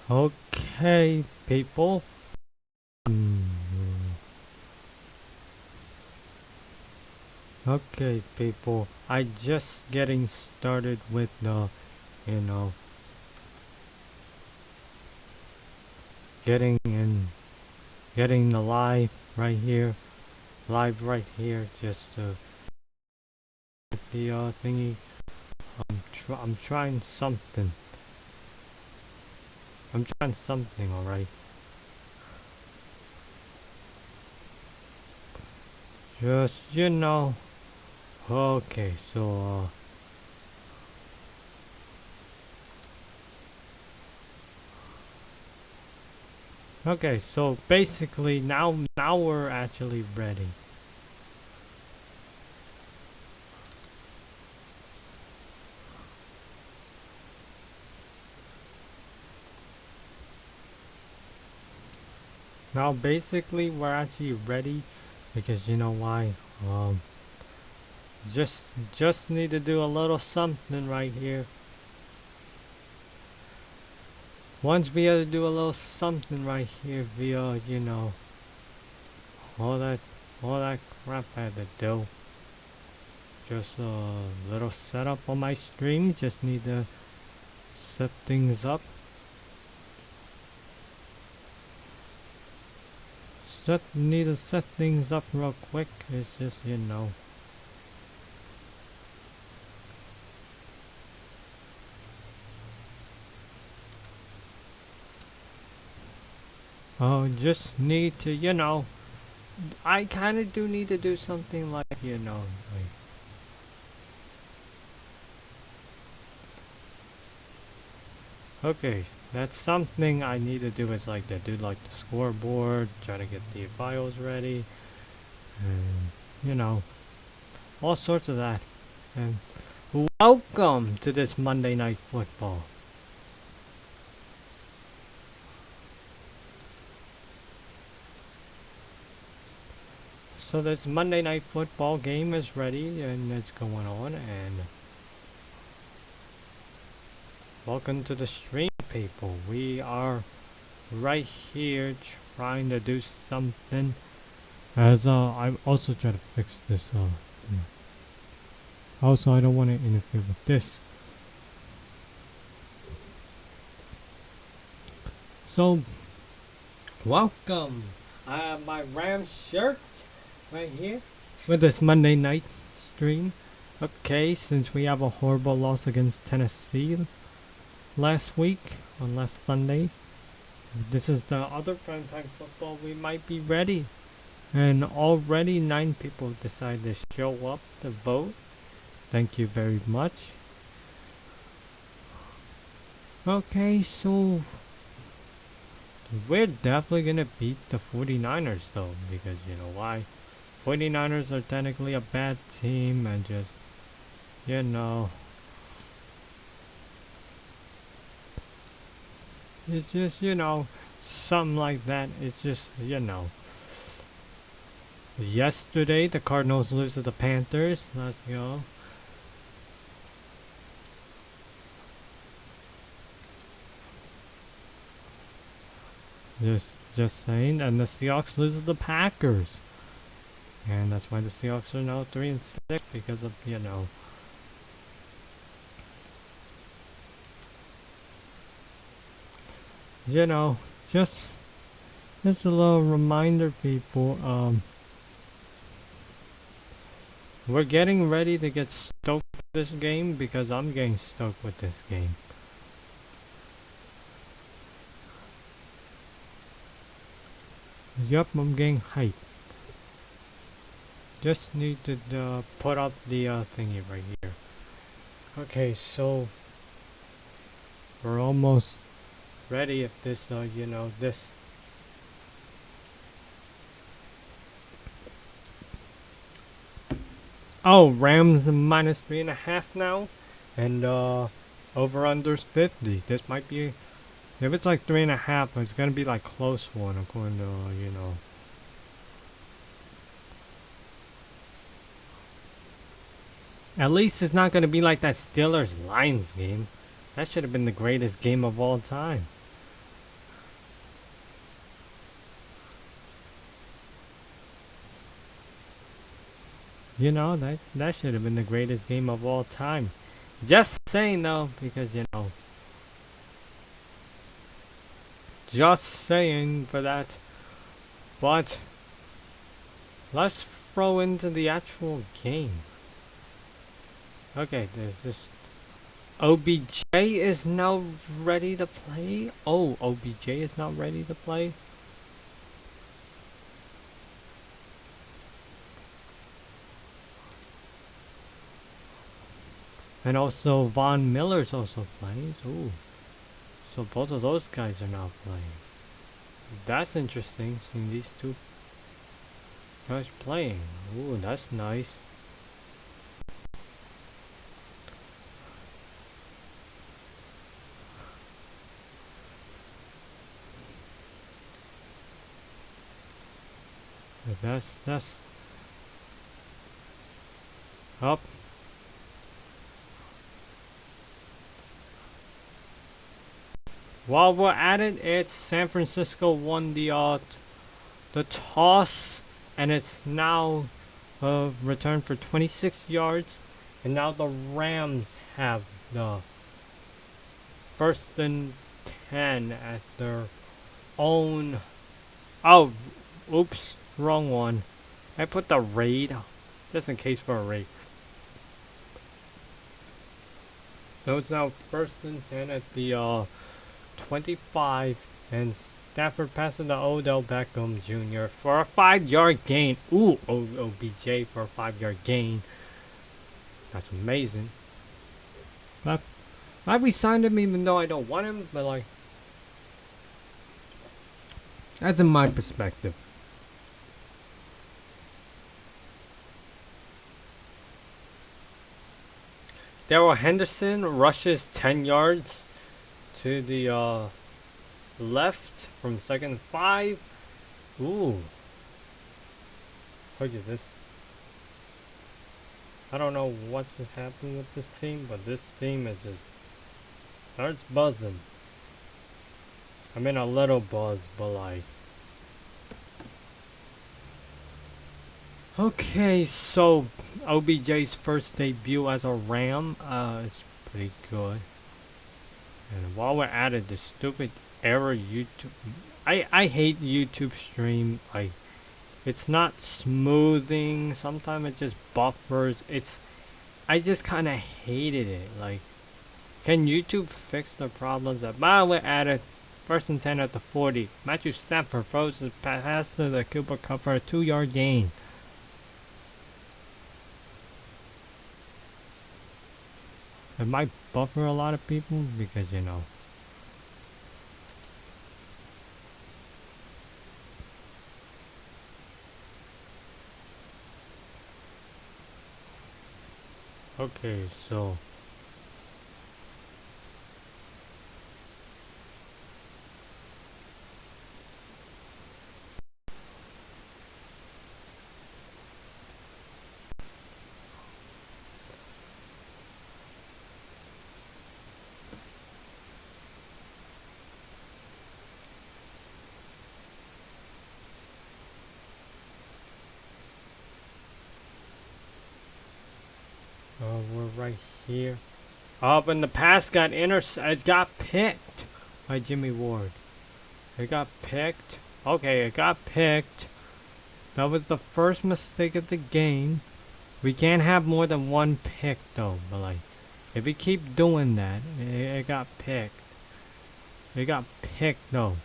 Okay, people. Okay, people. I just getting started with the, you know, getting in, getting the live right here. Just the thingy. I'm trying something. I'm trying something. All right. Just Okay, so okay, so basically now we're actually ready. Now basically we're actually ready because you know why? Um just just need to do a little something right here. Once we have to do a little something right here via, all that all that crap I had to do. Just a little setup on my stream. Just need to set things up. Need to set things up real quick. It's just. Oh, just need to. I kind of do need to do something like. Okay, that's something I need to do is like to do like the scoreboard, try to get the files ready, and all sorts of that. And welcome to this Monday Night Football. So this Monday Night Football game is ready and it's going on, and welcome to the stream, people. We are right here trying to do something. As I also try to fix this. Also, I don't want to interfere with this. So, welcome. I have my Rams shirt right here for this Monday night stream. Okay, since we have a horrible loss against Tennessee last week on last Sunday, this is the other primetime football. We might be ready, and already 9 people decided to show up to vote. Thank you very much. Okay, so we're definitely gonna beat the 49ers though, because you know why? 49ers are technically a bad team, and just you know it's just something like that. It's just yesterday the Cardinals lose to the Panthers. Let's go. Just saying. And the Seahawks lose to the Packers, and that's why the Seahawks are now 3-6 because of just a little reminder, people. We're getting ready to get stoked with this game because I'm getting stoked with this game. Yup, I'm getting hyped. Just need to put up the thingy right here. Okay, so we're almost ready. If this, this. Oh, Rams minus 3.5 now, and over unders 50. This might be, if it's like 3.5, it's gonna be like close one according to At least it's not gonna be like that Steelers Lions game. That should have been the greatest game of all time. You know, that should have been the greatest game of all time. Just saying though, because you know, just saying for that. But let's throw into the actual game. Okay, there's this OBJ is now ready to play. Oh, OBJ is not ready to play. And also Von Miller's also plays. Ooh. So both of those guys are now playing. That's interesting, seeing these two guys playing. Ooh, that's nice. That's up. While we're at it, it's San Francisco won the toss, and it's now returned for 26 yards, and now the Rams have the first and 10 at their own. Oh, oops, wrong one. I put the raid, just in case for a raid. So it's now first and 10 at the 25, and Stafford passing to Odell Beckham Jr. for a 5-yard gain. Ooh, OBJ for a 5-yard gain. That's amazing. I re-signed him even though I don't want him, but like, that's in my perspective. Darrell Henderson rushes 10 yards to the left from second and 5. Ooh. Look at this. I don't know what just happened with this team, but this team is just starts buzzing. I'm in a little buzz, but like. Okay, so OBJ's first debut as a Ram is pretty good. And while we're at it, the stupid error YouTube. I hate YouTube stream. Like, it's not smoothing. Sometimes it just buffers. I just kind of hated it. Like, can YouTube fix the problems that while we're at it? First and 10 at the 40. Matthew Stafford throws the pass to the Cooper Cup for a 2-yard gain. It might buffer a lot of people because, you know. Okay, so. We're right here. Up and the pass got it got picked by Jimmy Ward. It got picked. Okay, it got picked. That was the first mistake of the game. We can't have more than one pick though, but like, if we keep doing that, it got picked. It got picked though.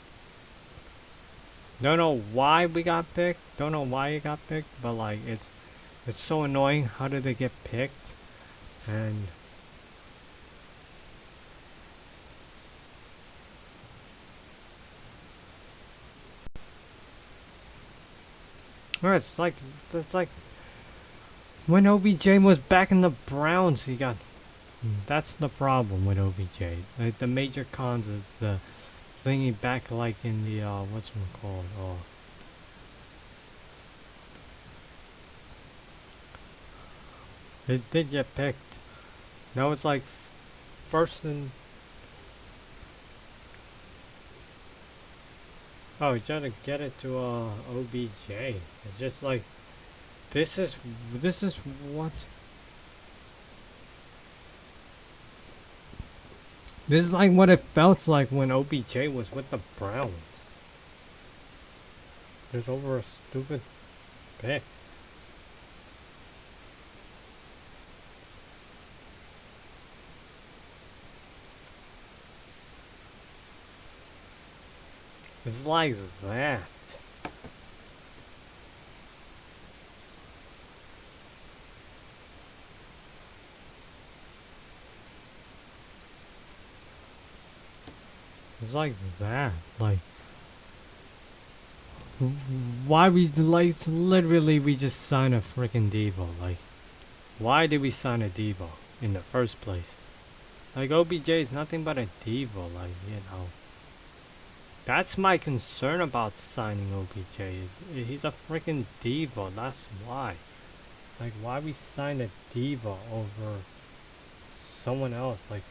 Don't know why we got picked. Don't know why it got picked, but like, it's so annoying. How did it get picked? And well, it's like when OBJ was back in the Browns, he got. That's the problem with OBJ. Like, the major cons is the thingy back, like in the what's it called? Oh. It did get picked. Now it's like first and. Oh, he tried to get it to OBJ. It's just like This is what? This is like what it felt like when OBJ was with the Browns. Just over a stupid pick. It's like that. It's like that. Like, why we like literally we just sign a freaking Devo. Like, why did we sign a Devo in the first place? Like, OBJ is nothing but a Devo. Like, you know. That's my concern about signing OBJ. Is he's a freaking Devo. That's why. Like, why we sign a Devo over someone else? Like.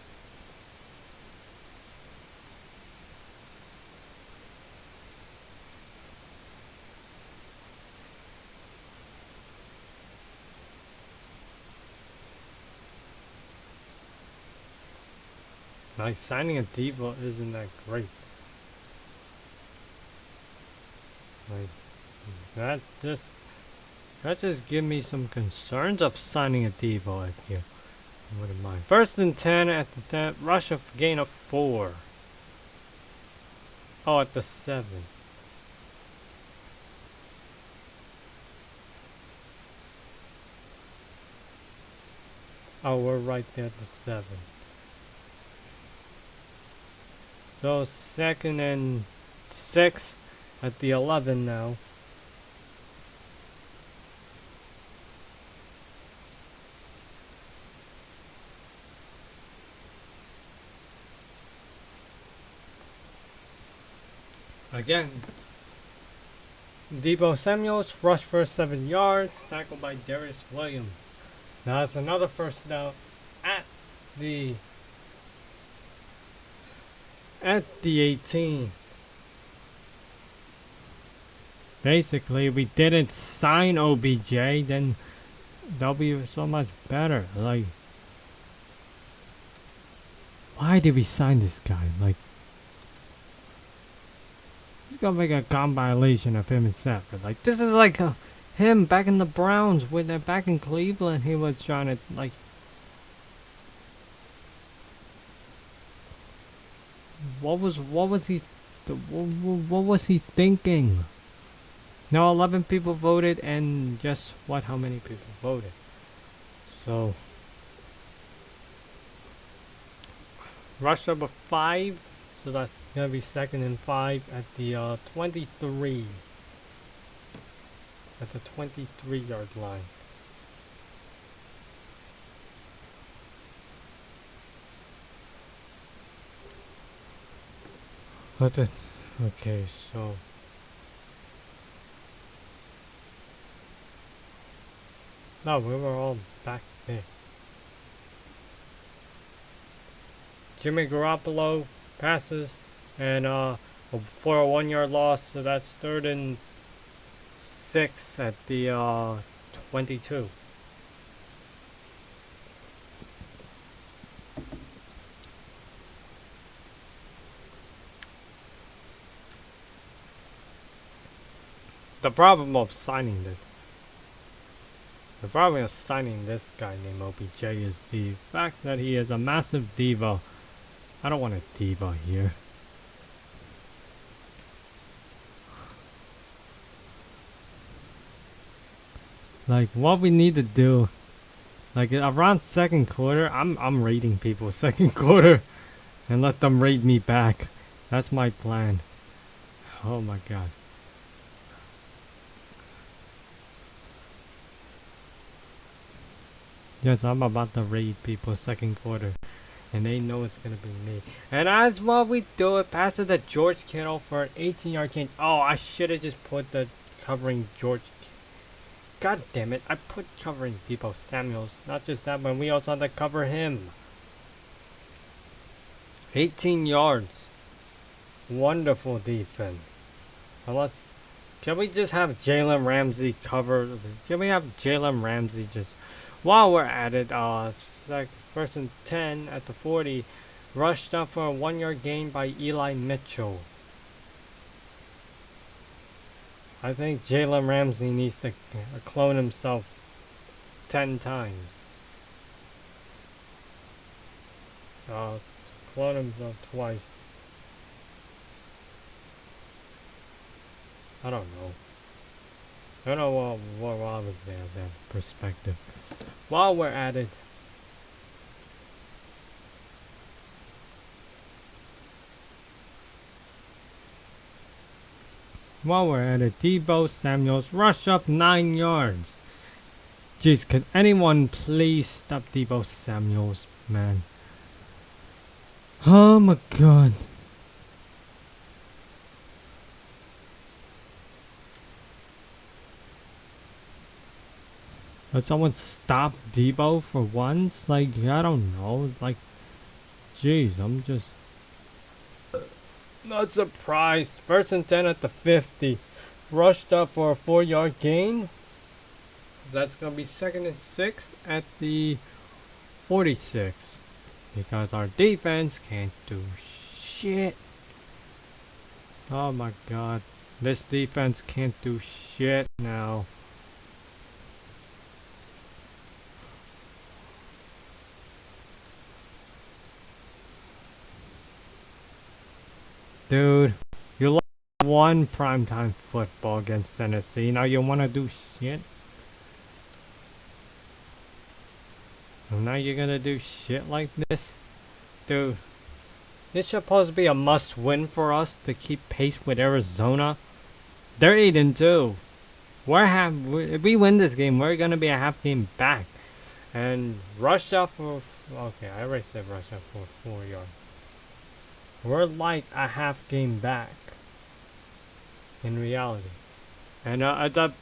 Like, signing a Devo isn't that great. Like, that just give me some concerns of signing a Devo at here. I wouldn't mind. First and 10 at the 10, rush of gain of 4. Oh, at the 7. Oh, we're right there at the 7. So second and 6 at the 11 now. Again, Deebo Samuels rushed for 7 yards, tackled by Darius Williams. Now it's another first down at the 18. Basically, we didn't sign OBJ, then that'll be so much better. Like, why did we sign this guy? Like, he's gonna make a compilation of him and Stafford. Like, this is like him back in the Browns when they're back in Cleveland. He was trying to like. What was he thinking? Now 11 people voted, and guess what? How many people voted? So, rush number 5. So that's gonna be second and 5 at the 23. At the 23-yard line. Okay, so. No, we were all back there. Jimmy Garoppolo passes, and for a 1-yard loss, so that's third and 6 at the 22. The problem of signing this guy named OBJ is the fact that he is a massive diva. I don't want a diva here. Like, what we need to do, like around second quarter, I'm raiding people second quarter, and let them raid me back. That's my plan. Oh my god. Yes, I'm about to raid people second quarter. And they know it's gonna be me. And as well we do it, pass it to George Kittle for an 18-yard gain. Oh, I should have just put the covering George. God damn it, I put covering Deebo Samuels. Not just that, but we also had to cover him. 18 yards. Wonderful defense. Unless Can we just have Jalen Ramsey cover? Can we have Jalen Ramsey just while we're at it? First and 10 at the 40, rushed up for a 1-yard gain by Eli Mitchell. I think Jalen Ramsey needs to clone himself 10 times. Clone himself twice. I don't know. I don't know what was there, that perspective. While we're at it, Deebo Samuel's rush up 9 yards. Jeez, could anyone please stop Deebo Samuel's, man? Oh my god. Would someone stop Deebo for once? Like, I don't know. Like, jeez, I'm just not surprised. First and 10 at the 50. Rushed up for a 4-yard gain. That's going to be 2nd and 6 at the 46. Because our defense can't do shit. Oh my god. This defense can't do shit now. Dude, you lost one primetime football against Tennessee. Now you want to do shit? And now you're going to do shit like this? Dude, this is supposed to be a must-win for us to keep pace with Arizona. They're 8-2. If we win this game, we're going to be a half game back. And rush up for... Okay, I already said rush up for 4 yards. We're like a half game back in reality. And the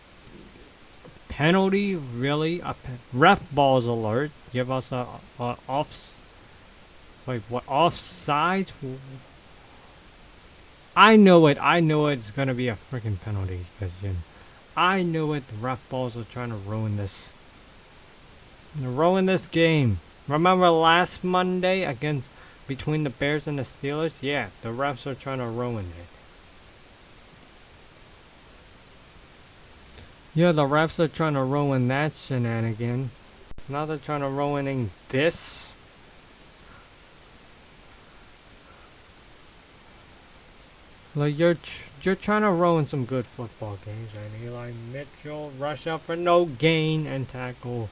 penalty, really? Ref balls alert. Give us a offside? I know it's gonna be a freaking penalty. Because, I knew it. The ref balls are trying to ruin this. Ruin this game. Remember last Monday between the Bears and the Steelers? Yeah, the refs are trying to ruin it. Yeah, the refs are trying to ruin that shenanigan. Now they're trying to ruining this. Like, you're trying to ruin some good football games. And Eli Mitchell rush up for no gain and tackle.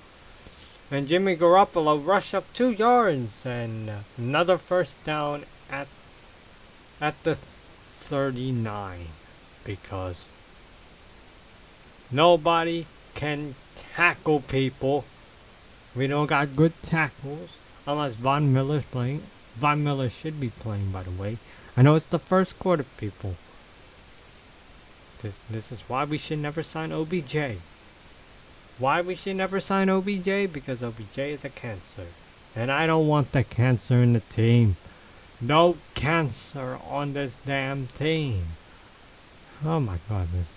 And Jimmy Garoppolo rush up 2 yards and another first down at the 39 because nobody can tackle people. We don't got good tackles unless Von Miller's playing. Von Miller should be playing, by the way. I know it's the first quarter, people. This is why we should never sign OBJ. Why we should never sign OBJ? Because OBJ is a cancer. And I don't want the cancer in the team. No cancer on this damn team. Oh my goodness.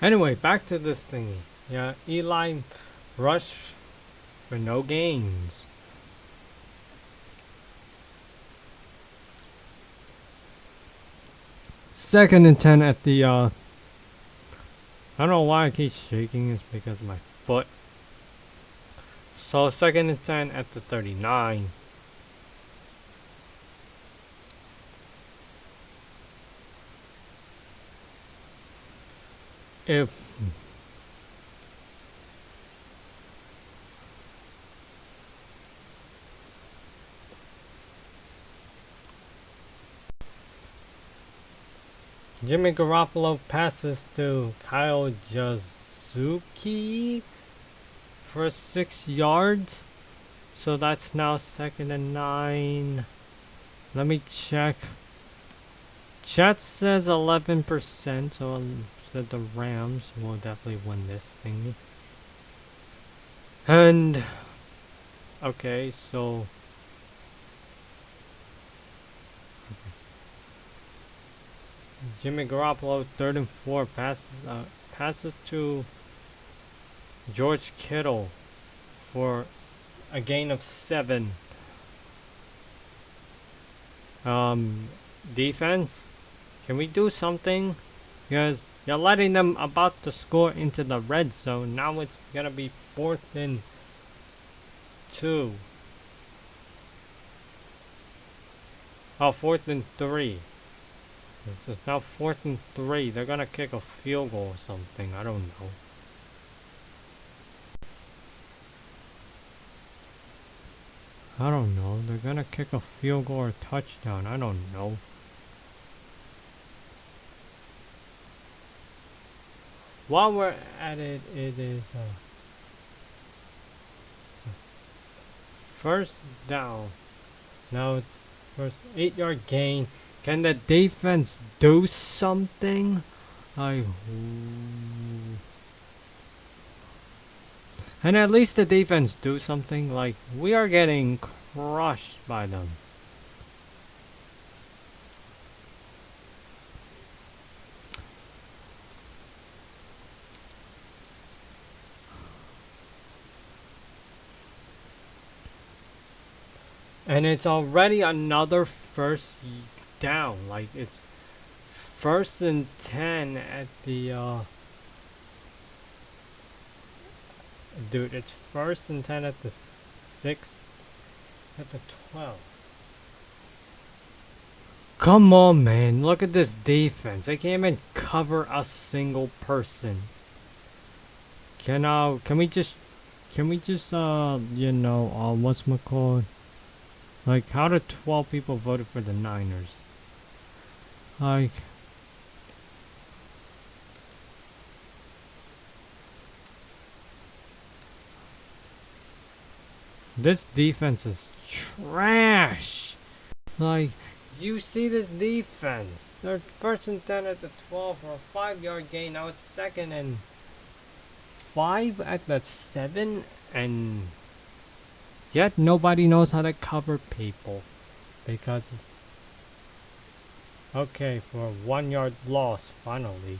Anyway, back to this thingy. Yeah, Eli rushed for no gains. Second and 10 at the, I don't know why I keep shaking, it's because of my foot. So 2nd and 10 at the 39. If Jimmy Garoppolo passes to Kyle Jazuki for 6 yards. So that's now 2nd and 9. Let me check. Chat says 11%, so said the Rams will definitely win this thing. And Okay, so Jimmy Garoppolo, 3rd and 4, passes to George Kittle for a gain of 7. Defense, can we do something? Because you're letting them about to score into the red zone. Now it's gonna be 4th and 2. Oh, 4th and 3. This is now 4th and 3. They're gonna kick a field goal or something. I don't know. I don't know. They're gonna kick a field goal or touchdown. I don't know. While we're at it, it is first down. Now it's first 8-yard gain. Can the defense do something? And at least the defense do something. Like, we are getting crushed by them. And it's already another first down. Like, it's 1st and 10 at the dude, it's 1st and 10 at the 6, at the 12. Come on, man. Look at this defense. They can't even cover a single person. Can we just what's-my-called? Like, how did 12 people voted for the Niners? Like, this defense is trash. Like, you see this defense. They're 1st and 10 at the 12 for a 5-yard gain. Now it's 2nd and 5 at the 7, and yet nobody knows how to cover people. Because, okay, for a 1-yard loss, finally.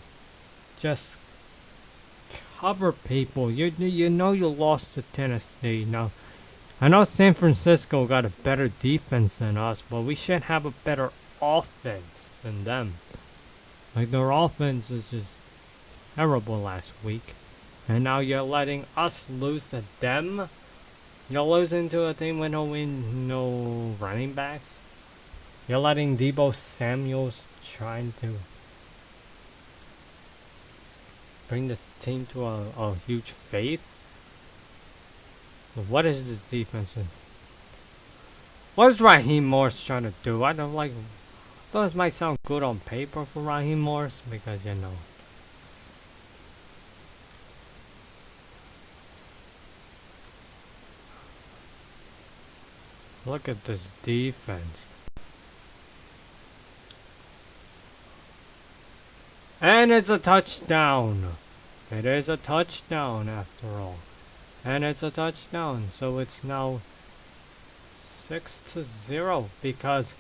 Just cover people. You know you lost to Tennessee. Now, I know San Francisco got a better defense than us, but we should have a better offense than them. Like, their offense is just terrible last week. And now you're letting us lose to them? You're losing to a team with no running backs? You're letting Deebo Samuels trying to bring this team to a huge faith? What is this defense? What is Raheem Morris trying to do? I don't like. Those might sound good on paper for Raheem Morris because Look at this defense. And it's a touchdown. It is a touchdown after all. And it's a touchdown. So it's now 6-0 because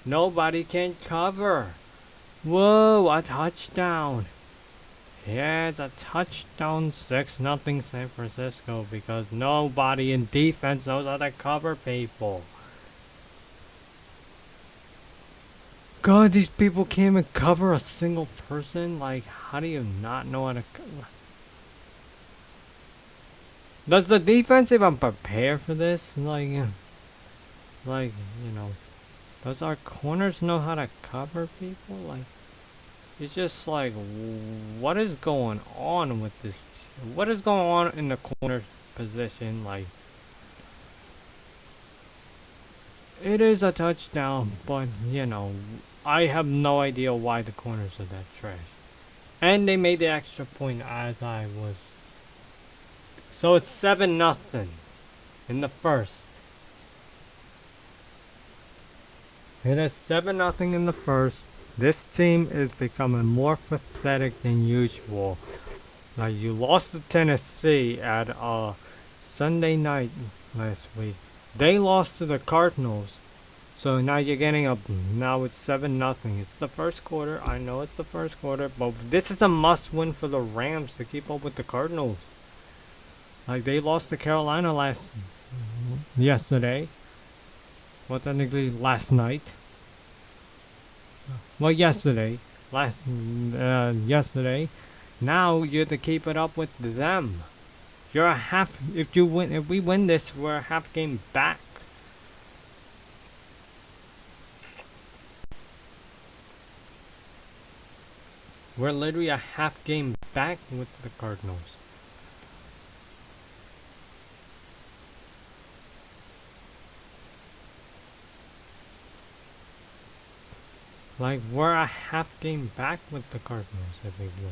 nobody can cover. Whoa, a touchdown. Yeah, it's a touchdown. 6-0 San Francisco because nobody in defense knows how to cover people. God, these people can't even cover a single person. Like, how do you not know how to cover? Does the defense even prepare for this? Does our corners know how to cover people? Like, it's just like, what is going on with this? What is going on in the corner position? Like, it is a touchdown, but I have no idea why the corners are that trash. And they made the extra point as I was. So it's 7-0 in the first. It is 7-0 in the first. This team is becoming more pathetic than usual. Like, you lost to Tennessee at Sunday night last week. They lost to the Cardinals. So now you're getting up. Now it's 7-0. It's the first quarter. I know it's the first quarter, but this is a must-win for the Rams to keep up with the Cardinals. Like they lost to Carolina yesterday. Well, technically last night. Well, yesterday. Yesterday. Now you have to keep it up with them. You're a half. If we win this, we're a half game back. We're literally a half game back with the Cardinals. Like, we're a half game back with the Cardinals if we win.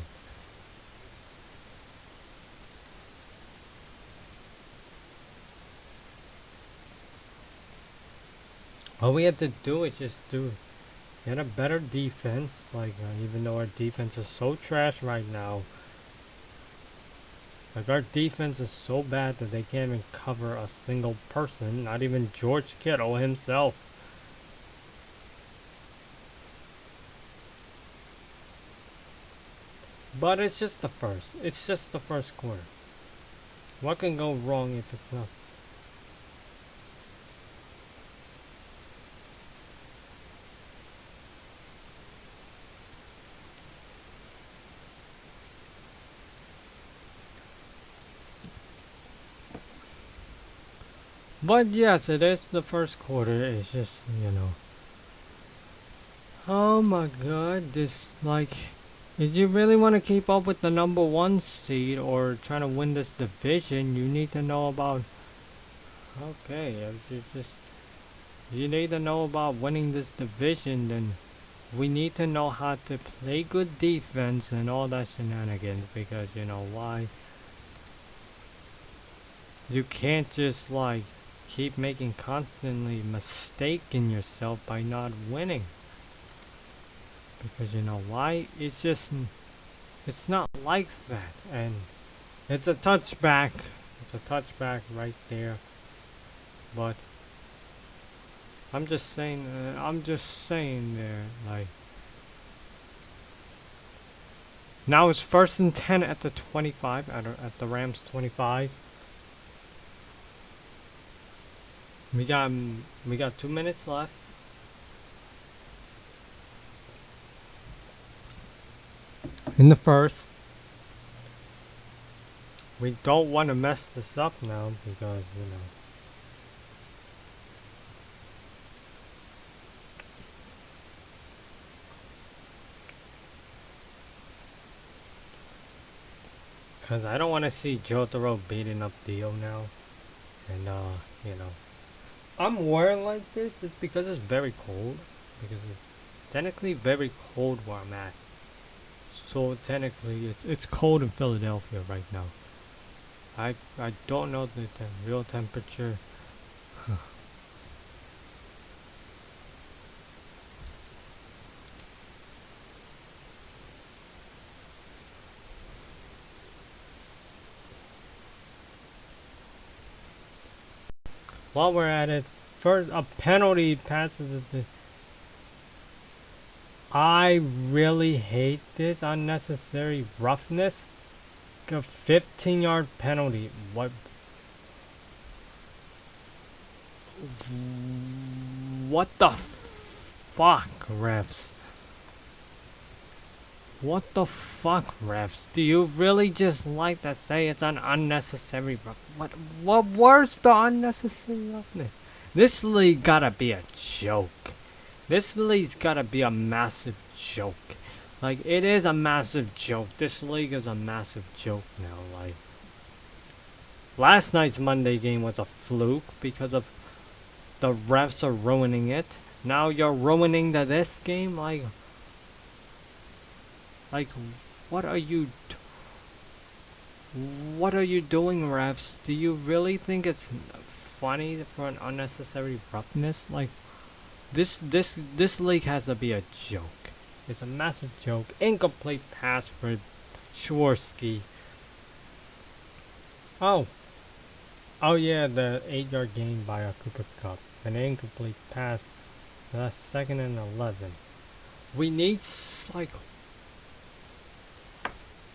All we have to do is just get a better defense. Like, even though our defense is so trash right now. Like, our defense is so bad that they can't even cover a single person. Not even George Kittle himself. But it's just the first. It's just the first quarter. What can go wrong if it's not? But yes, it is the first quarter. It's just, Oh my god, this, like, if you really want to keep up with the number 1 seed or trying to win this division, you need to know about, you need to know about winning this division, then we need to know how to play good defense and all that shenanigans, because you know why? You can't just, like, keep making constantly mistaking yourself by not winning. Because you know why? It's just, it's not like that. And it's a touchback. It's a touchback right there. But I'm just saying there, like, now it's 1st and 10 at the 25, at the Rams 25. We got 2 minutes left. In the first. We don't want to mess this up now because, because I don't want to see Joe Thoreau beating up Dio now. And, I'm wearing like this is because it's very cold. Because it's technically very cold where I'm at. So technically it's cold in Philadelphia right now. I don't know the real temperature. While we're at it, first a penalty passes the. I really hate this unnecessary roughness. A 15-yard penalty. What the fuck, refs? What the fuck, refs? Do you really just like to say it's an unnecessary roughness? Where's the unnecessary roughness? This league gotta be a joke. This league's gotta be a massive joke. Like, it is a massive joke. This league is a massive joke now. Like, last night's Monday game was a fluke because of the refs are ruining it. Now you're ruining this game? Like, what are you doing, refs? Do you really think it's funny for an unnecessary roughness? Like, this league has to be a joke. It's a massive joke. Incomplete pass for Schwarsky. Oh. Oh yeah, the 8-yard gain by a Cooper Cup. An incomplete pass. That's 2nd and 11. We need cycle.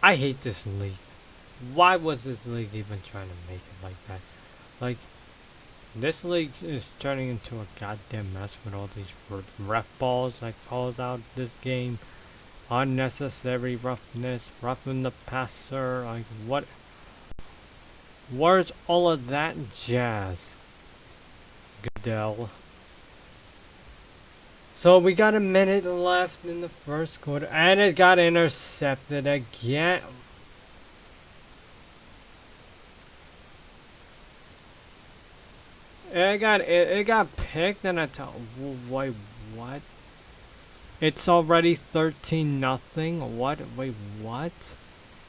I hate this league. Why was this league even trying to make it like that? Like, this league is turning into a goddamn mess with all these ref balls that calls out this game. Unnecessary roughness, roughing the passer, like what? Where's all of that jazz? Goodell. So we got a minute left in the first quarter, and it got intercepted again. It got picked, and I thought, wait, what? It's already 13 nothing. What? Wait, what?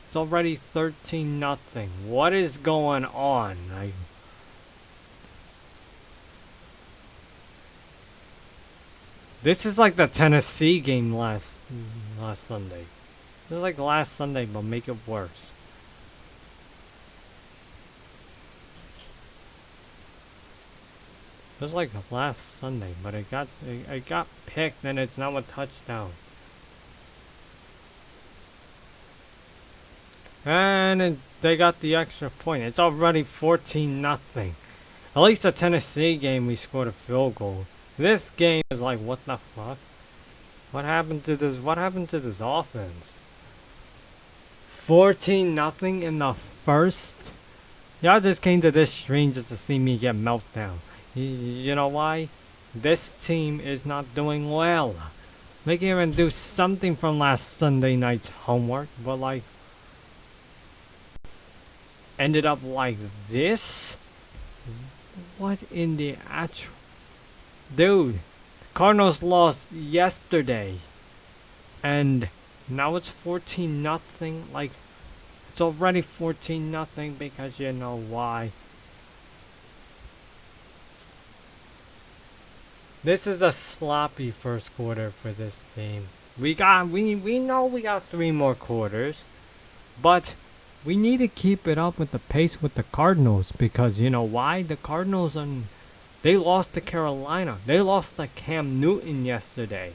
It's already 13 nothing. What is going on? This is like the Tennessee game last Sunday. This is like last Sunday, but make it worse. It was like last Sunday, but it got picked, and it's now a touchdown. And they got the extra point. It's already 14 nothing. At least the Tennessee game we scored a field goal. This game is like, what the fuck? What happened to this? What happened to this offense? 14 nothing in the first. Y'all just came to this stream just to see me get meltdown. You know why? This team is not doing well. They can even do something from last Sunday night's homework, but like ended up like this? What in the actual... Dude, Cardinals lost yesterday. And now it's 14 nothing. Like, it's already 14 nothing because you know why. This is a sloppy first quarter for this team. We know we got 3 more quarters, but we need to keep it up with the pace with the Cardinals because you know why? The Cardinals they lost to Carolina. They lost to Cam Newton yesterday.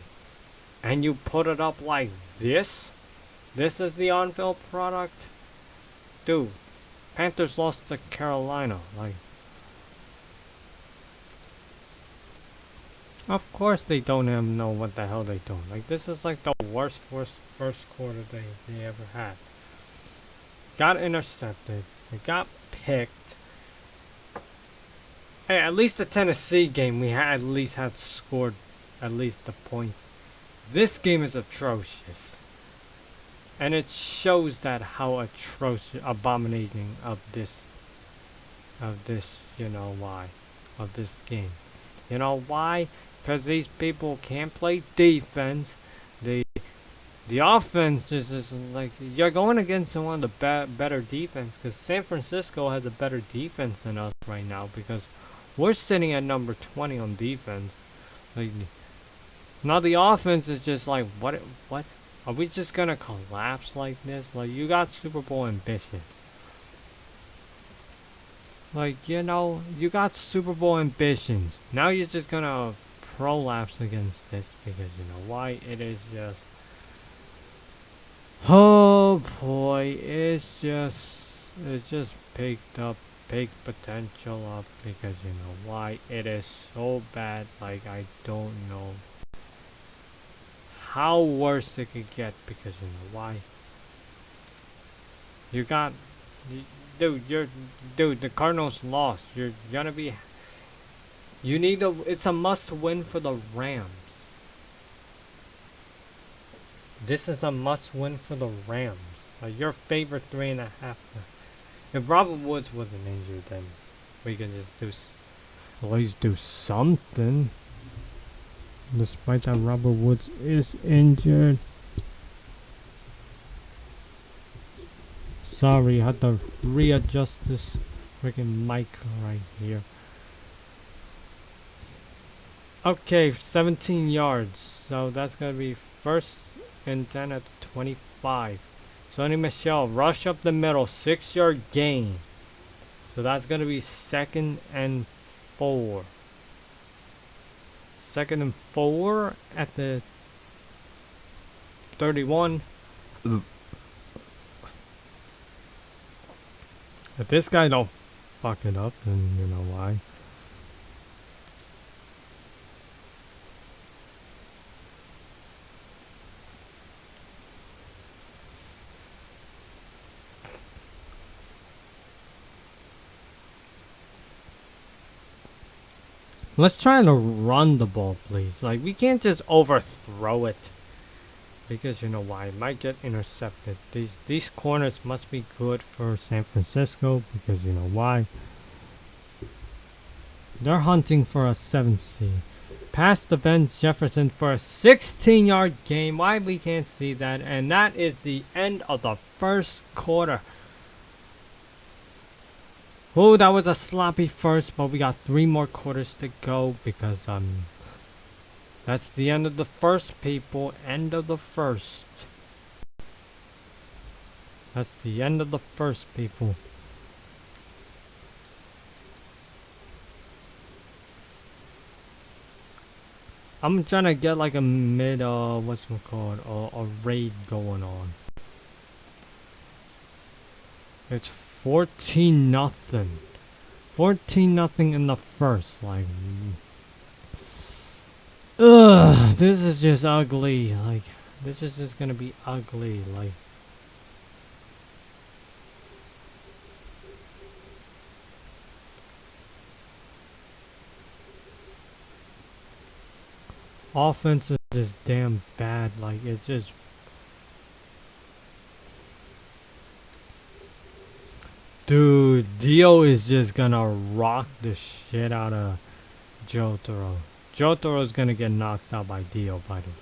And you put it up like this? This is the on-field product? Dude, Panthers lost to Carolina. Like, of course they don't even know what the hell they're doing. Like, this is like the worst first quarter they ever had. Got intercepted. They got picked. Hey, at least the Tennessee game we had at least had scored at least the points. This game is atrocious. And it shows that how atrocious, abominating of this, you know why, of this game. You know why? Because these people can't play defense. The offense just is like, you're going against one of the better defense. Because San Francisco has a better defense than us right now. Because we're sitting at number 20 on defense. Like, now the offense is just like, what? Are we just gonna collapse like this? Like, you got Super Bowl ambition. Like, you know, you got Super Bowl ambitions. Now you're just gonna prolapse against this because you know why? It is just... Oh boy, it's just peak potential up because you know why? It is so bad, like I don't know how worse it could get because you know why? You got... Dude, the Cardinals lost. You're gonna be... You need a... It's a must-win for the Rams. This is a must-win for the Rams. Your favorite 3.5. If Robert Woods wasn't injured, then we can just do... At least do something. Despite that Robert Woods is injured. Sorry, I had to readjust this freaking mic right here. Okay, 17 yards. So that's going to be 1st and 10 at the 25. Sonny Michel, rush up the middle, 6-yard gain. So that's going to be 2nd and 4. 2nd and 4 at the 31. If this guy don't fuck it up, then you know why. Let's try to run the ball, please. Like, we can't just overthrow it. Because you know why? It might get intercepted. These corners must be good for San Francisco. Because you know why? They're hunting for a 7 seed. Pass to Ben Jefferson for a 16-yard gain. Why we can't see that? And that is the end of the first quarter. Oh, that was a sloppy first, but we got 3 more quarters to go because that's the end of the first, people. End of the first. That's the end of the first, people. I'm trying to get like a mid, what's it called, a raid going on. It's 14-0. 14-0 in the first. Like, ugh, this is just ugly. Like, this is just gonna be ugly. Like, offense is just damn bad. Like, it's just. Dude, Dio is just gonna rock the shit out of Jotaro. Jotaro is gonna get knocked out by Dio, by the way.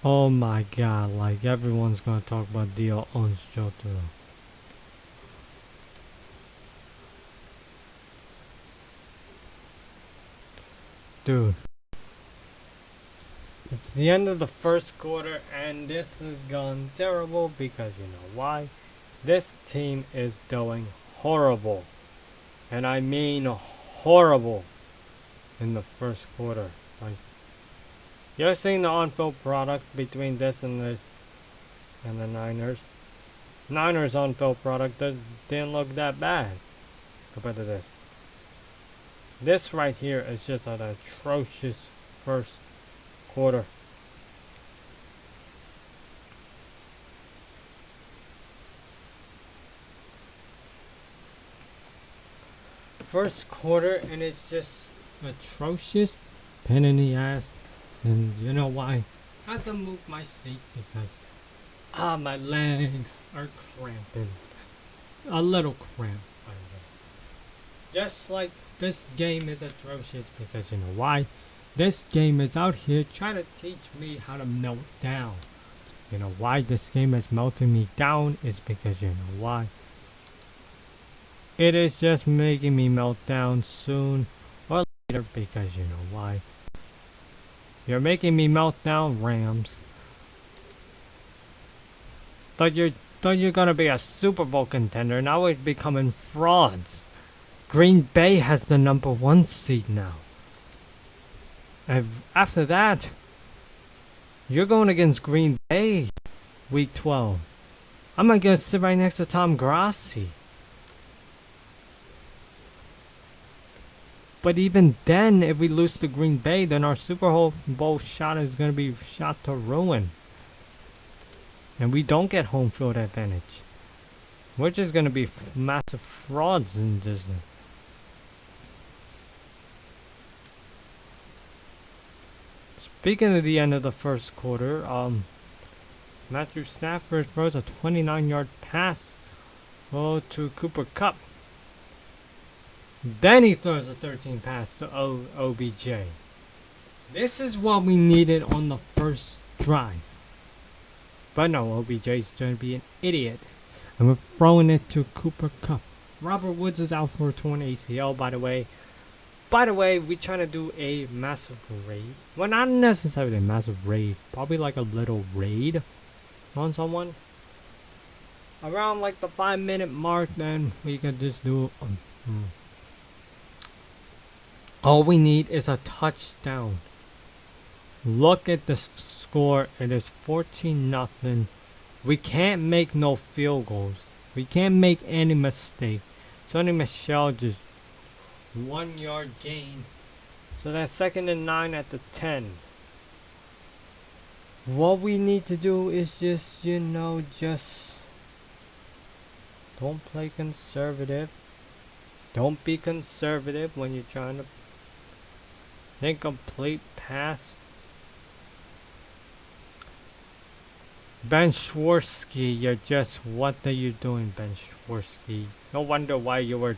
Oh my god, like everyone's gonna talk about Dio owns Jotaro. Dude. It's the end of the first quarter and this has gone terrible because you know why? This team is doing horrible. And I mean horrible in the first quarter. Like, you're seeing the on-field product between this and the Niners. Niners on-field product didn't look that bad compared to this. This right here is just an atrocious first quarter. First quarter and it's just atrocious. Pain in the ass. And you know why? I had to move my seat because my legs are cramping. A little cramp, by the way. Just like this game is atrocious because you know why? This game is out here trying to teach me how to melt down. You know why this game is melting me down is because you know why? It is just making me melt down soon or later because you know why? You're making me melt down, Rams. Thought you're gonna be a Super Bowl contender, now we're becoming frauds. Green Bay has the #1 seed now. And after that, you're going against Green Bay, week 12. I'm gonna sit right next to Tom Grassi. But even then, if we lose to Green Bay, then our Super Bowl shot is gonna be shot to ruin. And we don't get home field advantage. We're just gonna be massive frauds in this. Speaking of the end of the first quarter, Matthew Stafford throws a 29-yard pass to Cooper Kupp. Then he throws a 13 pass to OBJ. This is what we needed on the first drive. But no, OBJ's going to be an idiot. And we're throwing it to Cooper Kupp. Robert Woods is out for a torn ACL, by the way. By the way, we trying to do a massive raid. Well, not necessarily a massive raid. Probably like a little raid on someone. Around like the 5-minute mark, then we can just do. All we need is a touchdown. Look at the score. It is 14-0. We can't make no field goals. We can't make any mistake. Sonny Michelle just 1 yard gain. So that's 2nd and 9 at the 10. What we need to do is just, just don't play conservative. Don't be conservative when you're trying to incomplete pass. Ben Schwarsky, you're just, what are you doing, Ben Schwarsky? No wonder why you were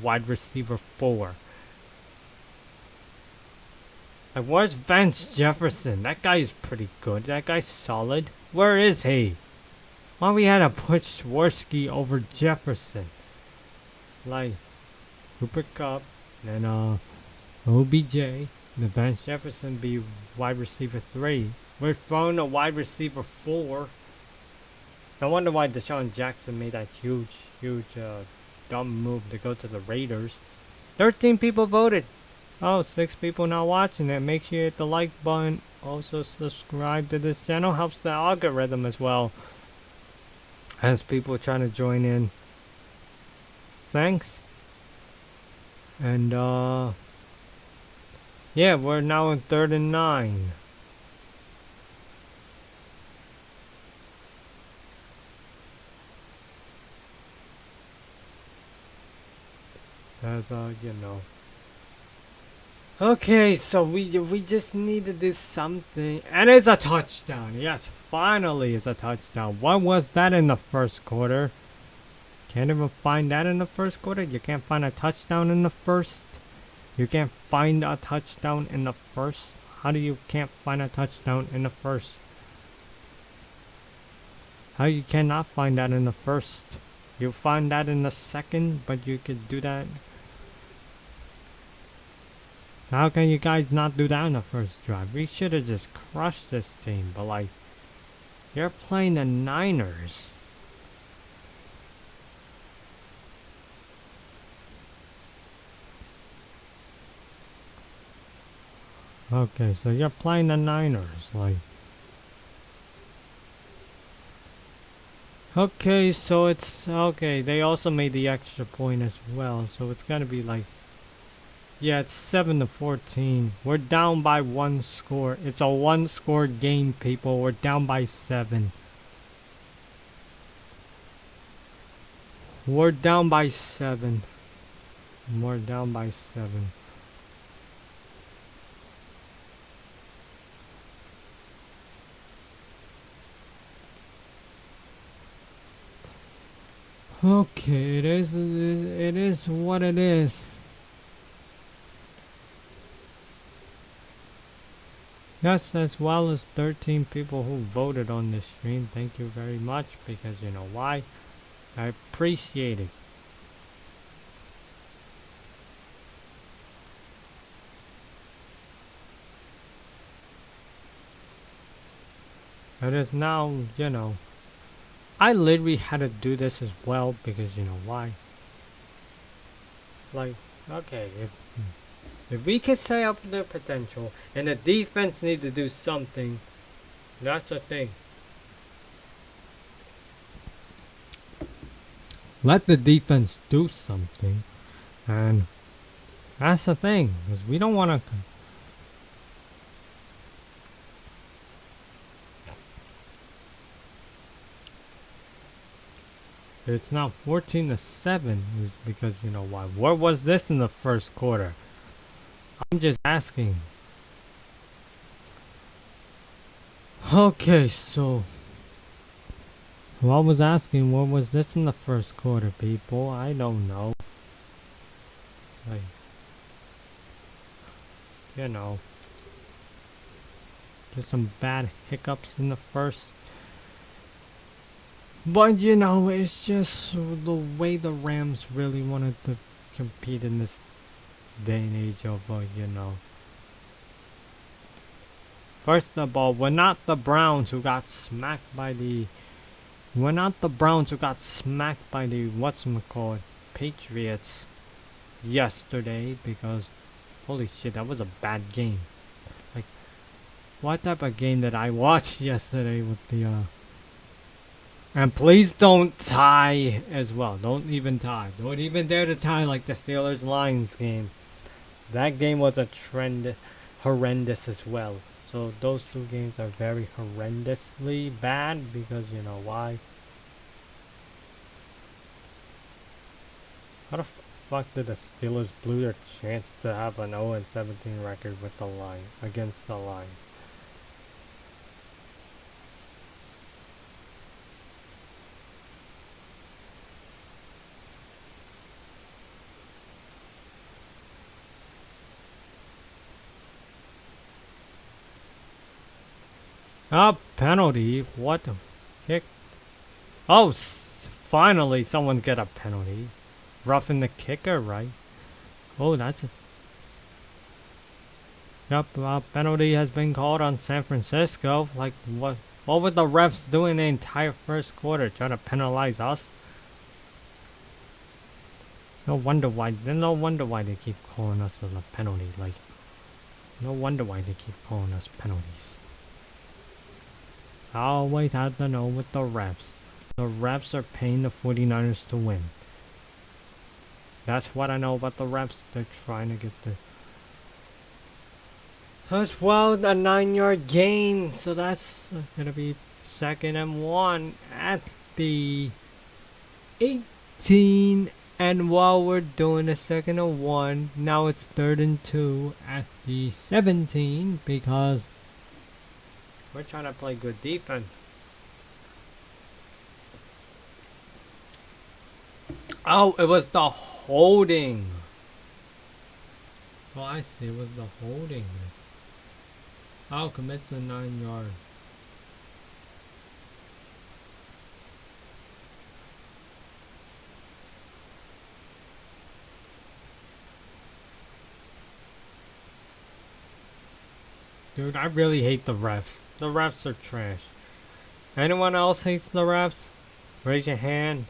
wide receiver 4. Like, where's Vance Jefferson? That guy is pretty good. That guy's solid. Where is he? Why we had to put Schwarsky over Jefferson? Like, Cooper Cup, and OBJ, the Vance Jefferson be wide receiver 3. We're throwing a wide receiver 4. No wonder why Deshaun Jackson made that huge, dumb move to go to the Raiders. 13 people voted. Oh, 6 people now watching it. Make sure you hit the like button. Also subscribe to this channel. Helps the algorithm as well. As people trying to join in. Thanks. And yeah, we're now in 3rd and 9. As Okay, so we just need to do something, and it's a touchdown. Yes, finally, it's a touchdown. What was that in the first quarter? Can't even find that in the first quarter. You can't find a touchdown in the first. You can't find a touchdown in the first. How do you can't find a touchdown in the first? How you cannot find that in the first? You find that in the second, but you could do that. How can you guys not do that in the first drive? We should have just crushed this team, but like, you're playing the Niners. Okay, so you're playing the Niners, like. Okay, so it's, okay, they also made the extra point as well, so it's gonna be like, yeah, it's 7-14. We're down by 1 score. It's a 1-score game, people. We're down by 7. We're down by 7. We're down by 7. Okay, it is what it is. Yes, as well as 13 people who voted on this stream. Thank you very much, because you know why? I appreciate it. It is now, I literally had to do this as well, because you know why? Like, okay, if we could say up their potential, and the defense need to do something, that's the thing. Let the defense do something, and that's the thing, because we don't want to. It's now 14-7, because you know why? Where was this in the first quarter? I'm just asking. Okay, so I was asking, what was this in the first quarter, people? I don't know. Like, just some bad hiccups in the first. But it's just the way the Rams really wanted to compete in this day and age of, you know. First of all, we're not the Browns who got smacked by the. We're not the Browns who got smacked by the whatchamacallit Patriots yesterday because holy shit, that was a bad game. Like, what type of game did I watch yesterday with the and please don't tie as well. Don't even tie. Don't even dare to tie like the Steelers Lions game. That game was a horrendous as well. So those two games are very horrendously bad because you know why. How the fuck did the Steelers blew their chance to have an 0-17 record with the line against the line? Penalty. What the kick? Oh, finally someone get a penalty. Roughing the kicker, right? Oh, that's a... Yep, penalty has been called on San Francisco. Like, what were the refs doing the entire first quarter? Trying to penalize us? No wonder why they keep calling us as a penalty. Like, no wonder why they keep calling us penalties. I always have to know with the refs. The refs are paying the 49ers to win. That's what I know about the refs. They're trying to get the... As well, a 9-yard gain. So that's going to be 2nd and 1 at the 18. And while we're doing a 2nd and 1, now it's 3rd and 2 at the 17 because we're trying to play good defense. Oh, it was the holding. Oh, I see. It was the holding. Oh, commits a 9-yard. Dude, I really hate the refs. The refs are trash. Anyone else hates the refs? Raise your hand.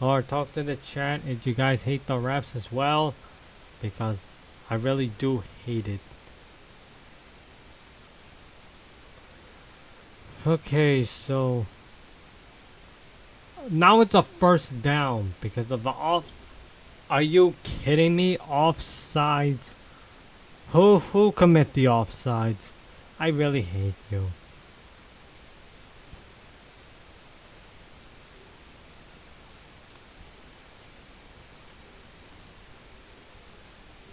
Or talk to the chat if you guys hate the refs as well. Because I really do hate it. Okay, so... Now it's a 1st down because of the off... Are you kidding me? Offsides. Who commit the offsides? I really hate you.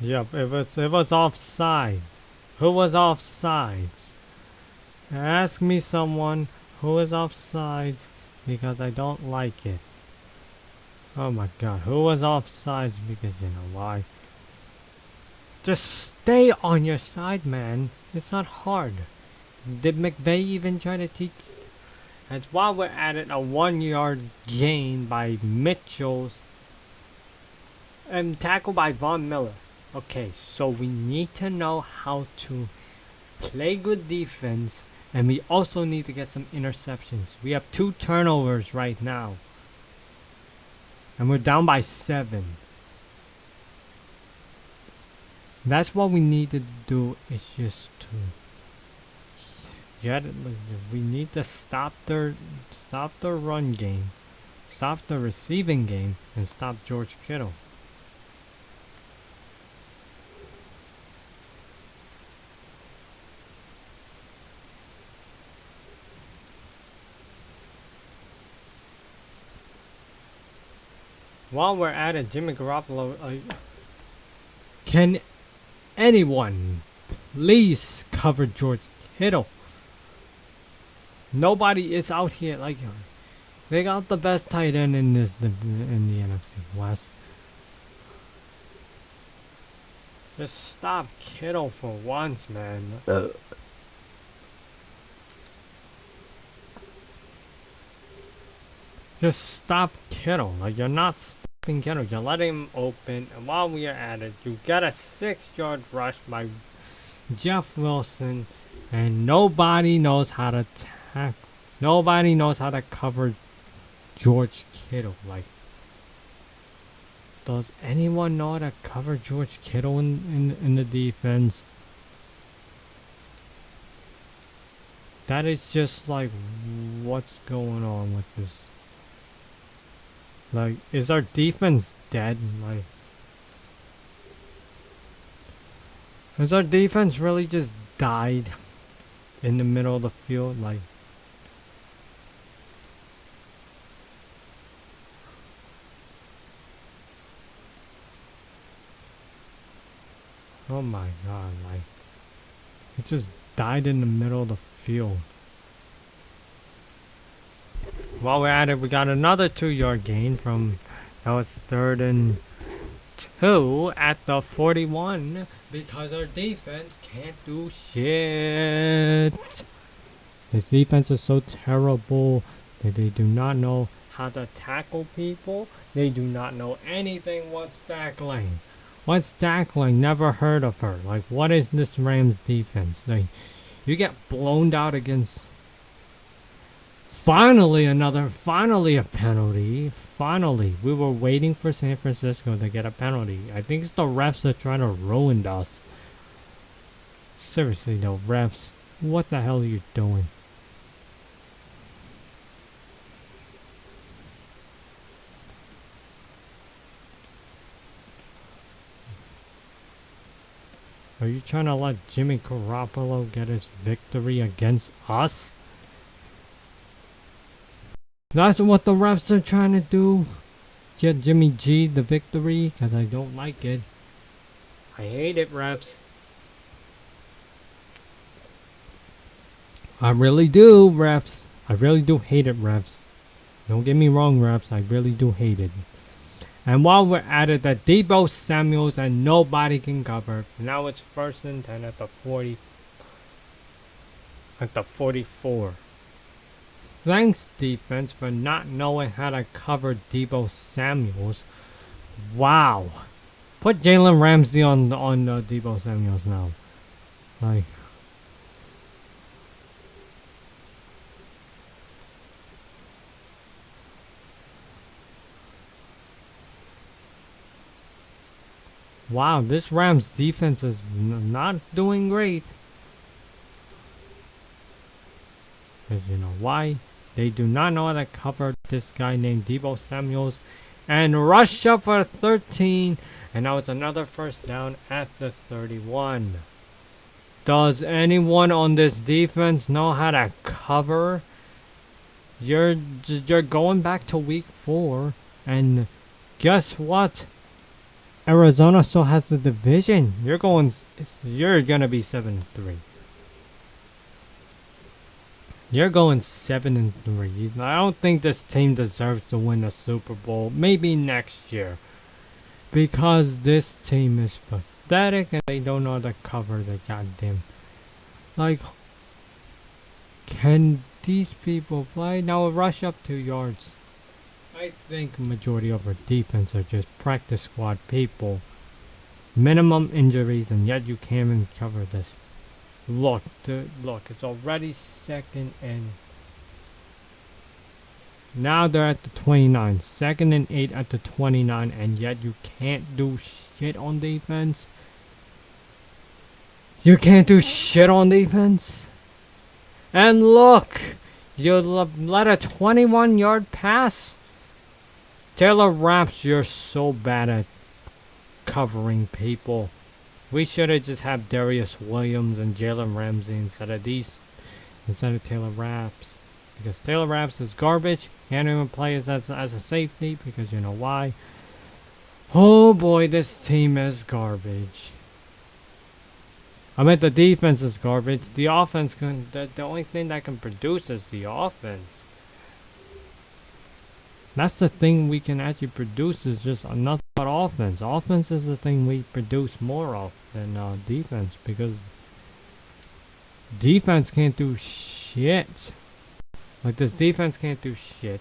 Yep, it was offsides. Who was offsides? Ask me someone who is offsides because I don't like it. Oh my god, who was offsides because you know why? Just stay on your side, man. It's not hard. Did McVay even try to teach? And while we're at it, a 1-yard gain by Mitchell's and tackle by Von Miller. Okay, so we need to know how to play good defense, and we also need to get some interceptions. We have 2 turnovers right now, and we're down by 7. That's what we need to do. Is just to get it. We need to stop the run game, stop the receiving game, and stop George Kittle. While we're at it, Jimmy Garoppolo, can anyone please cover George Kittle? Nobody is out here like they got the best tight end in the NFC West. Just stop Kittle for once, man. Just stop Kittle. Like, you're not open kennel. You let him open, and while we are at it, you get a 6-yard rush by Jeff Wilson, and nobody knows how to tackle. Nobody knows how to cover George Kittle. Like, does anyone know how to cover George Kittle in the defense? That is just like, what's going on with this? Like, is our defense dead? Like, has our defense really just died in the middle of the field? Like, oh my god, like, it just died in the middle of the field. While we're at it, we got another 2-yard gain from, that was 3rd and 2 at the 41, because our defense can't do shit. This defense is so terrible that they do not know how to tackle people. They do not know anything. What's tackling? What's tackling? Never heard of her. Like, what is this Rams defense? Like, you get blown out against. Finally a penalty. Finally, we were waiting for San Francisco to get a penalty. I think it's the refs that are trying to ruin us. Seriously though, refs, what the hell are you doing? Are you trying to let Jimmy Garoppolo get his victory against us? That's what the refs are trying to do. Get Jimmy G the victory, because I don't like it. I hate it, refs. I really do, refs. I really do hate it, refs. Don't get me wrong, refs. I really do hate it. And while we're at it, the Deebo Samuels and nobody can cover. Now it's 1st and 10 at the 40. At the 44. Thanks, defense, for not knowing how to cover Deebo Samuels. Wow. Put Jalen Ramsey on Deebo Samuels now. Like, wow, this Rams defense is not doing great. Because you know why? They do not know how to cover this guy named Deebo Samuels. And rush up for 13. And now it's another 1st down at the 31. Does anyone on this defense know how to cover? You're going back to week 4. And guess what? Arizona still has the division. You're gonna be 7-3. You're going 7-3. I don't think this team deserves to win the Super Bowl. Maybe next year. Because this team is pathetic and they don't know how to cover the goddamn. Like, can these people fly? Now rush up 2 yards. I think majority of our defense are just practice squad people. Minimum injuries, and yet you can't even cover this. Look, it's already 2nd and. Now they're at the 29. 2nd and 8 at the 29, and yet you can't do shit on defense. You can't do shit on defense. And look, you let a 21-yard pass. Taylor Raps, you're so bad at covering people. We should have just had Darius Williams and Jalen Ramsey instead of Taylor Raps. Because Taylor Raps is garbage. Can't even play as a safety because you know why. Oh boy, this team is garbage. I mean, the defense is garbage. The offense the only thing that can produce is the offense. That's the thing we can actually produce is just another offense. Offense is the thing we produce more of than defense because defense can't do shit. Like this defense can't do shit.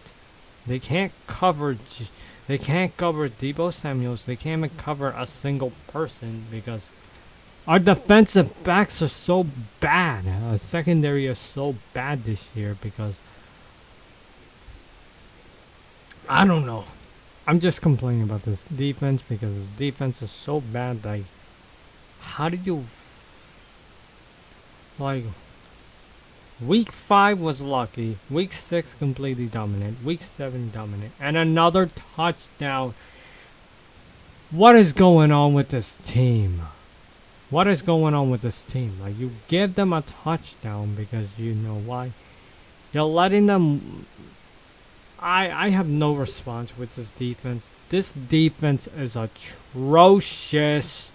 They can't cover. They can't cover Debo Samuels. They can't even cover a single person because our defensive backs are so bad. Our secondary is so bad this year because I don't know. I'm just complaining about this defense because this defense is so bad. Like, how do you like? Week 5 was lucky. Week 6 completely dominant. Week 7 dominant, and another touchdown. What is going on with this team? What is going on with this team? Like, you give them a touchdown because you know why. You're letting them. I have no response with this defense. This defense is atrocious.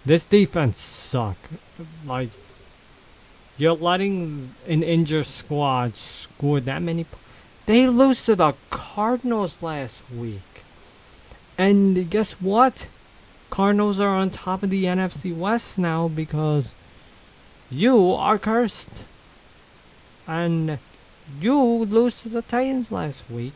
This defense suck. Like, you're letting an injured squad score that many. They lose to the Cardinals last week. And guess what? Cardinals are on top of the NFC West now because you are cursed. And you lose to the Titans last week.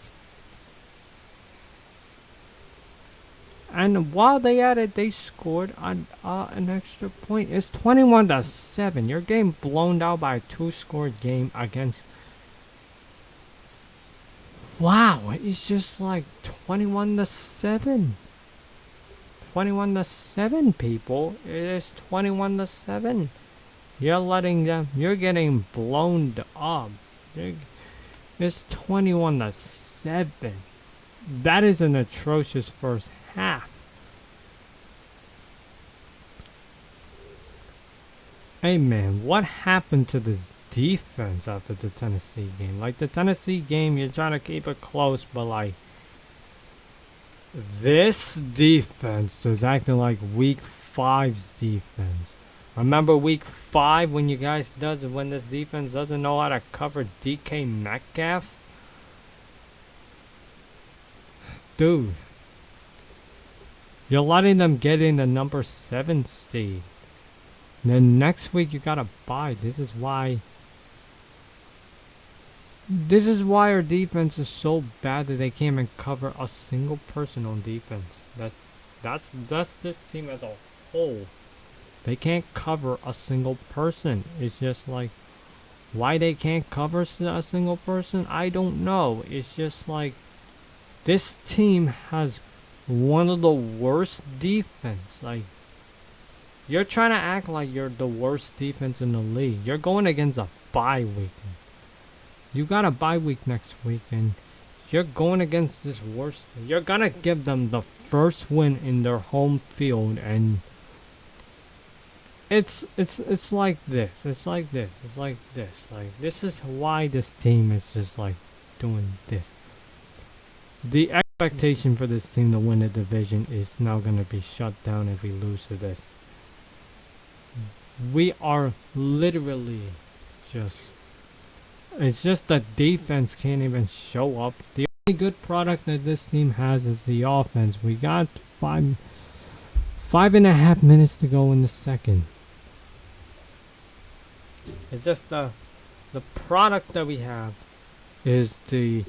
And while they at it, they scored an extra point. It's 21-7. You're getting blown out by a 2-score game against. Wow, it's just like 21-7. 21-7, people. It is 21-7. You're letting them. You're getting blown up. It's 21-7. That is an atrocious first half. Hey man, what happened to this defense after the Tennessee game? Like, the Tennessee game, you're trying to keep it close, but like, this defense is acting like week 5's defense. Remember week 5 when when this defense doesn't know how to cover DK Metcalf? Dude, you're letting them get in the number 7 seed. Then next week you gotta bye. This is why our defense is so bad that they can't even cover a single person on defense. That's this team as a whole. They can't cover a single person. It's just like, why they can't cover a single person, I don't know. It's just like, this team has one of the worst defense. Like, you're trying to act like you're the worst defense in the league. You're going against a bye week. You got a bye week next week, and you're going against this worst. You're gonna give them the first win in their home field, and it's like this. It's like this. It's like this. Like, this is why this team is just like doing this. The expectation for this team to win the division is now gonna be shut down if we lose to this. We are literally just. It's just that defense can't even show up. The only good product that this team has is the offense. We got 5.5 minutes to go in the second. It's just the product that we have is the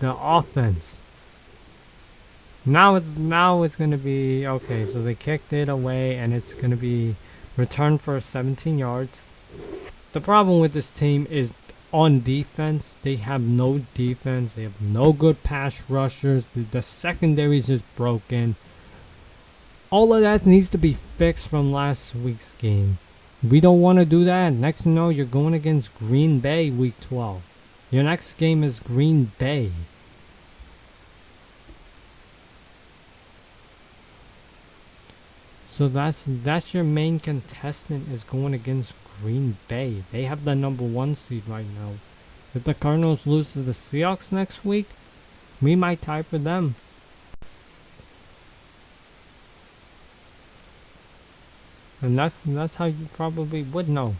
offense. Now it's gonna be okay. So they kicked it away, and it's gonna be returned for 17 yards. The problem with this team is on defense. They have no defense. They have no good pass rushers. The secondary is just broken. All of that needs to be fixed from last week's game. We don't want to do that. Next thing you know, you're going against Green Bay week 12. Your next game is Green Bay. So that's your main contestant is going against Green Bay. They have the number 1 seed right now. If the Cardinals lose to the Seahawks next week, we might tie for them. And that's how you probably would know.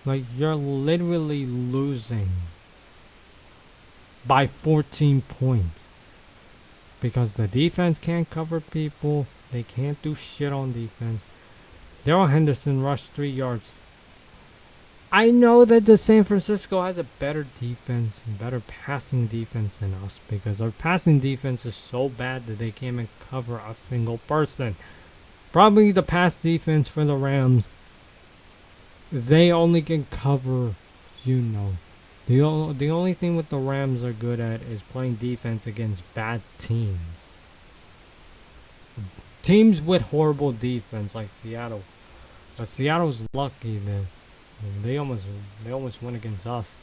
Like, you're literally losing by 14 points. Because the defense can't cover people. They can't do shit on defense. Darrell Henderson rushed 3 yards. I know that the San Francisco has a better defense, better passing defense than us because our passing defense is so bad that they can't even cover a single person. Probably the pass defense for the Rams, they only can cover, you know. The only thing with the Rams are good at is playing defense against bad teams. Teams with horrible defense like Seattle. But Seattle's lucky that they almost they almost went against us.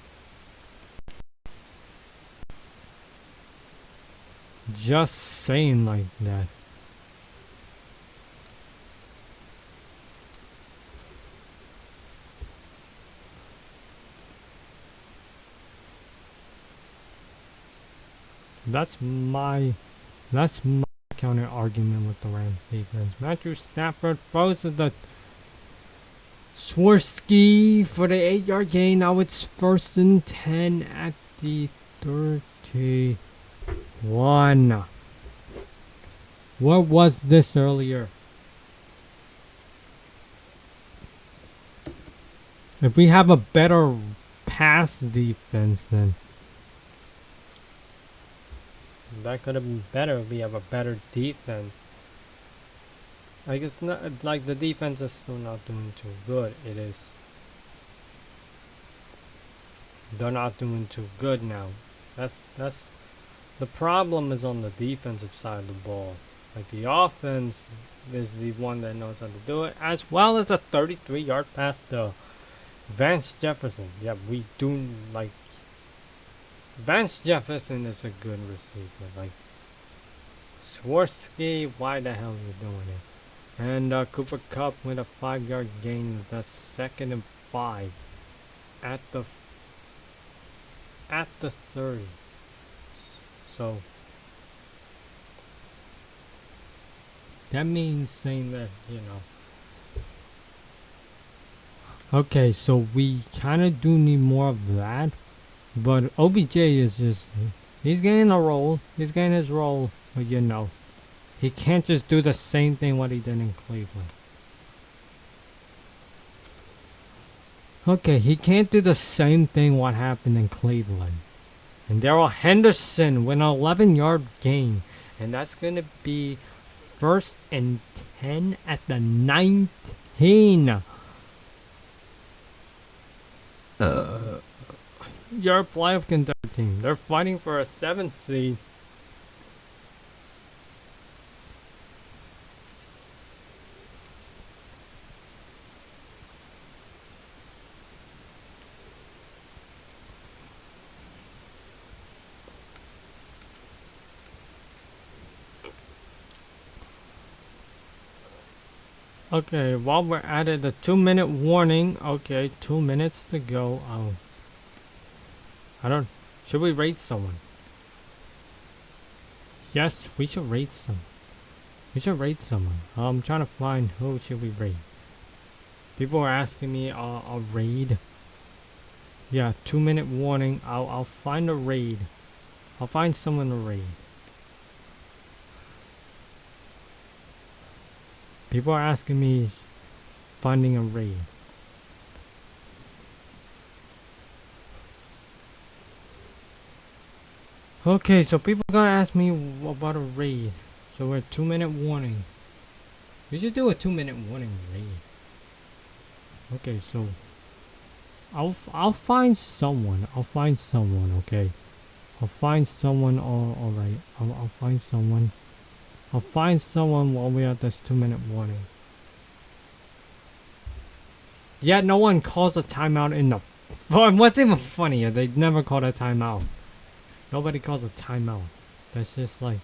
Just saying like that. That's my counter argument with the Rams defense. Matthew Stafford throws to the Swirsky for the 8-yard gain. Now it's 1st and 10 at the 31. What was this earlier? If we have a better pass defense, then that could have been better if we have a better defense. Like it's not like the defense is still not doing too good. It is. They're not doing too good now. That's the problem is on the defensive side of the ball. Like the offense is the one that knows how to do it, as well as a 33-yard pass to Vance Jefferson. Yeah, we do like Vance Jefferson is a good receiver. Like Swirsky, why the hell are you doing it? And Cooper Kupp with a 5-yard gain. That's 2nd and 5 at the 30. So that means saying that, you know. Okay, so we kind of do need more of that. But OBJ is just, he's getting a role. He's getting his role. But you know, he can't just do the same thing what he did in Cleveland. Okay, he can't do the same thing what happened in Cleveland. And Darrell Henderson with an 11-yard gain. And that's going to be 1st and 10 at the 19. Your playoff contender team. They're fighting for a 7th seed. Okay, while we're at it, the 2-minute warning. Okay, 2 minutes to go. Should we rate someone? Yes, we should rate some. We should rate someone. I'm trying to find who should we rate. People are asking me a raid. Yeah, 2-minute warning. I'll find a raid. I'll find someone to raid. People are asking me finding a raid. Okay, so people are gonna ask me about a raid. So we're 2-minute warning. We should do a 2-minute warning raid. Okay, so I'll find someone. I'll find someone. Okay, I'll find someone. All right. I'll find someone. I'll find someone while we're at this 2-minute warning. Yeah, no one calls a timeout in the. What's even funnier? They never called a timeout. Nobody calls a timeout. That's just like,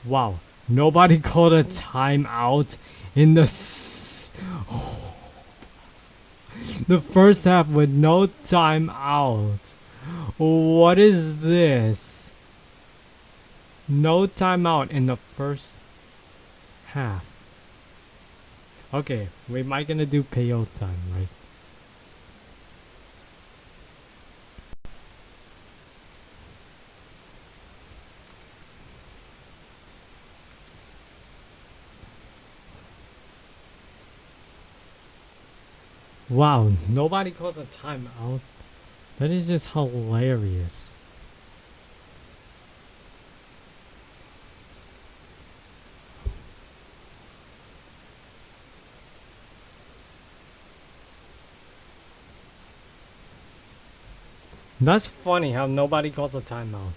wow. Nobody called a timeout in the the first half with no timeout. What is this? No timeout in the first half. Okay, we might gonna do payout time, right? Wow, nobody calls a timeout. That is just hilarious. That's funny how nobody calls a timeout.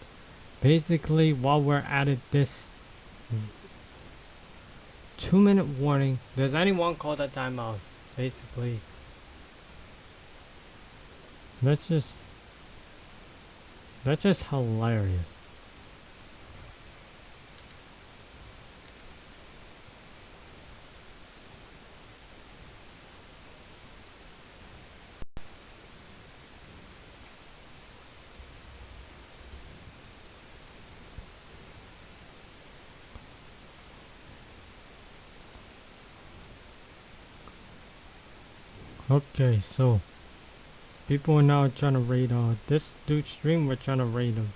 Basically, while we're at it, this 2-minute warning. Does anyone call that timeout? Basically, that's just hilarious. Okay, so people are now trying to raid this dude's stream. We're trying to raid him.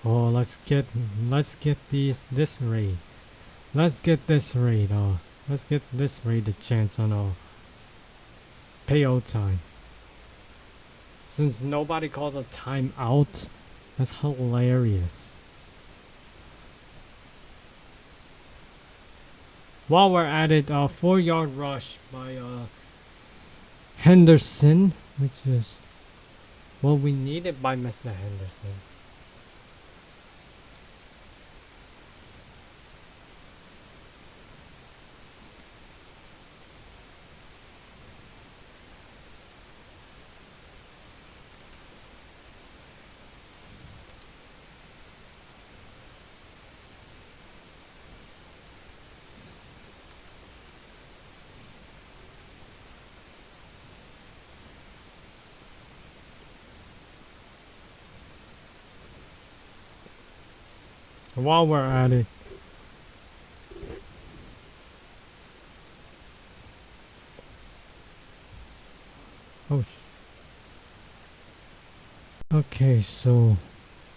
Oh, let's get this raid. Let's get this raid. Let's get this raid a chance on payout time. Since nobody calls a timeout, that's hilarious. While we're at it, 4-yard rush by Henderson, which is what we needed by Mr. Henderson. While we're at it, okay, so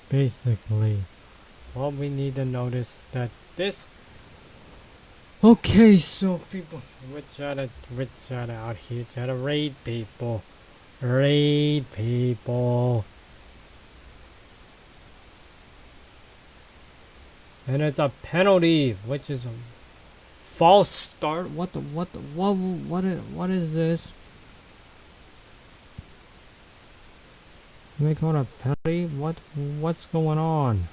basically, what we need to notice that this. Okay, so people, we're trying to out here, try to raid people, and it's a penalty, which is a false start. What is this? They call it a penalty? What's going on?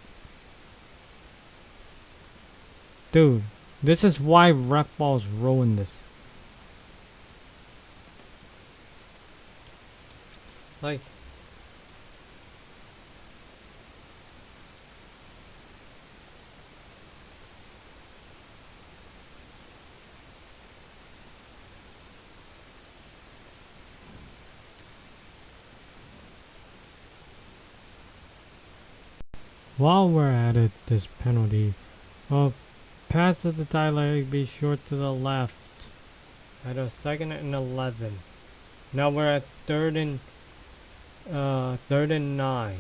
Dude, this is why rec balls ruin this. Like, while we're at it, this penalty, pass to the Tyler, be short to the left at a 2nd and 11. Now we're at 3rd and 9.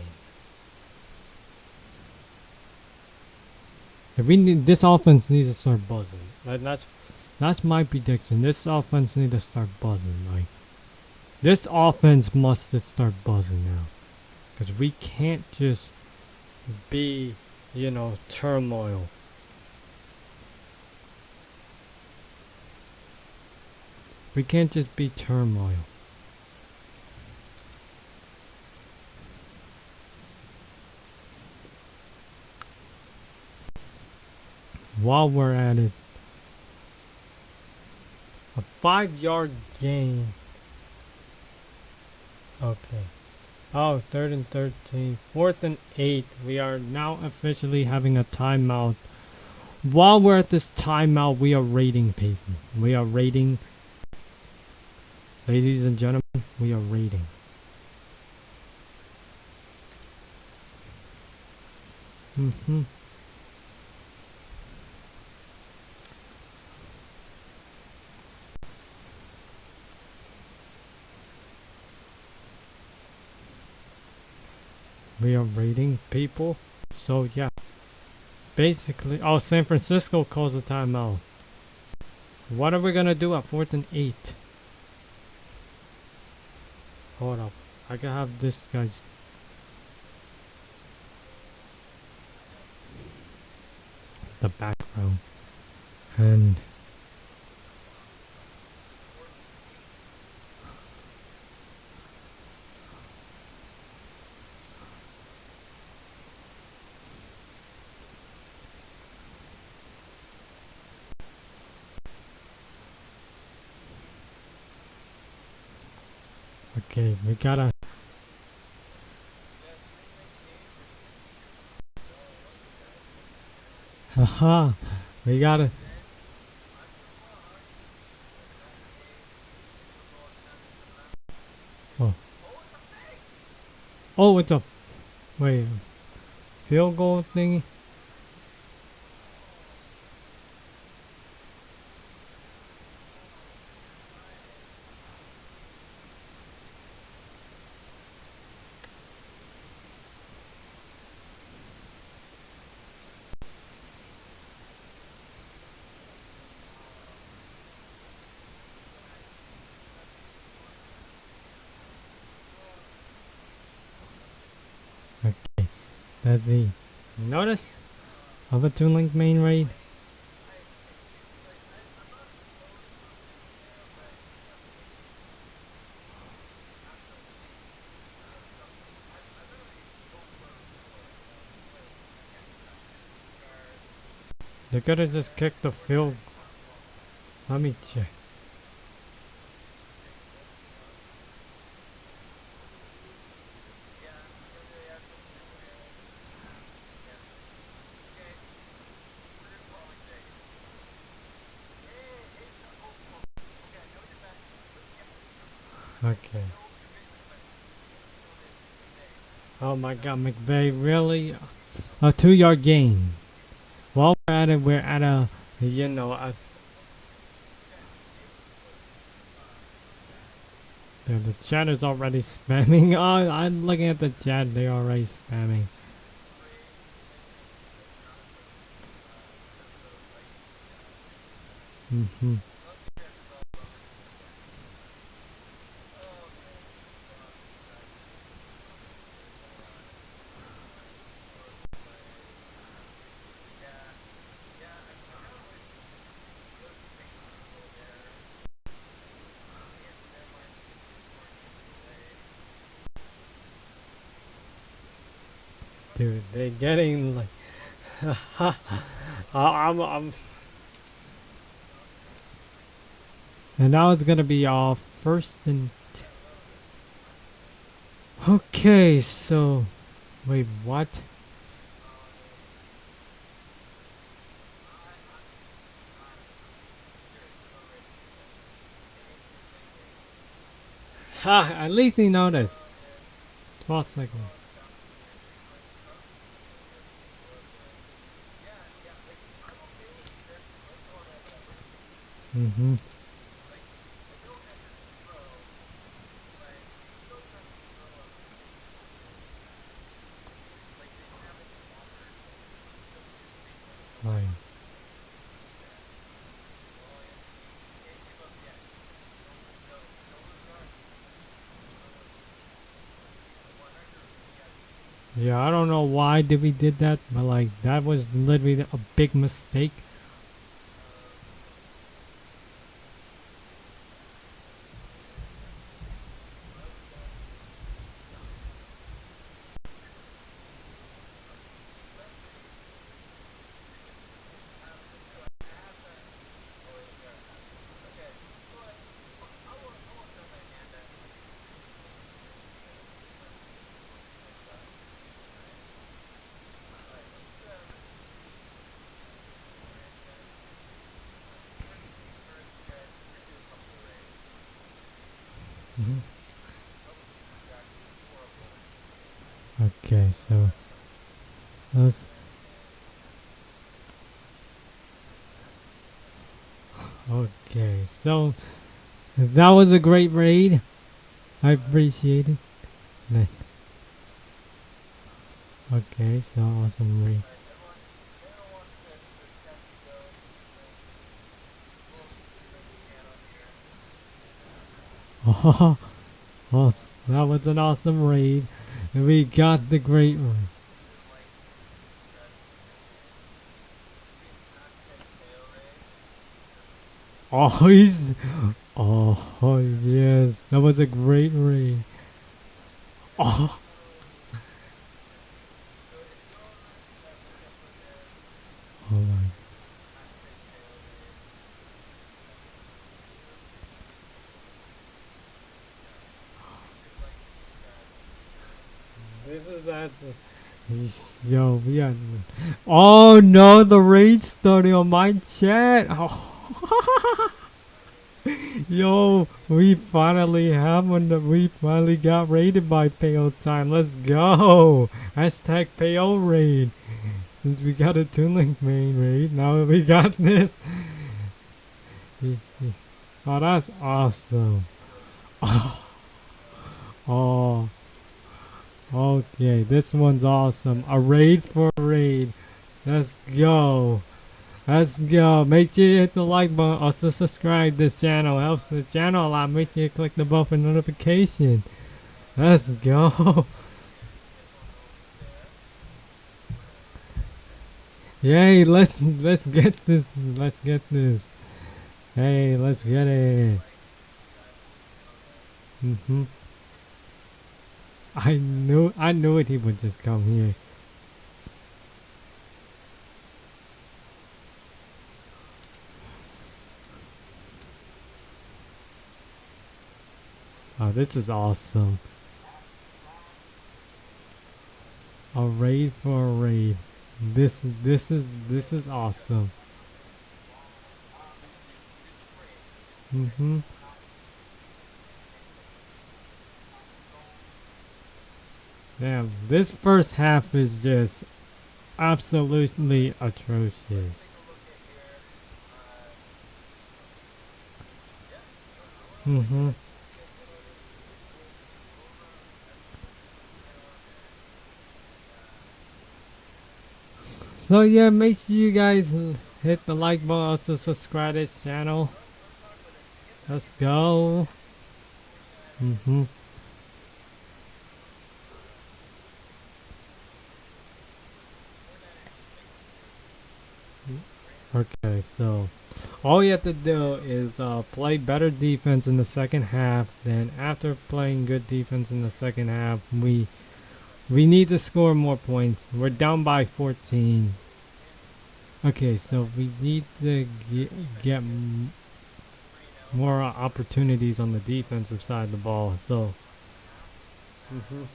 If we need, this offense needs to start buzzing. That's my prediction. This offense needs to start buzzing. Like, this offense must start buzzing now, because we can't just be, turmoil. We can't just be turmoil. While we're at it, a 5-yard gain. Okay. Oh, 3rd and 13. 4th and 8. We are now officially having a timeout. While we're at this timeout, we are raiding people. We are raiding. Ladies and gentlemen, we are raiding. We are raiding people. So yeah. Basically, San Francisco calls a timeout. What are we gonna do at 4th and 8? Hold up. I can have this guy's. The background. And. Okay, we gotta. Haha. We gotta. Oh. Oh, it's a. Wait. Field goal thingy? Okay. That's the. Notice? Of a Toon Link main raid? They could have just kicked the field. Let me check. Okay. Oh my god, McVeigh, really? A 2 yard gain. While we're at a, you know, the chat is already spamming. Oh, I'm looking at the chat, they're already spamming. Mm-hmm. Dude, they're getting like, I'm, and now it's gonna be off first and. Okay, so, wait, what? Ha! At least he noticed. 12 seconds. Mm-hmm. Fine. Yeah, I don't know why did we did that, but like that was literally a big mistake. Mhm. Okay, so let's. Okay, so that was a great raid. I appreciate it. Then- Okay, so awesome raid. Oh, awesome. That was an awesome raid. And we got the great one. Oh, he's. Oh, yes. That was a great raid. Oh, oh my. This is that. Yo, we got. Oh no, the raid starting on my chat. Oh. Yo, we finally have one that we finally got raided by PO time. Let's go. Hashtag PO raid. Since we got a Toon Link main raid, now we got this. Oh, that's awesome. Oh, oh, okay, this one's awesome. A raid for a raid. Let's go. Let's go. Make sure you hit the like button. Also subscribe. This channel helps the channel a lot. Make sure you click the bell for notification. Let's go. Yay, let's get this. Let's get this. Hey, let's get it. Mhm. I knew it. He would just come here. Oh, this is awesome. A raid for a raid. This is awesome. Mhm. Damn, this first half is just absolutely atrocious. Mhm. So yeah, make sure you guys hit the like button, also subscribe to this channel. Let's go. Mhm. Okay, so all you have to do is play better defense in the second half. Then after playing good defense in the second half, we need to score more points. We're down by 14. Okay, so we need to get more opportunities on the defensive side of the ball. So. Mhm.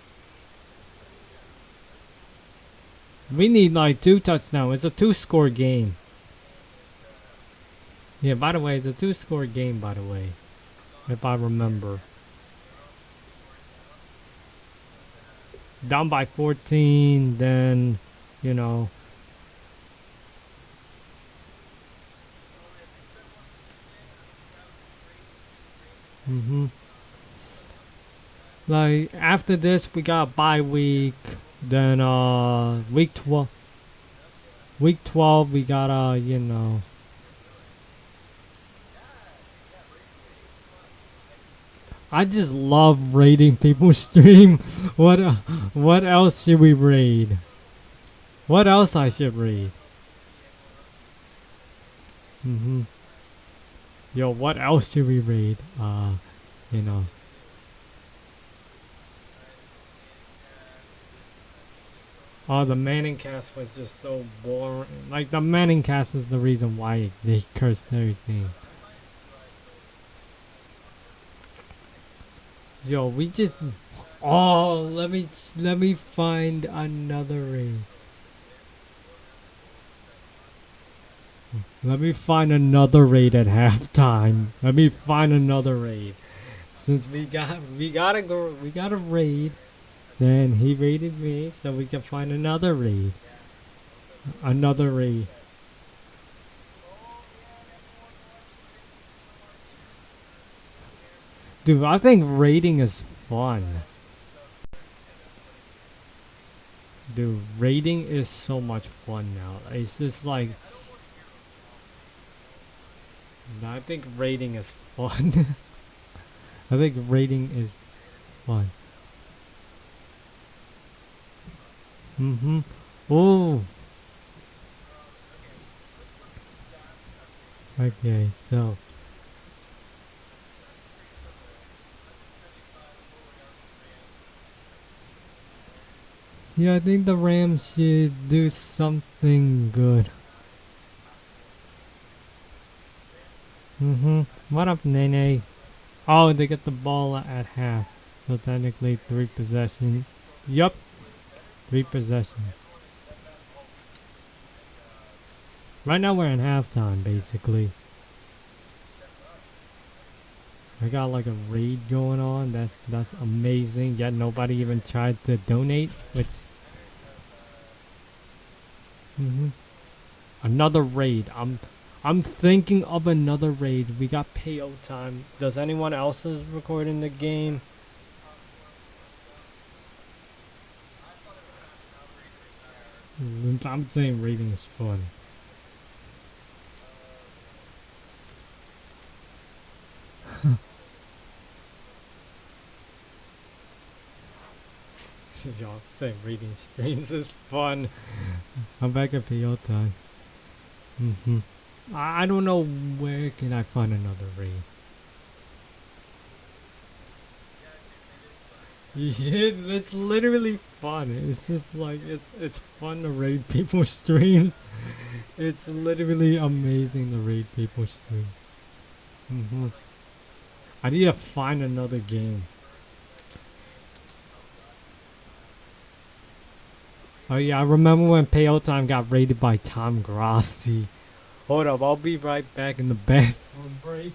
We need like 2 touchdowns. It's a 2-score game. Yeah, by the way, it's a 2-score game, by the way. If I remember. Down by 14, then, you know. hmm Like, after this, we got bye week. Then, week 12. Week 12, we got, you know. I just love raiding people's stream. What else should we raid? What else I should raid? hmm Yo, what else should we raid? You know. Oh, the Manning cast was just so boring. Like, the Manning cast is the reason why they cursed everything. Yo, we just. Oh, let me find another raid. Let me find another raid at halftime. Let me find another raid. Since we gotta raid. Then he raided me, so we can find another raid. Another raid. Dude, I think raiding is fun. Dude, raiding is so much fun now. It's just like, I think raiding is fun. I think raiding is fun. Mm-hmm. Oh. Okay, so. Yeah, I think the Rams should do something good. Mm-hmm. What up, Nene? Oh, they get the ball at half. So technically 3 possessions. Yup, 3 possessions. Right now we're in halftime, basically. I got like a raid going on. That's amazing. Yet nobody even tried to donate, which. Mm-hmm. Another raid. I'm thinking of another raid. We got PO time. Does anyone else is recording the game? I'm saying raiding is fun. Y'all saying raiding streams is fun. I'm back at PO time. Mm-hmm. I don't know where can I find another raid. Yeah, it's literally fun. It's just like it's fun to raid people's streams. It's literally amazing to raid people's streams. Hmm. I need to find another game. Oh yeah, I remember when PO Time got raided by Tom Grossi. Hold up, I'll be right back in the bathroom break.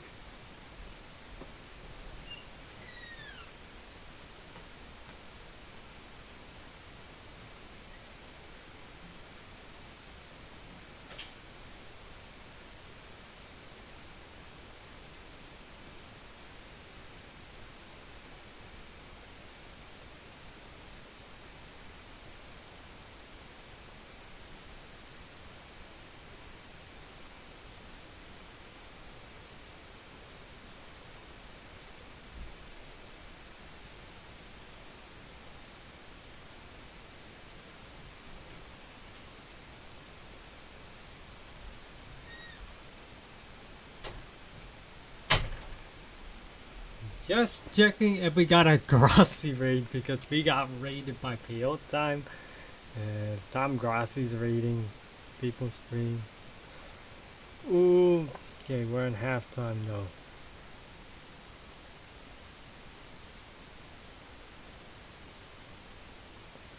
Just checking if we got a Grossi raid because we got raided by PO Time. Tom Grossi's raiding people's stream. Ooh, okay, we're in halftime though.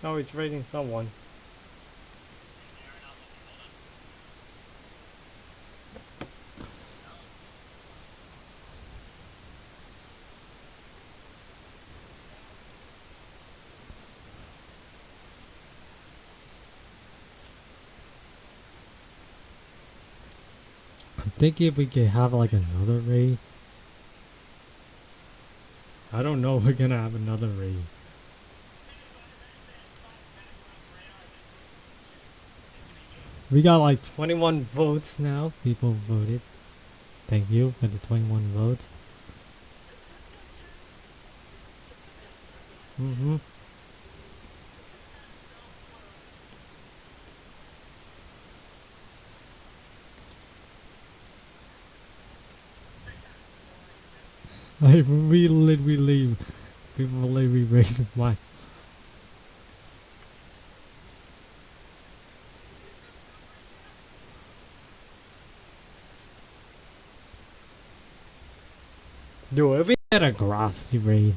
Oh, he's raiding someone. I'm thinking if we could have like another raid. I don't know if we're gonna have another raid. We got like 21 votes now. People voted. Thank you for the 21 votes. Mm-hmm. Like, we literally, people literally rated my. Dude, if we had a Grossi raid.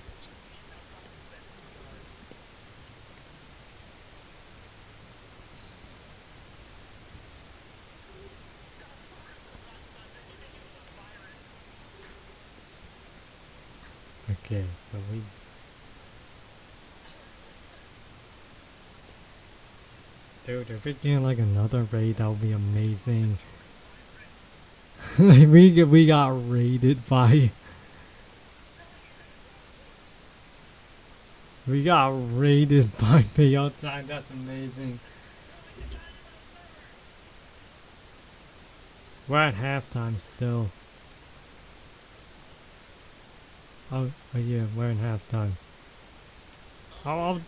Okay, so we. Dude, if we get like another raid, that would be amazing. Like, we got raided by. We got raided by PO Time. That's amazing. We're at halftime still. Oh yeah, we're in halftime. I'll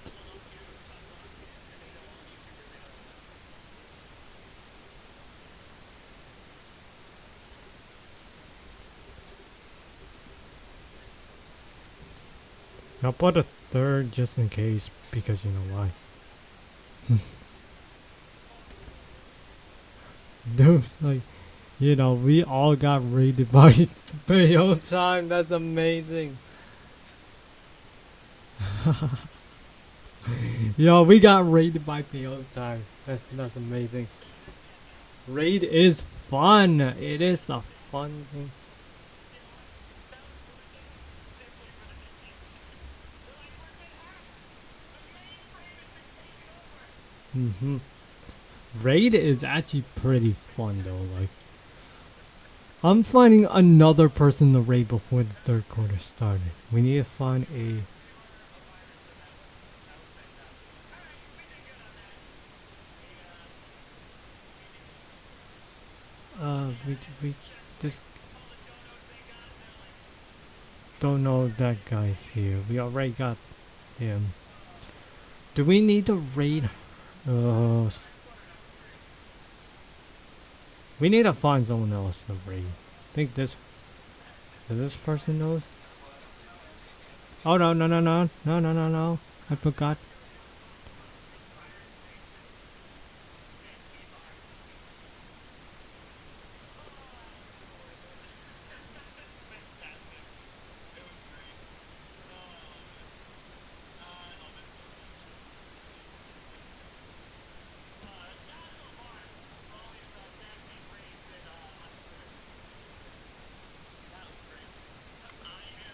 I'll put a third just in case, because you know why. Dude, like, you know, we all got raided by Bayo time. That's amazing. Yo, we got raided by Bayo time. That's amazing. Raid is fun. It is a fun thing. Mhm. Raid is actually pretty fun though. Like, I'm finding another person to raid before the third quarter started. We need to find a. We just don't know that guy's here. We already got him. Do we need to raid? Uh, we need to find someone else to raid. I think this person knows? Oh no. I forgot.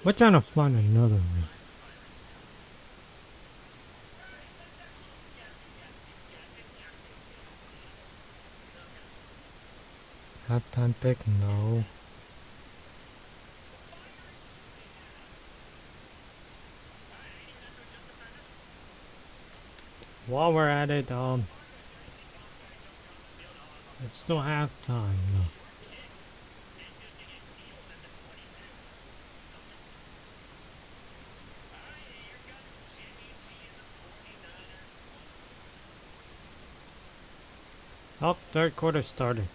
We're trying to find another raid. Halftime pick? No. While we're at it, it's still halftime. No. Oh, third quarter started.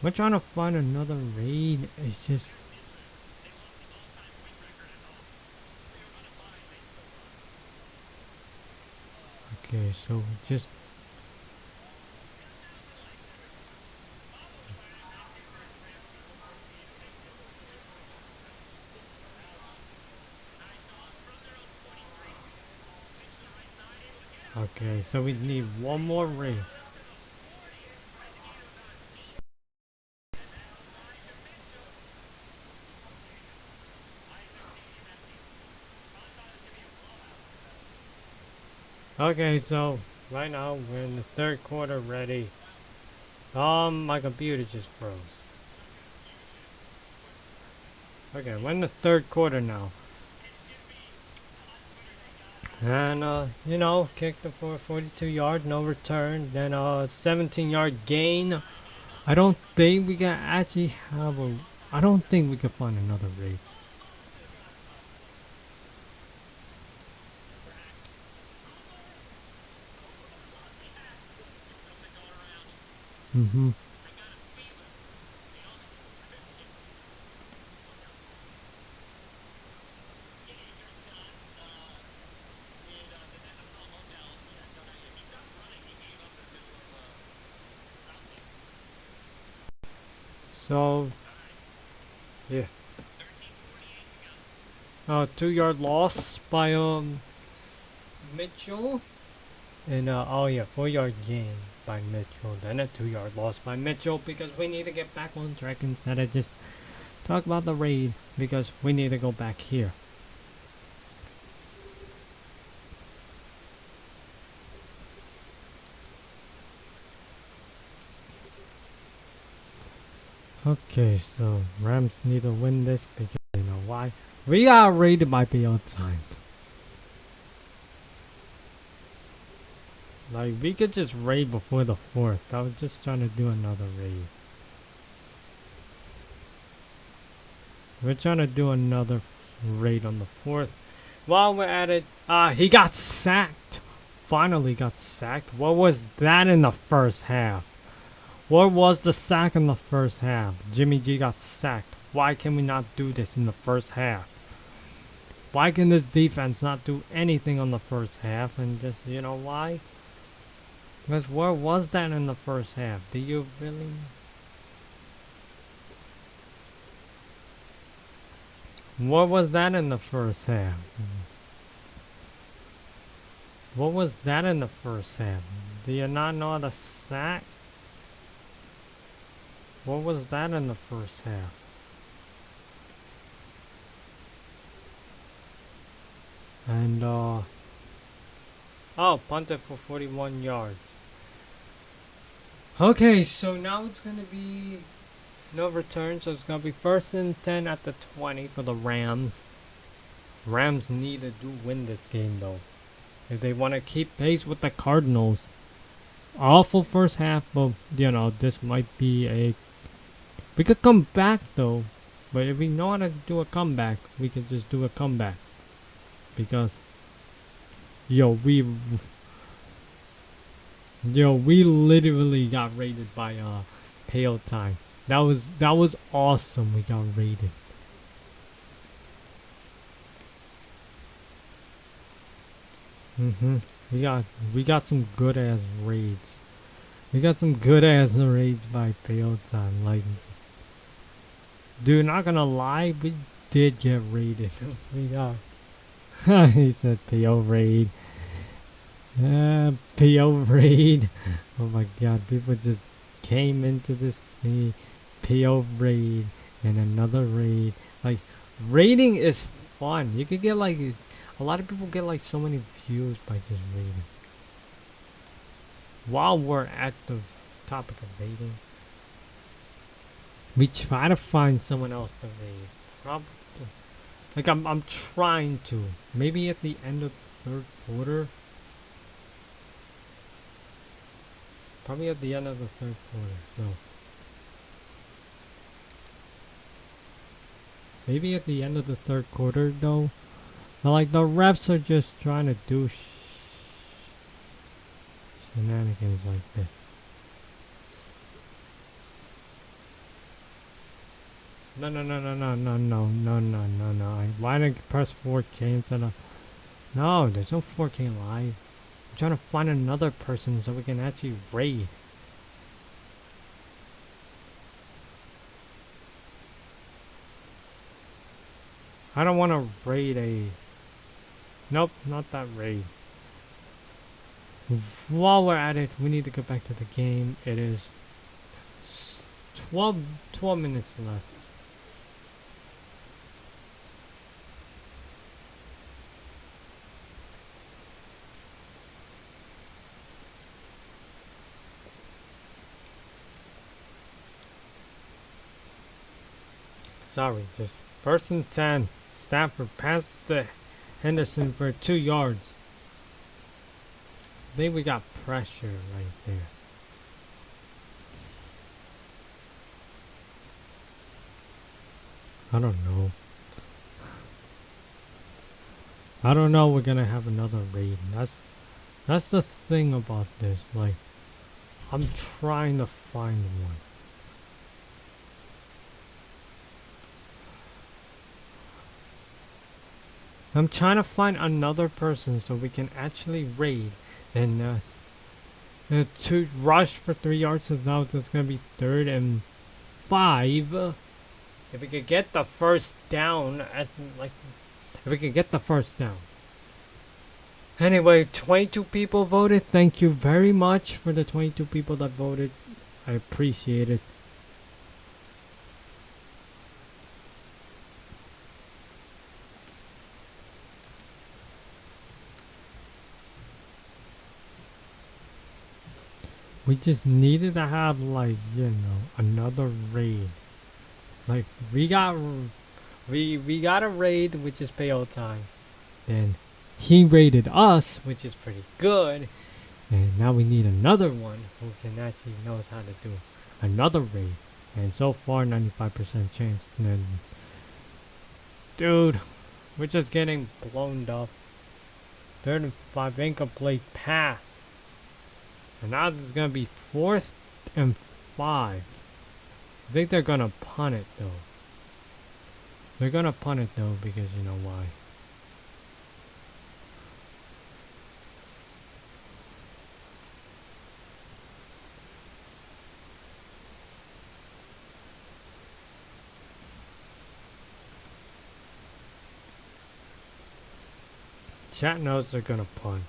We're trying to find another raid. It's just. Okay, so just. Okay, so we need one more raid. Okay, so right now we're in the third quarter ready. My computer just froze. Okay, we're in the third quarter now. And, you know, kicked it for 42 yards, no return. Then, 17-yard gain. I don't think we can actually have a. I don't think we can find another race. Mm-hmm. So, yeah. 2-yard loss by, Mitchell. And, oh yeah, 4-yard gain by Mitchell. Then a 2-yard loss by Mitchell because we need to get back on track instead of just talk about the raid because we need to go back here. Okay, so Rams need to win this because you know why? We got raided by PO time. Like, we could just raid before the 4th. I was just trying to do another raid. We're trying to do another raid on the 4th. While we're at it, he got sacked. Finally got sacked. What was that in the first half? Where was the sack in the first half? Jimmy G got sacked. Why can we not do this in the first half? Why can this defense not do anything on the first half? And just, you know why? Because where was that in the first half? Do you really? What was that in the first half? What was that in the first half? Do you not know how to sack? What was that in the first half? And, oh, punted for 41 yards. Okay, so now it's going to be no return, so it's going to be 1st and 10 at the 20 for the Rams. Rams need to win this game, though, if they want to keep pace with the Cardinals. Awful first half, but, you know, this might be a... We could come back, though, but if we know how to do a comeback, we can just do a comeback. Because, we literally got raided by Pale Time. That was awesome. We got raided. We got some good ass raids. We got some good ass raids by Pale Time. Like, dude, not gonna lie, we did get raided. We got. He said PO raid. PO raid. Oh my god, people just came into this PO raid and another raid. Like, raiding is fun. You could get like, a lot of people get like so many views by just raiding. While we're at the topic of raiding, we try to find someone else to raid. Probably. Like, I'm trying to. Maybe at the end of the 3rd quarter. Probably at the end of the 3rd quarter. No. Maybe at the end of the 3rd quarter, though. But, like, the refs are just trying to do shenanigans like this. No. Why did I press 4K instead of... No, there's no 4K live. I'm trying to find another person so we can actually raid. I don't want to raid a... Nope, not that raid. While we're at it, we need to get back to the game. It is 12 minutes left. Sorry, just 1st and 10. Stafford passed the Henderson for 2 yards. I think we got pressure right there. I don't know. We're gonna have another raid. That's the thing about this. Like, I'm trying to find one. I'm trying to find another person so we can actually raid and to rush for 3 yards. So now it's gonna be 3rd and 5. If we could get the first down Anyway, 22 people voted. Thank you very much for the 22 people that voted. I appreciate it. We just needed to have, like, another raid. Like, we got a raid, which is Pale Time. Then he raided us, which is pretty good. And now we need another one who can actually knows how to do another raid. And so far, 95% chance. And then, dude, we're just getting blown up. 3rd and 5, incomplete pass. And now this is going to be 4th and 5. I think they're gonna punt it though. They're gonna punt it though because you know why. Chat knows they're gonna punt.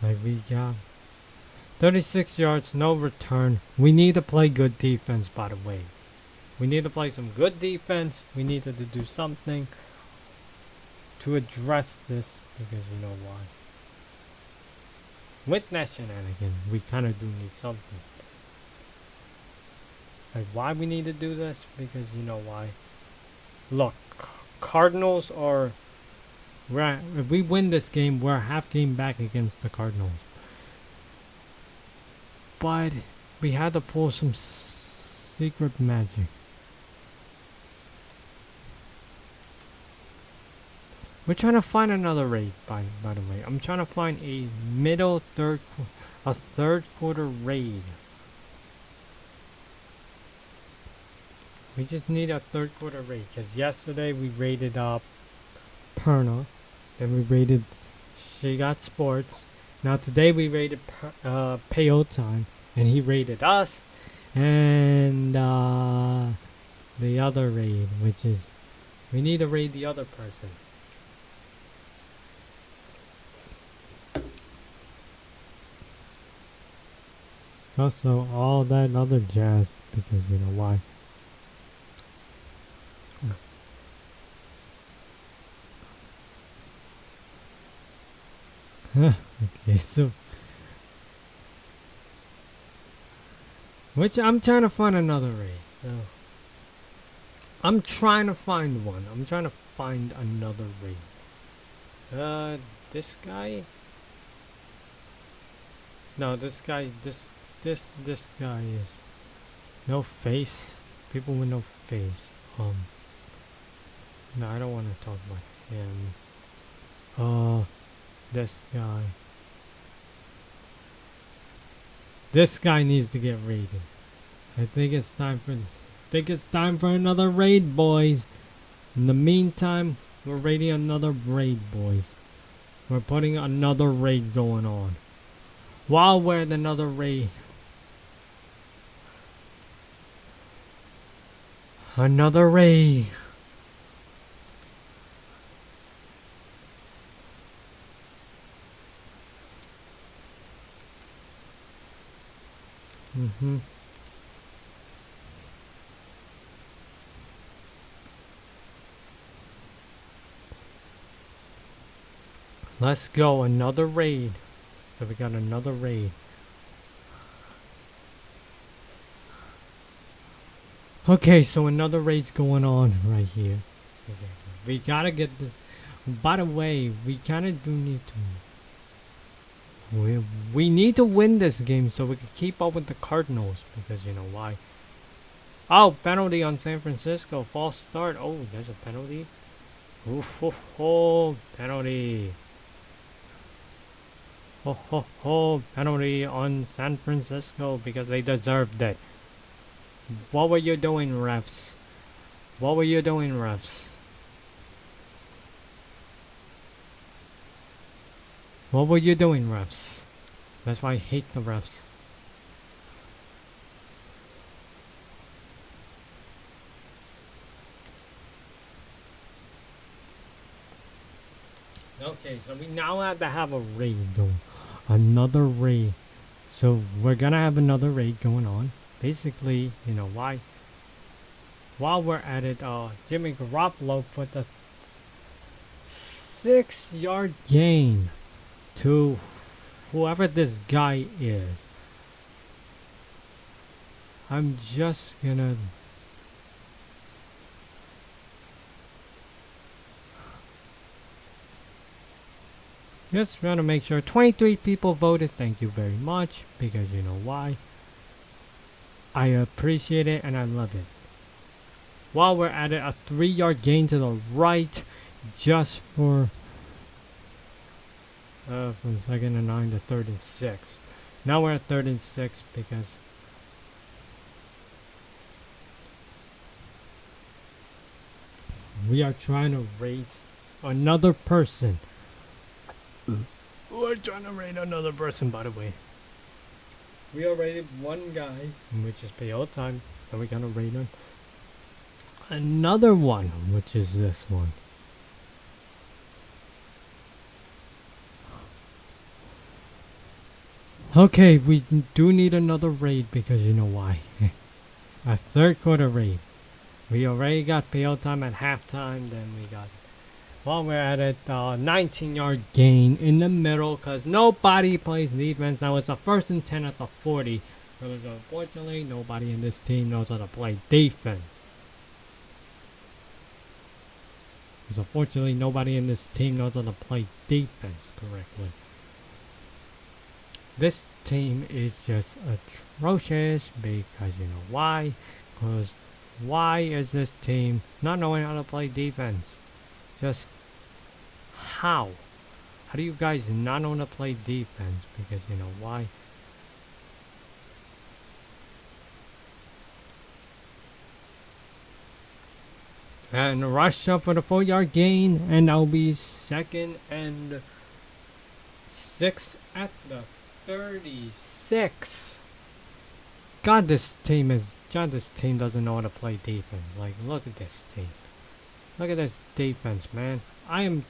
Like we got 36 yards, no return. We need to play good defense, by the way. We need to play some good defense. We needed to do something to address this because you know why. With that shenanigan, we kind of do need something. Like why we need to do this? Because you know why. Look, Cardinals are... if we win this game, we're a half game back against the Cardinals. But we had to pull some secret magic. We're trying to find another raid, by the way. I'm trying to find a third quarter raid. We just need a third quarter raid, because yesterday we raided up Perna, then we raided She Got Sports. Now today we raided Payo Time, and he raided us, and the other raid, which is we need to raid the other person. Also, all that other jazz, because you know why. Okay, so which I'm trying to find another race. So I'm trying to find one. I'm trying to find another race. This guy. No, this guy. This guy is no face. People with no face. No, I don't want to talk about him. This guy. This guy needs to get raided. I think it's time for another raid, boys. In the meantime, we're raiding another raid, boys. We're putting another raid going on. While we're at another raid. Another raid. Let's go, another raid. So we got another raid. Okay, so another raid's going on right here. Okay. We gotta get this. By the way, we kinda do need to. We need to win this game so we can keep up with the Cardinals, because you know why. Oh, penalty on San Francisco. False start. Oh, there's a penalty. Penalty. Penalty on San Francisco because they deserved it. What were you doing, refs? What were you doing, refs? What were you doing, refs? That's why I hate the refs. Okay, so we now have to have a raid though. Another raid. So we're gonna have another raid going on. Basically, you know why. While we're at it, Jimmy Garoppolo put a 6-yard gain to whoever this guy is. I'm just gonna just want to make sure 23 people voted. Thank you very much, because you know why. I appreciate it and I love it. While we're at it, a 3-yard gain to the right, just for from 2nd and 9 to 3rd and 6. Now we're at 3rd and 6 because we are trying to raise another person. We're trying to raid another person, by the way. We already one guy, which is Pale Time, and we're gonna raid him. Another one, which is this one. Okay, we do need another raid because you know why. A 3rd quarter raid. We already got Pale Time at halftime, then we got, while we're at it, 19-yard gain in the middle because nobody plays defense. Now it's a 1st and 10 at the 40. Because unfortunately, nobody in this team knows how to play defense. Because unfortunately, nobody in this team knows how to play defense correctly. This team is just atrocious because you know why? Because why is this team not knowing how to play defense? Just how? How do you guys not know how to play defense? Because you know why? And a rush up for the 4-yard gain, and that'll be 2nd and 6 at the 36. God, this team doesn't know how to play defense. Like, look at this team. Look at this defense, man. I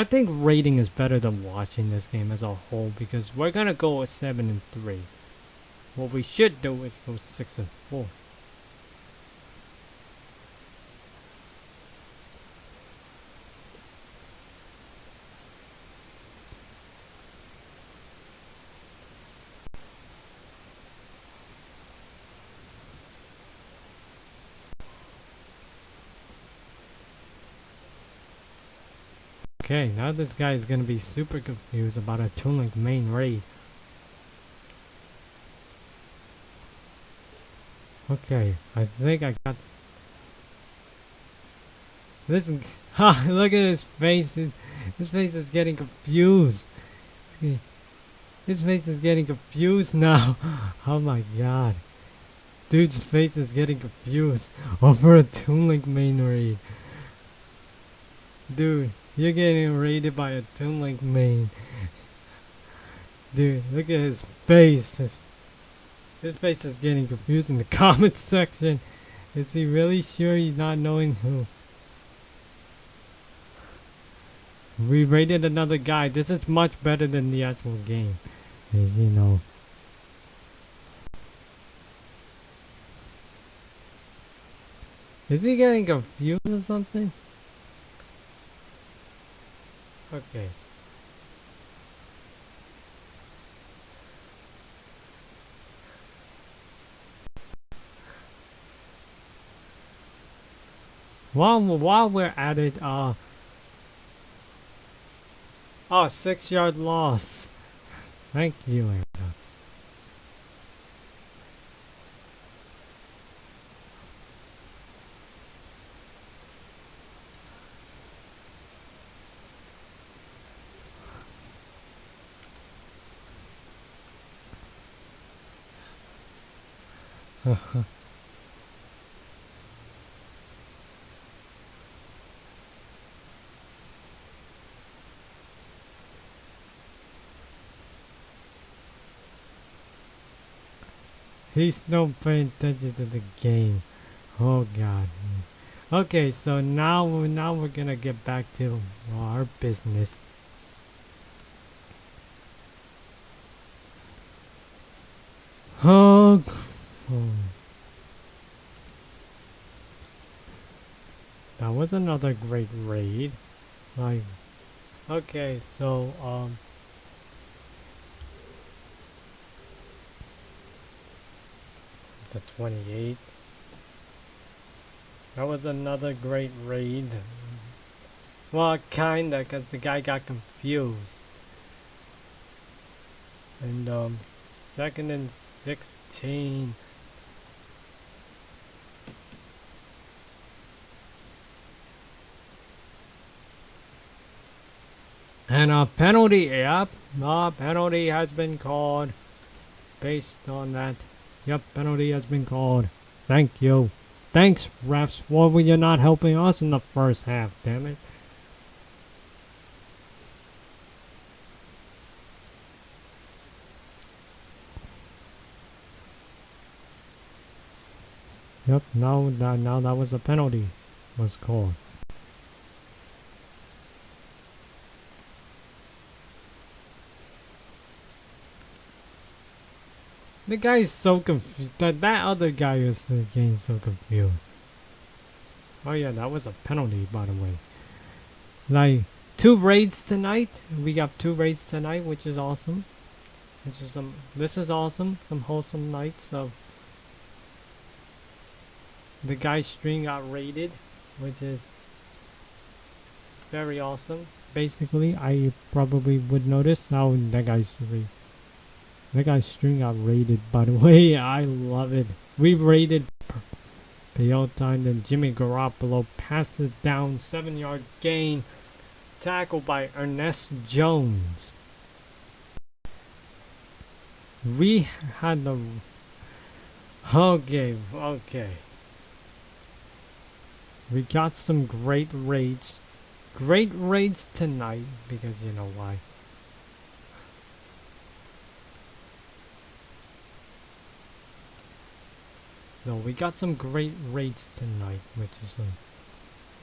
think rating is better than watching this game as a whole because we're gonna go with 7 and 3. What we should do is go 6 and 4. Okay, now this guy is gonna be super confused about a Toon Link main raid. Okay, I think I got this. Ha! Look at his face. His face is getting confused. His face is getting confused now. Oh my god. Dude's face is getting confused over a Toon Link main raid. Dude, you're getting raided by a Toon Link main. Dude, look at his face. His face is getting confused in the comments section. Is he really sure he's not knowing who? We raided another guy. This is much better than the actual game. You know. Is he getting confused or something? Okay. While we're at it, 6-yard loss. Thank you, Aaron. He's not paying attention to the game. Oh god. Okay, so now we're gonna get back to our business. Oh. That was another great raid. Like, okay, so the 28. That was another great raid. Well, kinda, cause the guy got confused. And 2nd and 16. And a penalty, yep. A penalty has been called based on that. Yep, penalty has been called. Thank you. Thanks, refs. Why were you not helping us in the first half, damn it? Yep, now that was a penalty was called. The guy is so confused. That other guy is getting so confused. Oh yeah, that was a penalty, by the way. Like, 2 raids tonight. We got 2 raids tonight, which is awesome. This is awesome. Some wholesome nights of the guy's stream got raided, which is very awesome. Basically, I probably would notice now that guy's stream got raided. By the way, I love it. We raided the time, then Jimmy Garoppolo passed it down, 7-yard gain, tackled by Ernest Jones. We had the okay. We got some great raids tonight, because you know why. No, we got some great raids tonight, which is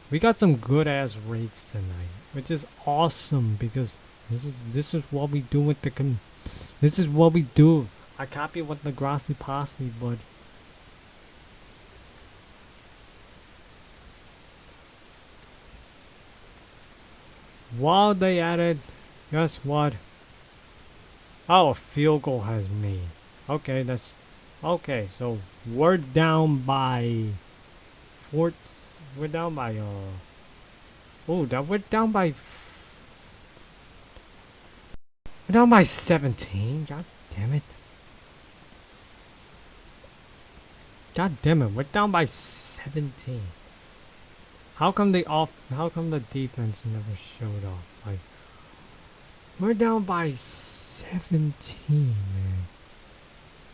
we got some good ass raids tonight, which is awesome, because this is what we do with this is what we do. I copy what the Grassi Posse, but while they added, guess what? Oh, a field goal has made. Okay, that's okay. So we're down by we're down by oh, that we're down by 17. God damn it. God damn it. We're down by 17. How come the defense never showed up? Like, we're down by 17, man.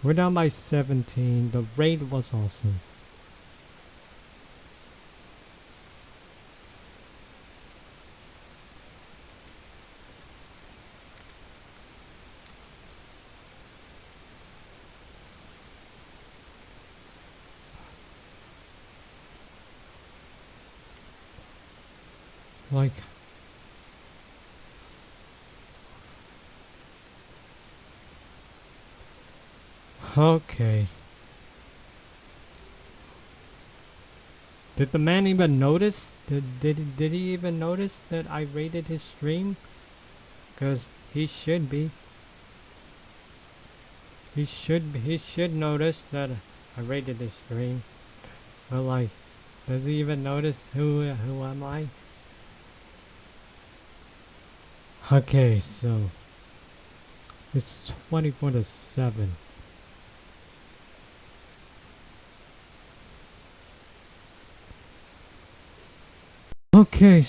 We're down by 17. The raid was awesome. Like, okay. Did the man even notice? Did he even notice that I raided his stream? Cause he should be. He should notice that I raided his stream. But like, does he even notice who am I? Okay, so it's 24-7. Okay.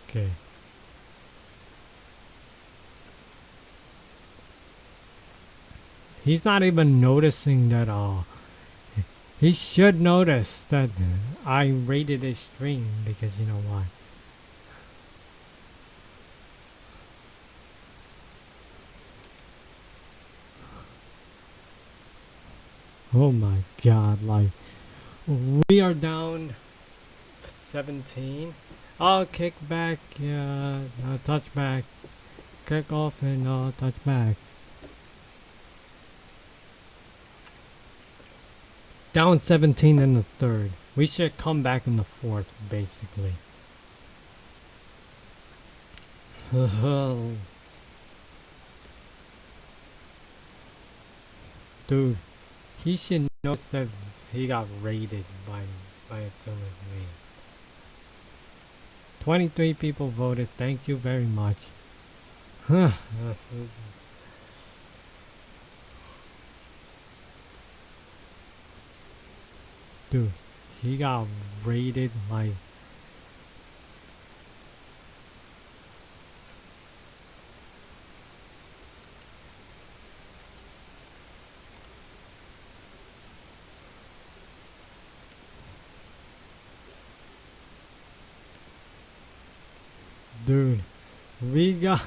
Okay. He's not even noticing that he should notice that I raided his stream, because you know why. Oh my god, like, we are down 17. Oh, kick back, touch back, kick off and touch back. Down 17 in the third. We should come back in the fourth, basically. Dude, he should notice that he got raided by a Toon with me. 23 people voted. Thank you very much. Dude, he got raided like. Dude, we got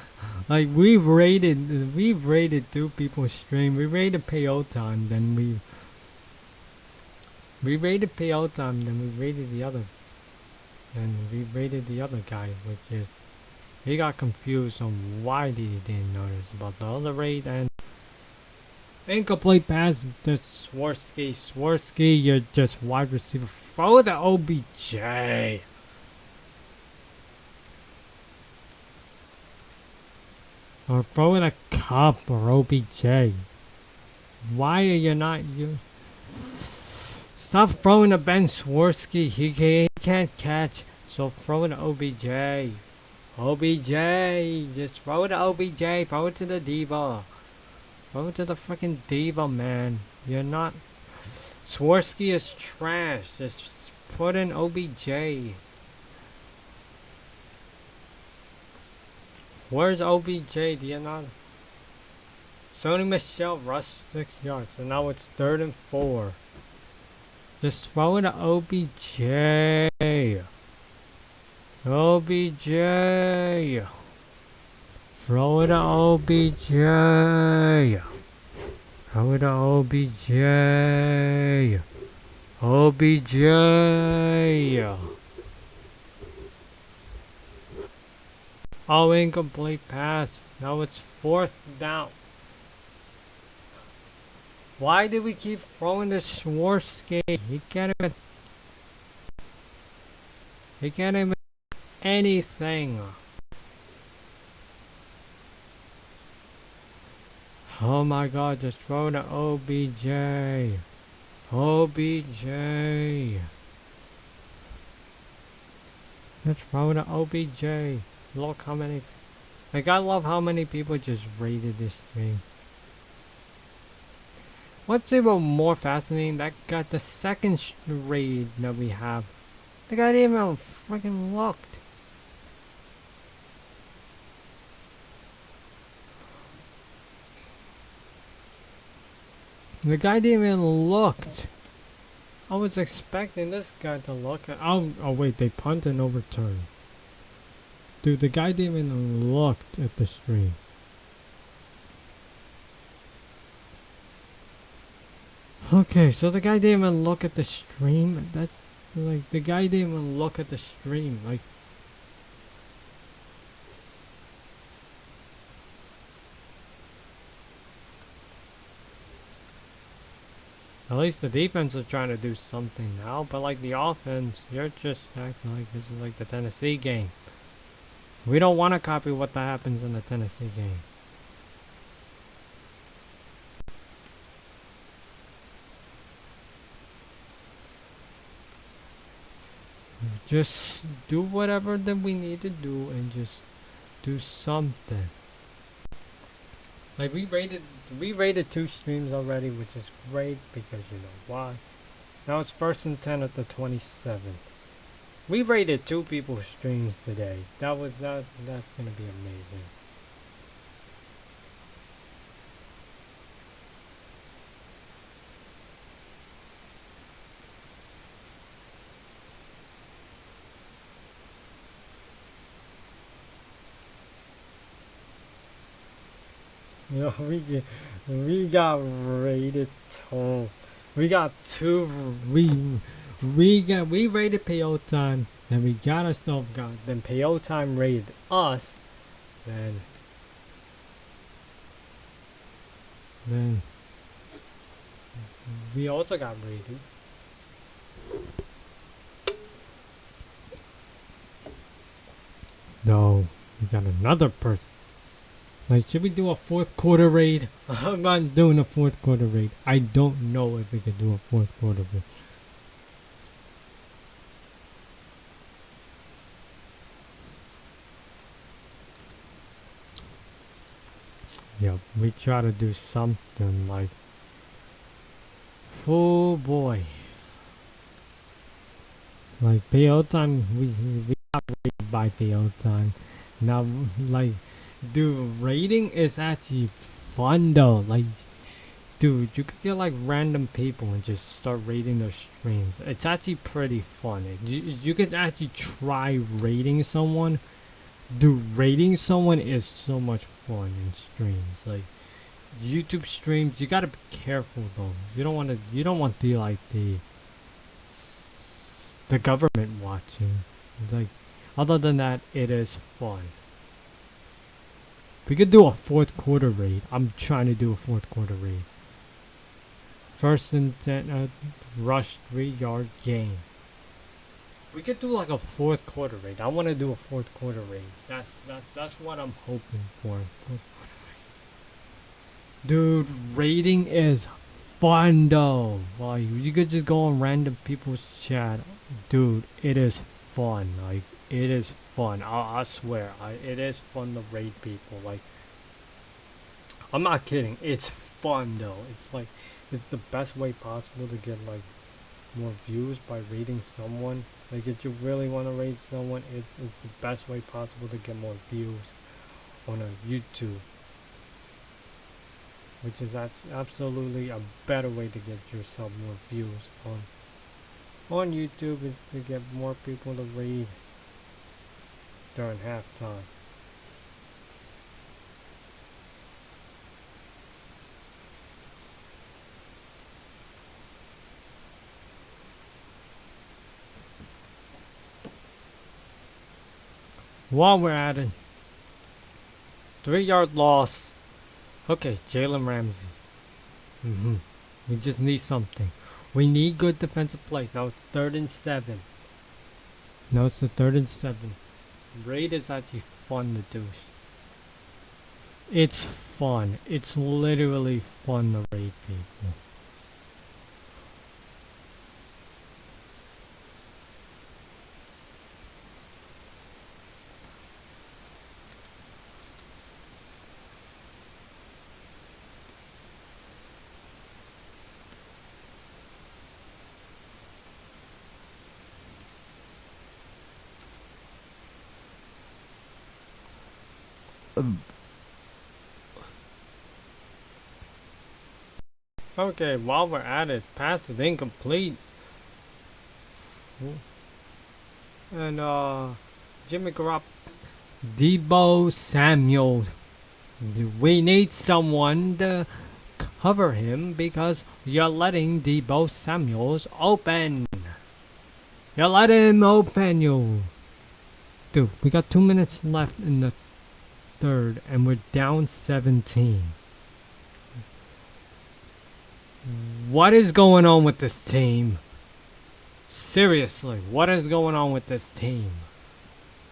like we've raided 2 people's stream. We raided Peyote, then we raided Peyote, then we raided the other, and we raided the other guy, which is he got confused on why he didn't notice about the other raid. And incomplete pass to Swarsky. Swarsky, you're just wide receiver. Throw the OBJ. Or throw in a cup or OBJ. Why are you not you? Stop throwing to Ben Swarsky. He can't catch. So throw it to OBJ. OBJ. Just throw it to OBJ. Throw it to the diva. Throw it to the freaking diva, man. You're not. Swarsky is trash. Just put in OBJ. Where's OBJ? Do you not? Sony Michelle rushed 6 yards, so now it's 3rd and 4. Just throw it to OBJ. OBJ. Throw it to OBJ. Throw it to OBJ. OBJ. Oh, incomplete pass. Now it's 4th down. Why do we keep throwing to Swarsky? He can't even anything. Oh my god, just throw to OBJ. OBJ. Let's throw to OBJ. Look how many. Like, I love how many people just raided this stream. What's even more fascinating, that got the second raid that we have. The guy didn't even freaking looked. The guy didn't even looked. I was expecting this guy to look at. Oh wait, they punt and overturn. Dude, the guy didn't even look at the stream. Okay, so the guy didn't even look at the stream. That's like the guy didn't even look at the stream. Like, at least the defense is trying to do something now. But like the offense, you're just acting like this is like the Tennessee game. We don't want to copy what that happens in the Tennessee game. Just do whatever that we need to do and just do something. Like we rated 2 streams already, which is great because you know why. Now it's 1st and 10 at the 27th. We rated 2 people's streams today. That's gonna be amazing. You know, we got rated Toon. We got 2. We raided Peyote, then we got ourselves then Peyote raided us, then we also got raided. No, we got another person. Like, should we do a fourth quarter raid? I'm not doing a fourth quarter raid. I don't know if we could do a fourth quarter raid. Yeah, we try to do something like, oh boy, like PO time. We got raided by PO time. Now, like, dude, raiding is actually fun though. Like, dude, you could get like random people and just start raiding their streams. It's actually pretty fun. You could actually try raiding someone. Dude, raiding someone is so much fun in streams. Like, YouTube streams, you gotta be careful though. You don't want to. You don't want the government watching. Like, other than that, it is fun. We could do a fourth quarter raid. I'm trying to do a fourth quarter raid. First and rush 3-yard gain. We could do like a fourth quarter raid. I want to do a fourth quarter raid. That's what I'm hoping for. Dude, raiding is fun though. Like, you could just go on random people's chat. Dude, it is fun. Like, it is fun. I swear, it is fun to raid people. Like, I'm not kidding. It's fun though. It's like, it's the best way possible to get like more views by raiding someone. Like, if you really want to raid someone, it's the best way possible to get more views on a YouTube. Which is absolutely a better way to get yourself more views on YouTube, is to get more people to raid during halftime. While we're at it, 3-yard loss. Okay, Jalen Ramsey. We just need something. We need good defensive plays. Now it's 3rd and 7. Now it's the 3rd and 7. Raid is actually fun to do. It's fun. It's literally fun to raid people. Okay, while we're at it, pass is incomplete. And Jimmy Garoppolo, Debo Samuel. We need someone to cover him because you're letting Debo Samuels open. You're letting him open, you. Dude, we got 2 minutes left in the 3rd and we're down 17. What is going on with this team? Seriously, what is going on with this team?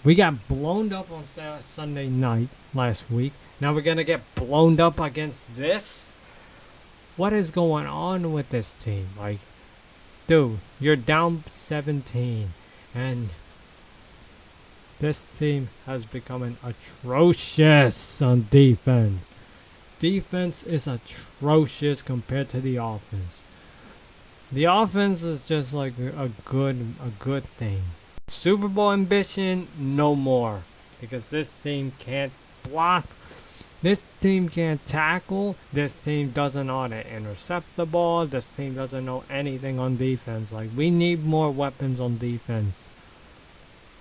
We got blown up on Sunday night last week. Now we're going to get blown up against this? What is going on with this team? Like, dude, you're down 17. And this team has become atrocious on defense. Defense is atrocious compared to the offense. The offense is just like a good thing. Super Bowl ambition, no more. Because this team can't block. This team can't tackle. This team doesn't know how to intercept the ball. This team doesn't know anything on defense. Like, we need more weapons on defense.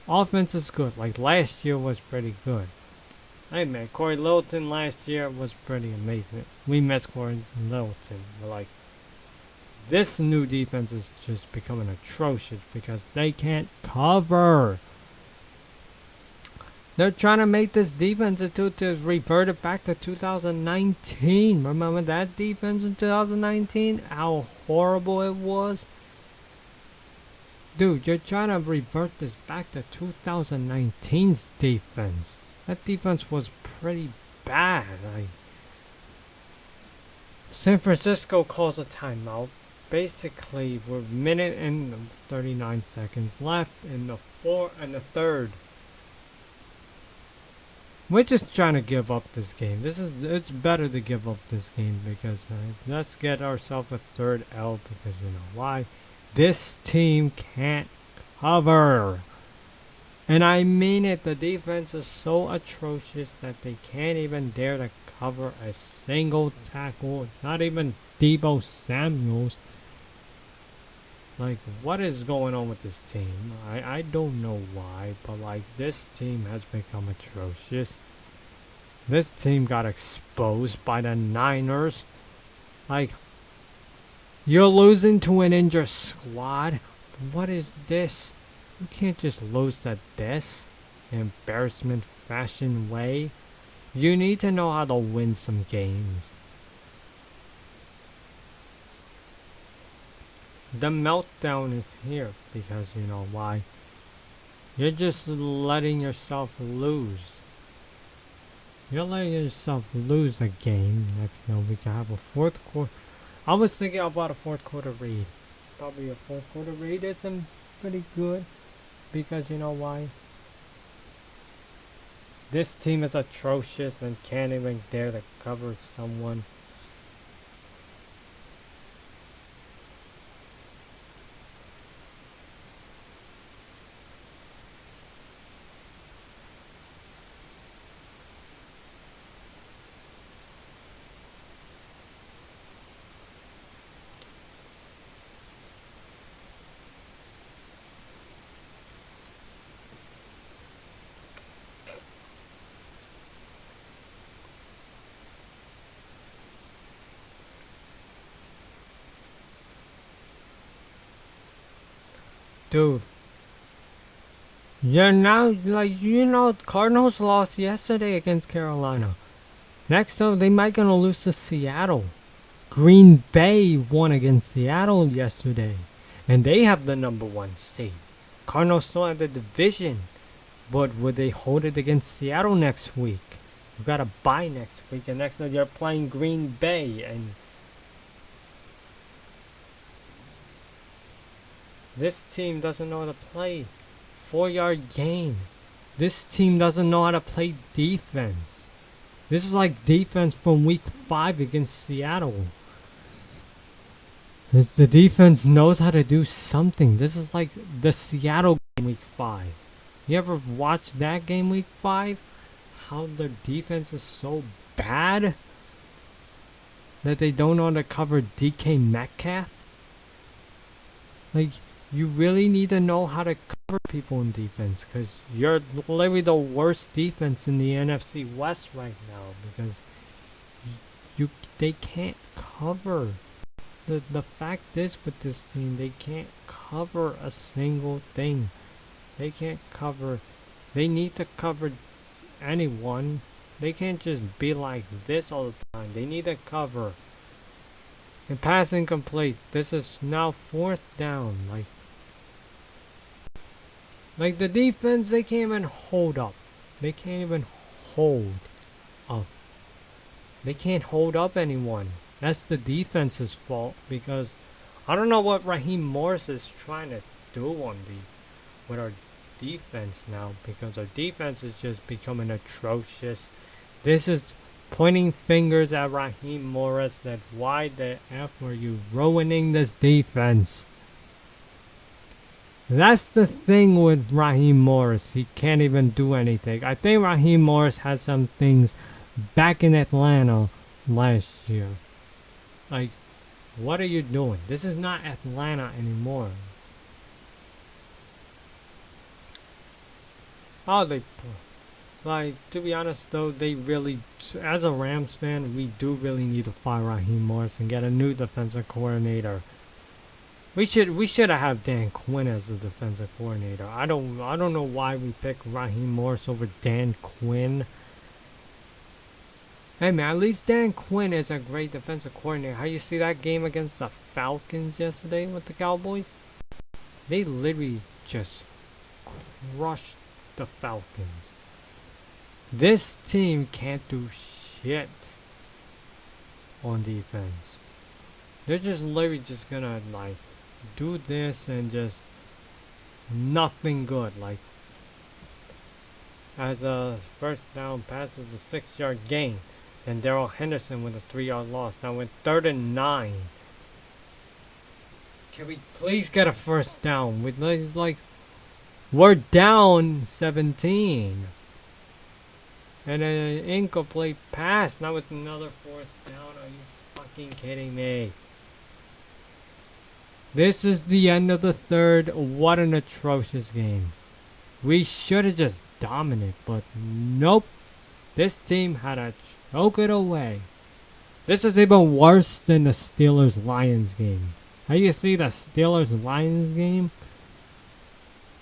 Offense is good. Like, last year was pretty good. Hey man, Corey Littleton last year was pretty amazing. We missed Corey Littleton. But like, this new defense is just becoming atrocious because they can't cover. They're trying to make this defense to revert it back to 2019. Remember that defense in 2019? How horrible it was? Dude, you're trying to revert this back to 2019's defense. That defense was pretty bad. Like, San Francisco calls a timeout. Basically, we're a minute and 39 seconds left in the third. We're just trying to give up this game. It's better to give up this game because let's get ourselves a third L because you know why? This team can't cover. And I mean it, the defense is so atrocious that they can't even dare to cover a single tackle, not even Debo Samuels. Like, what is going on with this team? I don't know why, but like, this team has become atrocious. This team got exposed by the Niners. Like, you're losing to an injured squad? What is this? You can't just lose at this embarrassment fashion way. You need to know how to win some games. The meltdown is here because you know why? You're just letting yourself lose. You're letting yourself lose a game. Next, we can have a fourth quarter. I was thinking about a fourth quarter read. Probably a fourth quarter read isn't pretty good because you know why? This team is atrocious and can't even dare to cover someone. Dude, you're now, Cardinals lost yesterday against Carolina. Next up, they might gonna lose to Seattle. Green Bay won against Seattle yesterday, and they have the number 1 seed. Cardinals still have the division, but would they hold it against Seattle next week? You got a bye next week, and next up you're playing Green Bay, and this team doesn't know how to play 4-yard game. This team doesn't know how to play defense. This is like defense from week 5 against Seattle. The defense knows how to do something. This is like the Seattle game week 5. You ever watched that game week 5? How their defense is so bad that they don't know how to cover DK Metcalf? Like, you really need to know how to cover people in defense because you're literally the worst defense in the NFC West right now because they can't cover. The fact is with this team, they can't cover a single thing. They can't cover. They need to cover anyone. They can't just be like this all the time. They need to cover. And pass incomplete. This is now 4th down. Like the defense, they can't even hold up. They can't even hold up. They can't hold up anyone. That's the defense's fault because I don't know what Raheem Morris is trying to do with our defense now because our defense is just becoming atrocious. This is pointing fingers at Raheem Morris that why the F are you ruining this defense? That's the thing with Raheem Morris. He can't even do anything. I think Raheem Morris had some things back in Atlanta last year. Like, what are you doing? This is not Atlanta anymore. Oh, to be honest though, they really, as a Rams fan, we do really need to fire Raheem Morris and get a new defensive coordinator. We should have Dan Quinn as the defensive coordinator. I don't know why we picked Raheem Morris over Dan Quinn. Hey man, at least Dan Quinn is a great defensive coordinator. How you see that game against the Falcons yesterday with the Cowboys? They literally just crushed the Falcons. This team can't do shit on defense. They're just literally just gonna like do this and just nothing good. Like as a first down passes a 6-yard gain, and Daryl Henderson with a 3-yard loss. Now with 3rd and 9. Can we please get a first down? With like we're down 17. And an incomplete pass. Now it's another 4th down. Are you fucking kidding me? This is the end of the third. What an atrocious game. We should have just dominated, but nope. This team had to choke it away. This is even worse than the Steelers-Lions game. How you see the Steelers-Lions game?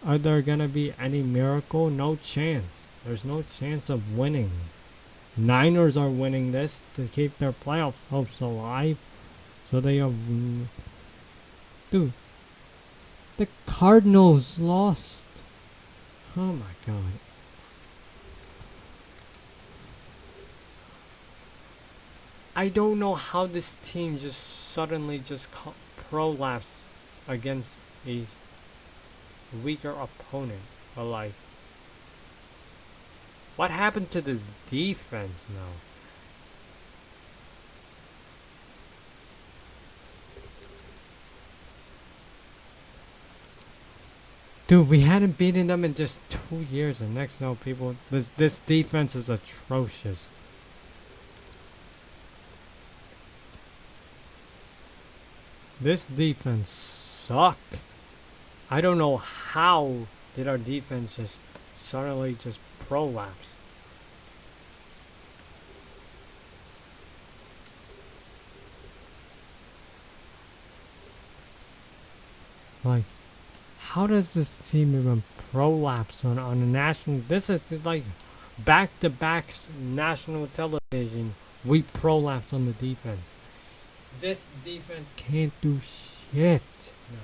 Are there gonna be any miracle? No chance. There's no chance of winning. Niners are winning this to keep their playoff hopes alive. So they have... Dude. The Cardinals lost. Oh my god. I don't know how this team just suddenly just prolapsed against a weaker opponent. But like, what happened to this defense now? Dude, we hadn't beaten them in just 2 years, and next no people, this defense is atrocious. This defense suck. I don't know how did our defense just suddenly just prolapse. Like, how does this team even prolapse on a national? This is like back-to-back national television. We prolapse on the defense. This defense can't do shit. No.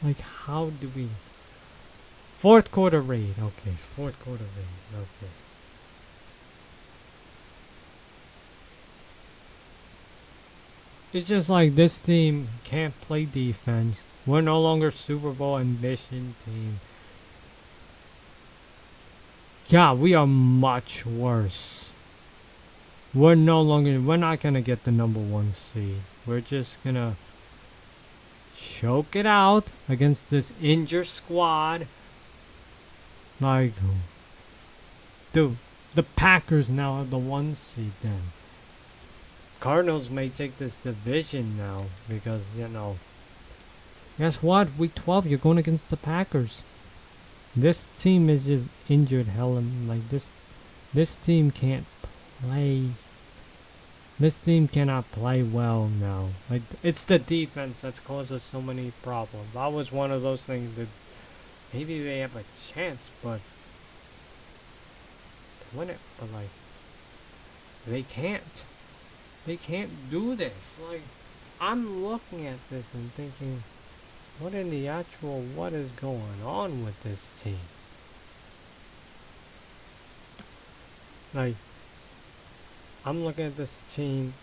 Like how do we? Fourth quarter raid. Okay, fourth quarter raid. Okay. It's just like this team can't play defense. We're no longer Super Bowl ambition team. Yeah, we are much worse. We're not gonna get the #1 seed. We're just gonna choke it out against this injured squad. Like, dude, the Packers now have the 1 seed then. Cardinals may take this division now because, guess what? Week 12, you're going against the Packers. This team is just injured hell and like this team can't play. This team cannot play well now. Like it's the defense that's caused us so many problems. That was one of those things that maybe they have a chance, but to win it, but like they can't. They can't do this. Like, I'm looking at this and thinking, what is going on with this team? Like, I'm looking at this team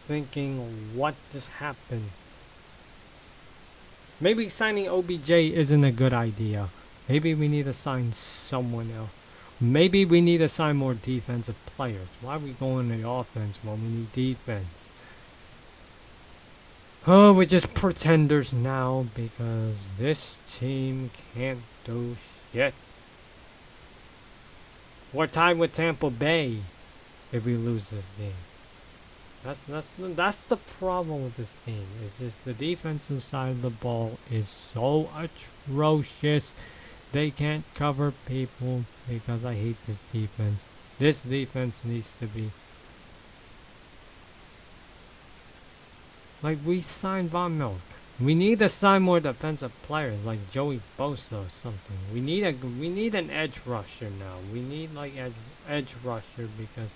thinking, what just happened? Maybe signing OBJ isn't a good idea. Maybe we need to sign someone else. Maybe we need to sign more defensive players. Why are we going to the offense when we need defense? Oh, we're just pretenders now because this team can't do shit. We're tied with Tampa Bay if we lose this game. That's the problem with this team. It's just the defensive side of the ball is so atrocious. They can't cover people because I hate this defense. This defense needs to be... Like, we signed Von Miller. We need to sign more defensive players like Joey Bosa or something. We need an edge rusher now. We need like edge rusher because...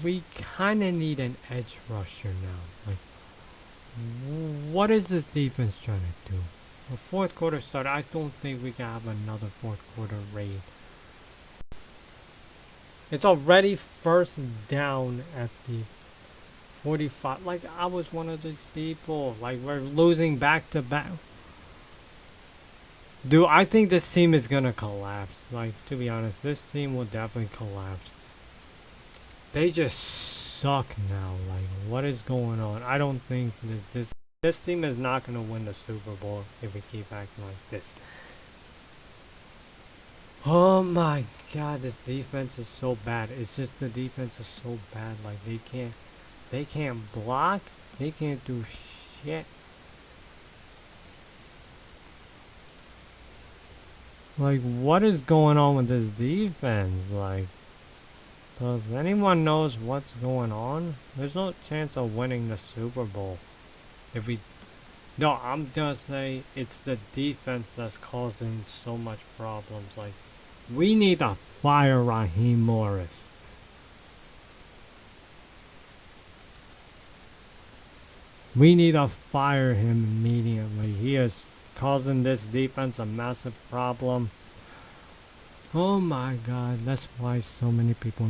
we kind of need an edge rusher now. Like, what is this defense trying to do? The fourth quarter started. I don't think we can have another fourth quarter raid. It's already first down at the 45. Like, I was one of these people. Like, we're losing back to back. Dude, I think this team is gonna collapse. Like, to be honest, this team will definitely collapse. They just suck now. Like, what is going on? I don't think that this team is not gonna win the Super Bowl if we keep acting like this. Oh my god, this defense is so bad. It's just the defense is so bad. Like, they can't block. They can't do shit. Like, what is going on with this defense? Like, does anyone knows what's going on? There's no chance of winning the Super Bowl if we. No, I'm gonna say it's the defense that's causing so much problems. Like, we need to fire Raheem Morris. We need to fire him immediately. He is causing this defense a massive problem. Oh my god, that's why so many people,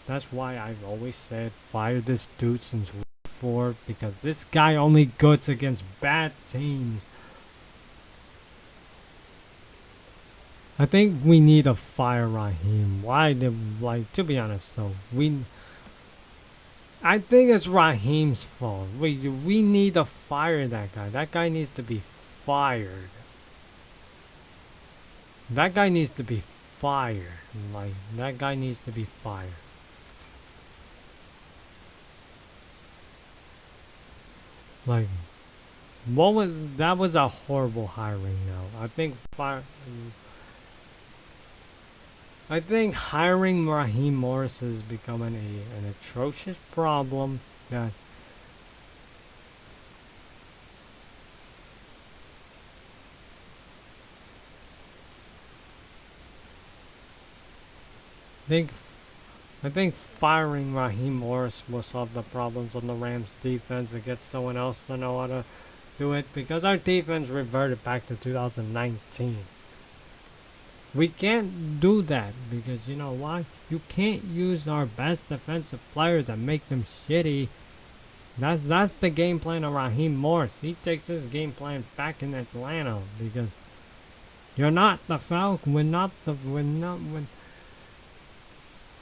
that's why I've always said fire this dude since week 4, because this guy only goes against bad teams. I think we need to fire Raheem. Why did, like, to be honest though, I think it's Raheem's fault. We need to fire that guy. That guy needs to be fired. That guy needs to be fired. Like, that guy needs to be fired. Like, that was a horrible hiring now. I think hiring Raheem Morris is becoming an atrocious problem that I think firing Raheem Morris will solve the problems on the Rams defense and get someone else to know how to do it, because our defense reverted back to 2019. We can't do that because you know why? You can't use our best defensive players and make them shitty. That's the game plan of Raheem Morris. He takes his game plan back in Atlanta because you're not the Falcon.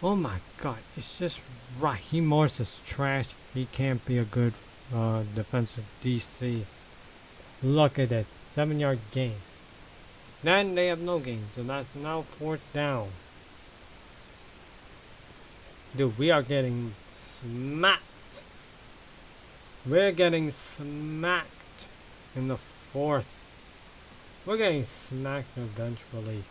Oh my god, it's just Raheem Morris is trash. He can't be a good defensive DC. Look at it, 7-yard gain. Then they have no gain, so that's now 4th down. Dude, we are getting smacked. We're getting smacked in the 4th. We're getting smacked eventually.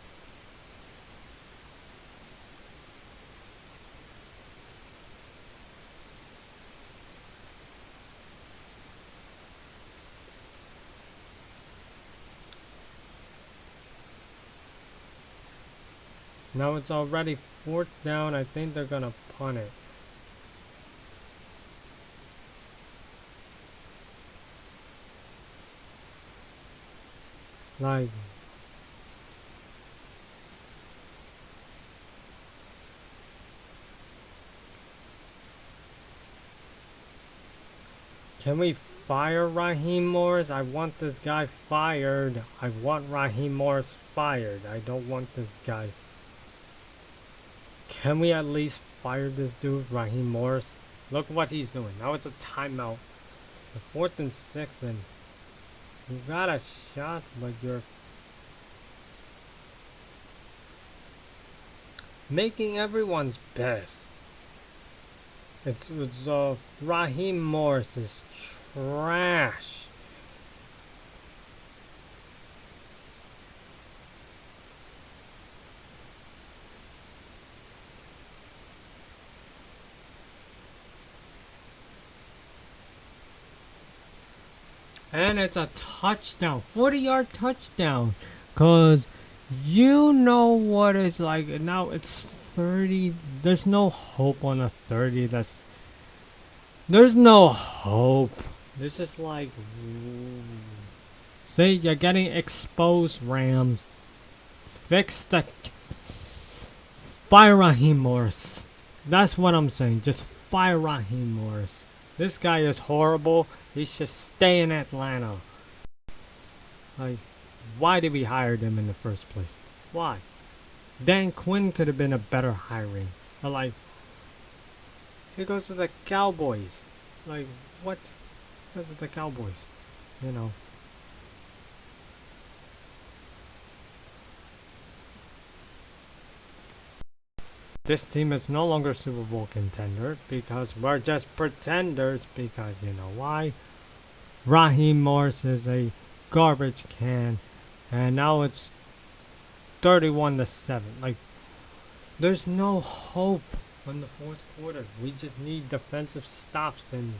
Now it's already 4th down. I think they're gonna punt it. Like, can we fire Raheem Morris? I want this guy fired. I want Raheem Morris fired. I don't want this guy. Can we at least fire this dude, Raheem Morris? Look what he's doing. Now it's a timeout. The 4th and 6th, and you got a shot, but you're making everyone's best. It's Raheem Morris is trash. And it's a touchdown, 40-yard touchdown. Cause you know what it's like. Now it's 30. There's no hope on a 30. There's no hope. This is like, see, you're getting exposed, Rams. Fix the, fire Raheem Morris. That's what I'm saying. Just fire Raheem Morris. This guy is horrible. He should stay in Atlanta. Like, why did we hire him in the first place? Why? Dan Quinn could have been a better hiring. But like, he goes to the Cowboys. Like, what? Goes to the Cowboys. You know. This team is no longer Super Bowl contender because we're just pretenders because you know why? Raheem Morris is a garbage can and now it's 31-7. Like there's no hope in the fourth quarter. We just need defensive stops and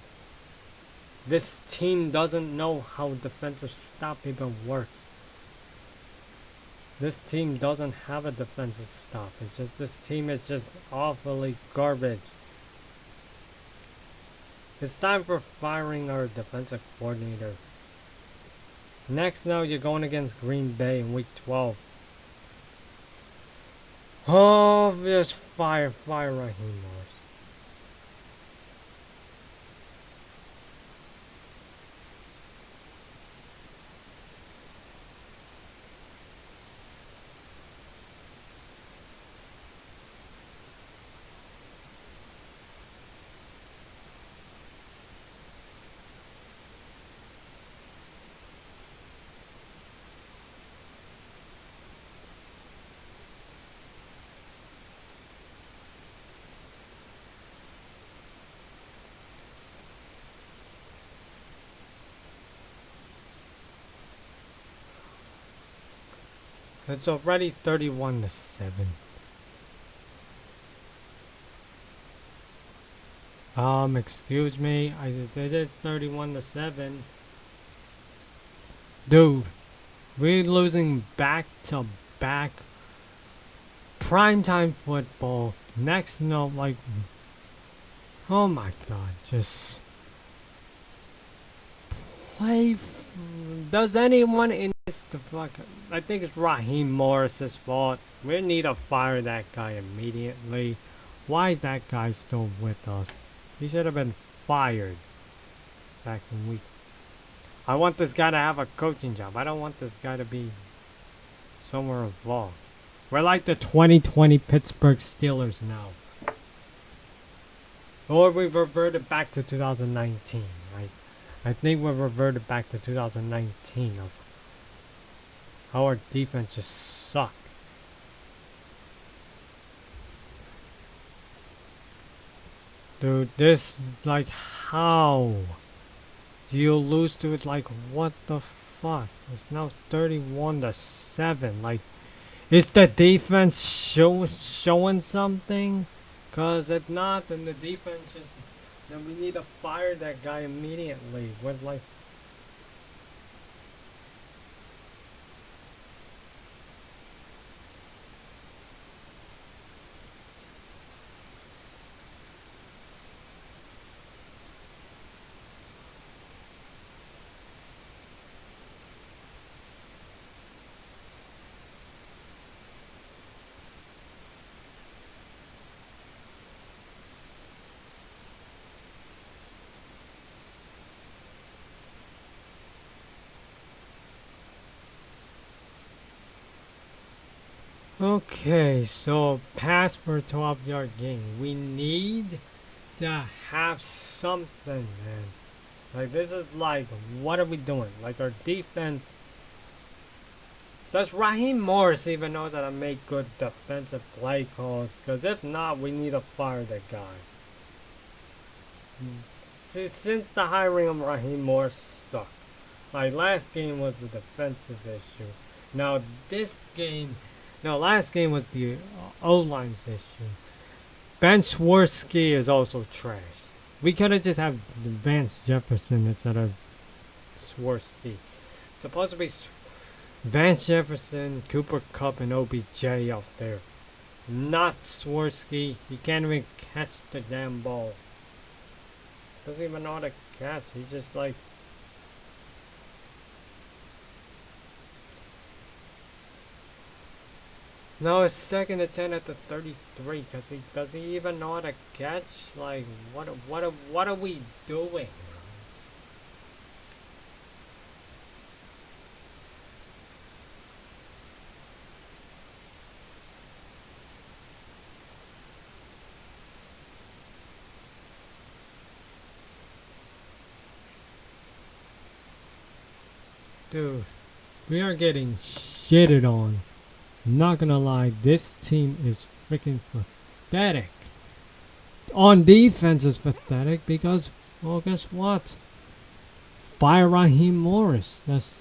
this team doesn't know how defensive stop even works. This team doesn't have a defensive stop. It's just this team is just awfully garbage. It's time for firing our defensive coordinator. Next now you're going against Green Bay in week 12. Oh, just fire Raheem Morris. It's already 31-7. Excuse me. It is 31-7. Dude, we're losing back to back primetime football. Next, no, like, oh my god, just play. Does anyone in this the fuck? I think it's Raheem Morris's fault. We need to fire that guy immediately. Why is that guy still with us? He should have been fired back in week. I want this guy to have a coaching job. I don't want this guy to be somewhere involved. We're like the 2020 Pittsburgh Steelers now. Or we've reverted back to 2019, right? I think we've reverted back to 2019 of how our defense just sucked. Dude, this, like, how do you lose to it? Like, what the fuck? It's now 31-7. Like, is the defense showing something? Cause if not, then the defense is. Then we need to fire that guy immediately. With like. Okay, so pass for a 12-yard gain. We need to have something, man. Like, this is like, what are we doing? Like, our defense. Does Raheem Morris even know that I make good defensive play calls? Because if not, we need to fire that guy. See, since the hiring of Raheem Morris sucked. Like, last game was the defensive issue. Now, this game. No, last game was the O-line's issue. Ben Swirsky is also trash. We could have just had Vance Jefferson instead of Swirsky. It's supposed to be Vance Jefferson, Cooper Kupp, and OBJ out there. Not Swirsky. He can't even catch the damn ball. Doesn't even know how to catch. He just like. No, it's second and 10 at the 33 because he doesn't even know how to catch. Like, what are we doing? Dude, we are getting shitted on. Not gonna lie, this team is freaking pathetic. On defense is pathetic because, well, guess what? Fire Raheem Morris. That's.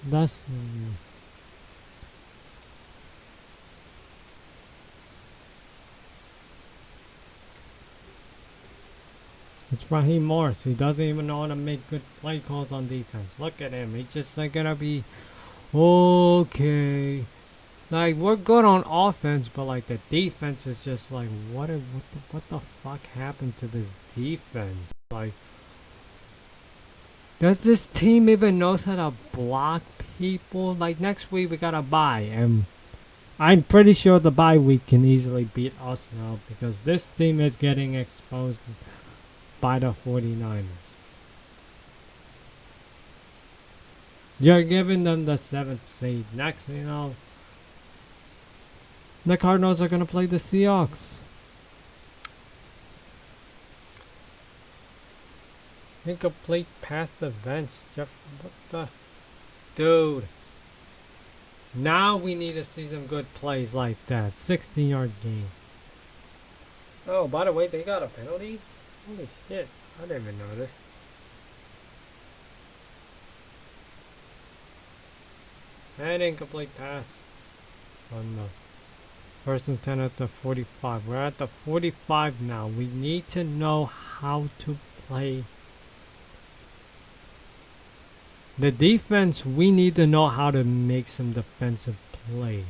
It's Raheem Morris. He doesn't even know how to make good play calls on defense. Look at him. He's just like gonna be okay. Like, we're good on offense, but like the defense is just like, what the fuck happened to this defense? Like, does this team even knows how to block people? Like, next week we got a bye, and I'm pretty sure the bye week can easily beat us now because this team is getting exposed by the 49ers. You're giving them the 7th seed. Next, you know, the Cardinals are going to play the Seahawks. Incomplete pass the bench. Jeff, what the? Dude. Now we need to see some good plays like that. 16-yard game. Oh, by the way, they got a penalty? Holy shit. I didn't even know this. And incomplete pass on the first and 10 at the 45. We're at the 45 now. We need to know how to play. The defense, we need to know how to make some defensive plays.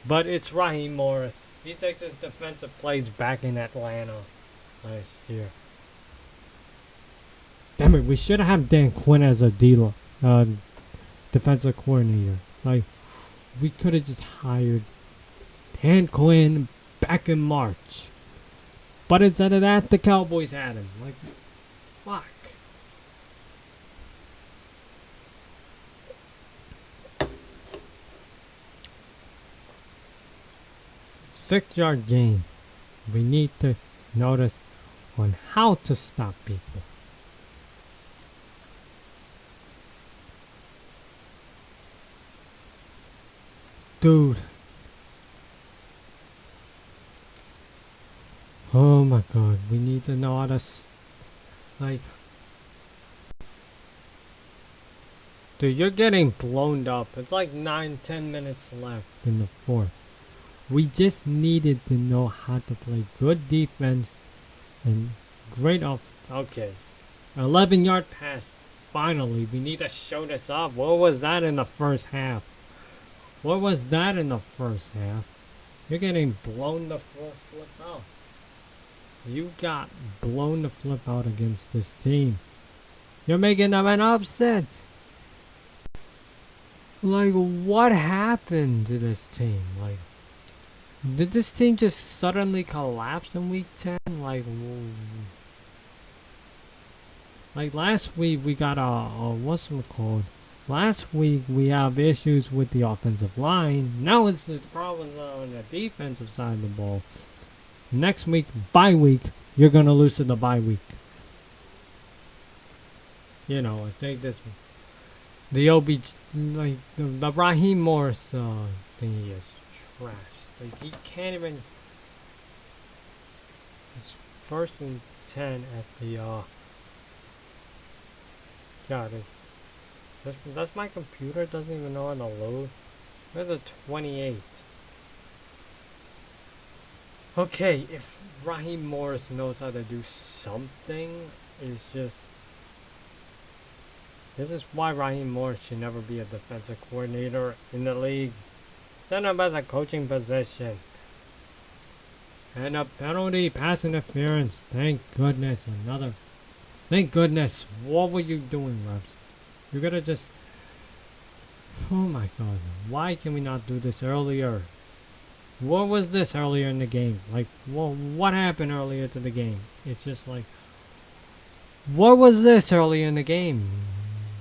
But it's Raheem Morris. He takes his defensive plays back in Atlanta last year. Damn it, we should have had Dan Quinn as a defensive coordinator. Like, we could have just hired Dan Quinn back in March. But instead of that, the Cowboys had him. Like, fuck. Six-yard gain. We need to notice on how to stop people. Dude. Oh my god, we need to know how to, like... Dude, you're getting blown up. It's like 9-10 minutes left in the fourth. We just needed to know how to play good defense and great off. Okay. 11-yard pass. Finally, we need to show this off. What was that in the first half? What was that in the first half? You're getting blown the flip out. You got blown the flip out against this team. You're making them an upset. Like, what happened to this team? Like, did this team just suddenly collapse in week 10? Like, last week we got what's it called? Last week we have issues with the offensive line. Now it's problems on the defensive side of the ball. Next week, bye week, you're gonna lose to the bye week. You know, I think this, the the Raheem Morris thing is trash. Like, he can't even. It's first and 10 at the God, that's my computer doesn't even know how to load. Where's the 28? Okay, if Raheem Morris knows how to do something, it's just... This is why Raheem Morris should never be a defensive coordinator in the league. Stand up as a coaching position. And a penalty, pass interference. Thank goodness, another. Thank goodness. What were you doing, Rams? You gotta just. Oh my god. Why can we not do this earlier? What was this earlier in the game? Like, what happened earlier to the game? It's just like. What was this earlier in the game?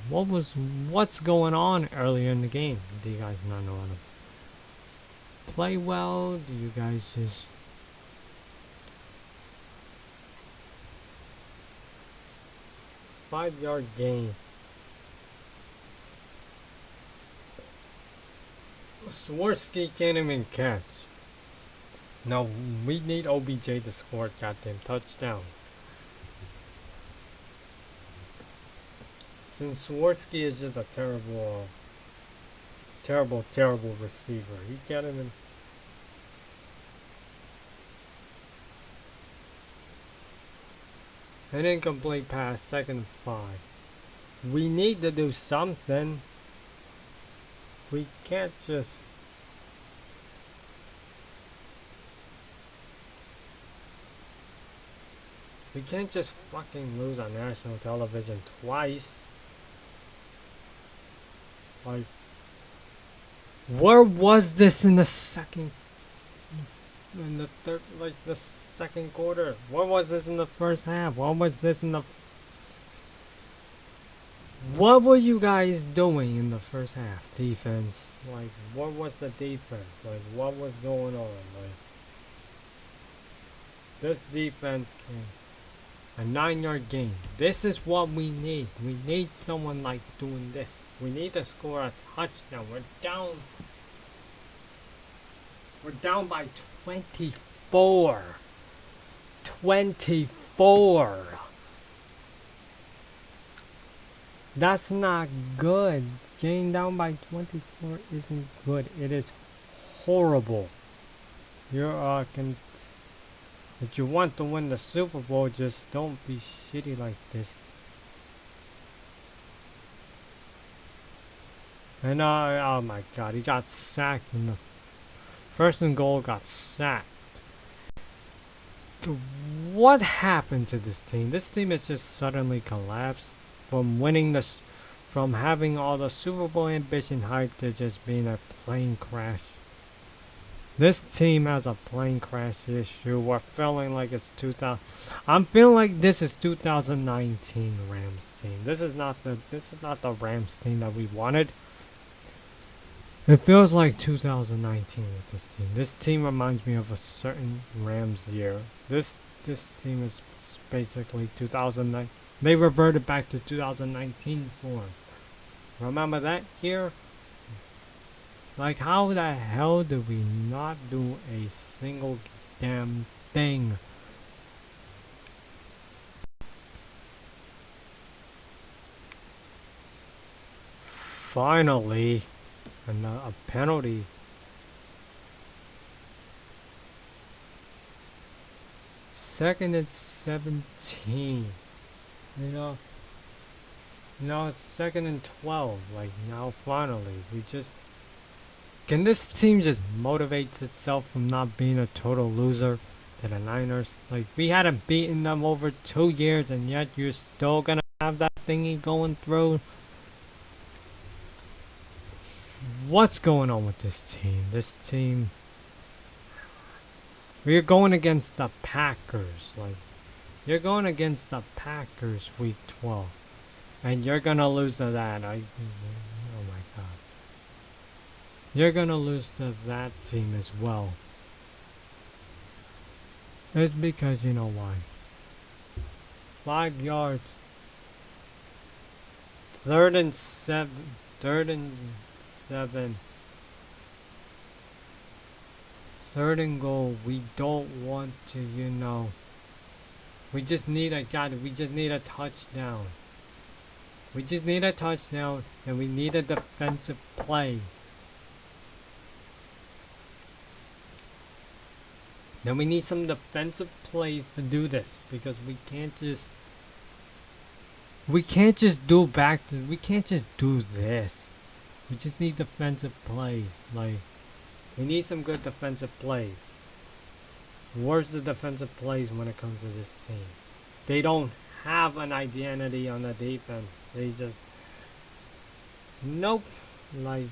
What's going on earlier in the game? Do you guys not know how to play well? Do you guys just 5-yard gain? Swarsky can't even catch. No, we need OBJ to score a goddamn touchdown. Since Swarsky is just a terrible receiver. He can't even. An incomplete pass, 2nd and 5. We need to do something. We can't just. We can't just fucking lose on national television twice. Like, where was this in the second, in the third, like the second quarter? Where was this in the first half? What was this in the? What were you guys doing in the first half? Defense, like, what was the defense? Like, what was going on? Like, this defense can. A 9-yard gain. This is what we need. We need someone like doing this. We need to score a touchdown. We're down by 24. 24. That's not good. Getting down by 24 isn't good. It is horrible. You're if you want to win the Super Bowl, just don't be shitty like this. And oh my god, he got sacked in the 1st and goal, got sacked. What happened to this team? This team has just suddenly collapsed from having all the Super Bowl ambition hype to just being a plane crash. This team has a plane crash issue. We're feeling like it's 2000. I'm feeling like this is 2019 Rams team. This is not the Rams team that we wanted. It feels like 2019 with this team. This team reminds me of a certain Rams year. This team is basically 2009. They reverted back to 2019 form. Remember that year? Like, how the hell did we not do a single damn thing? Finally, a penalty. Second and 17. You know, it's 2nd and 12. Like, now finally, we just. Can this team just motivate itself from not being a total loser to the Niners? Like, we hadn't beaten them over 2 years, and yet you're still gonna have that thingy going through. What's going on with this team? This team. We're going against the Packers. Like, you're going against the Packers week 12. And you're gonna lose to that. Oh my god. You're gonna lose to that team as well. It's because you know why. 5 yards. 3rd and 7. 3rd and 7. 3rd and goal. We don't want to, we just need a touchdown. We just need a touchdown, and we need a defensive play. Then we need some defensive plays to do this, because we can't just do this. We just need defensive plays. Like, we need some good defensive plays. Where's the defensive plays when it comes to this team? They don't have an identity on the defense. They just, nope. Like,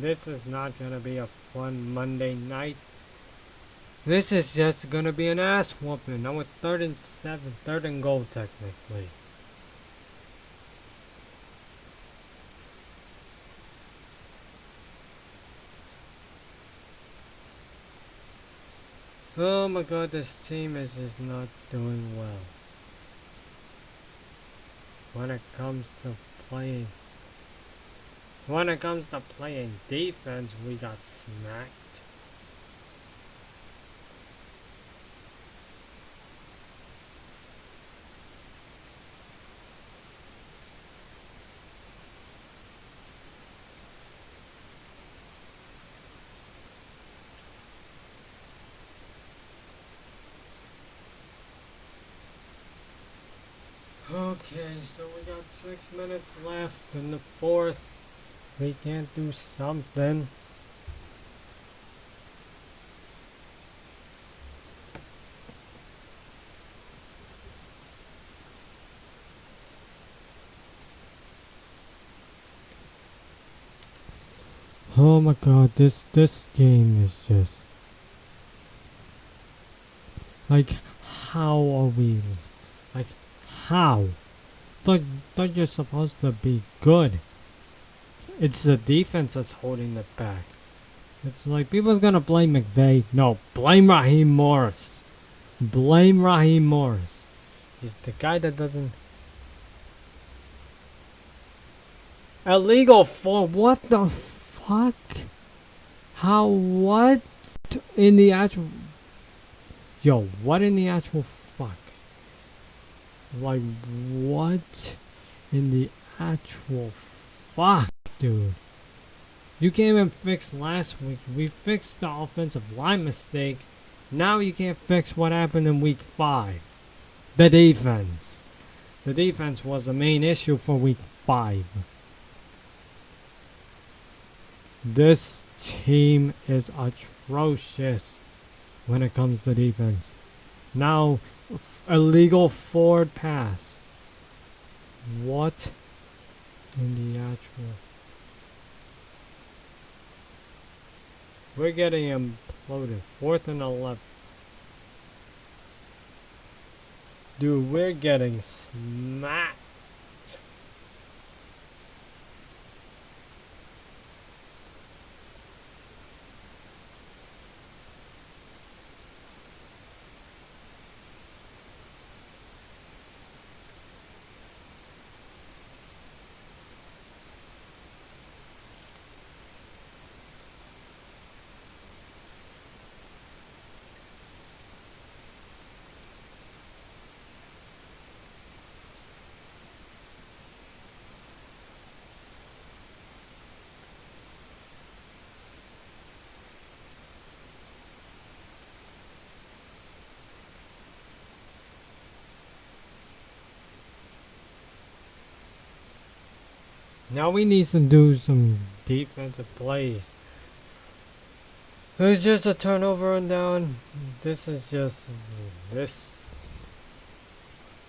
this is not gonna be a fun Monday night. This is just gonna be an ass whooping. Now with 3rd and 7, 3rd and goal technically. Oh my god, this team is just not doing well. When it comes to playing defense, we got smacked. Okay, so we got 6 minutes left in the 4th. We can't do something. Oh my god, this game is just like, how are we, like, how? Thought you're supposed to be good. It's the defense that's holding it back. It's like people's gonna blame McVay. No, blame Raheem Morris. Blame Raheem Morris. He's the guy that doesn't. Illegal for what the fuck? How, what in the actual. Yo, what in the actual fuck? Like, what in the actual fuck, dude? You can't even fix last week. We fixed the offensive line mistake. Now you can't fix what happened in week 5. The defense. The defense was the main issue for week 5. This team is atrocious when it comes to defense. Now, illegal forward pass. What in the actual... We're getting imploded. 4th and 11. Dude, we're getting smacked. Now we need to do some defensive plays. It's just a turnover and down. This is just this.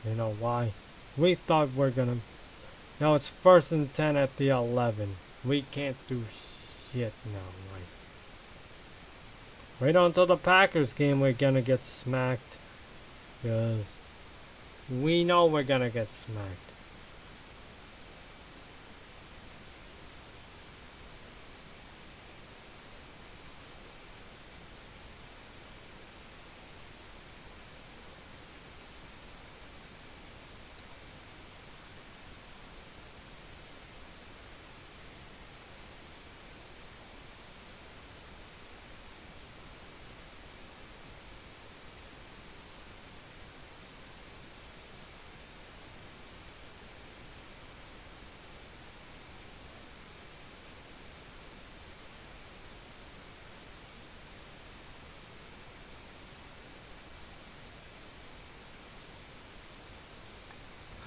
You know why? We thought we're gonna. Now it's 1st and 10 at the 11. We can't do shit now. Like, wait until the Packers game. We're gonna get smacked, because we know we're gonna get smacked.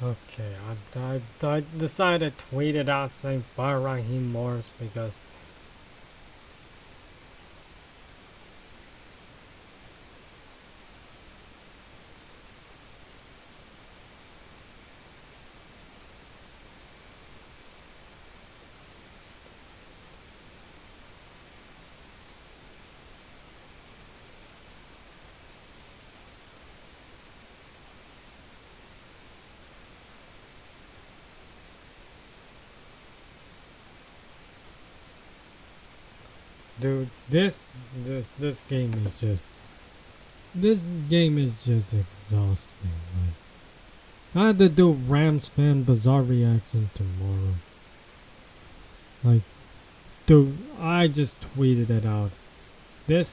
Okay, I decided to tweet it out saying fire Raheem Morris because dude, this game is just this game is just exhausting. Like I had to do Rams fan bizarre reaction tomorrow. Like, dude, I just tweeted it out. This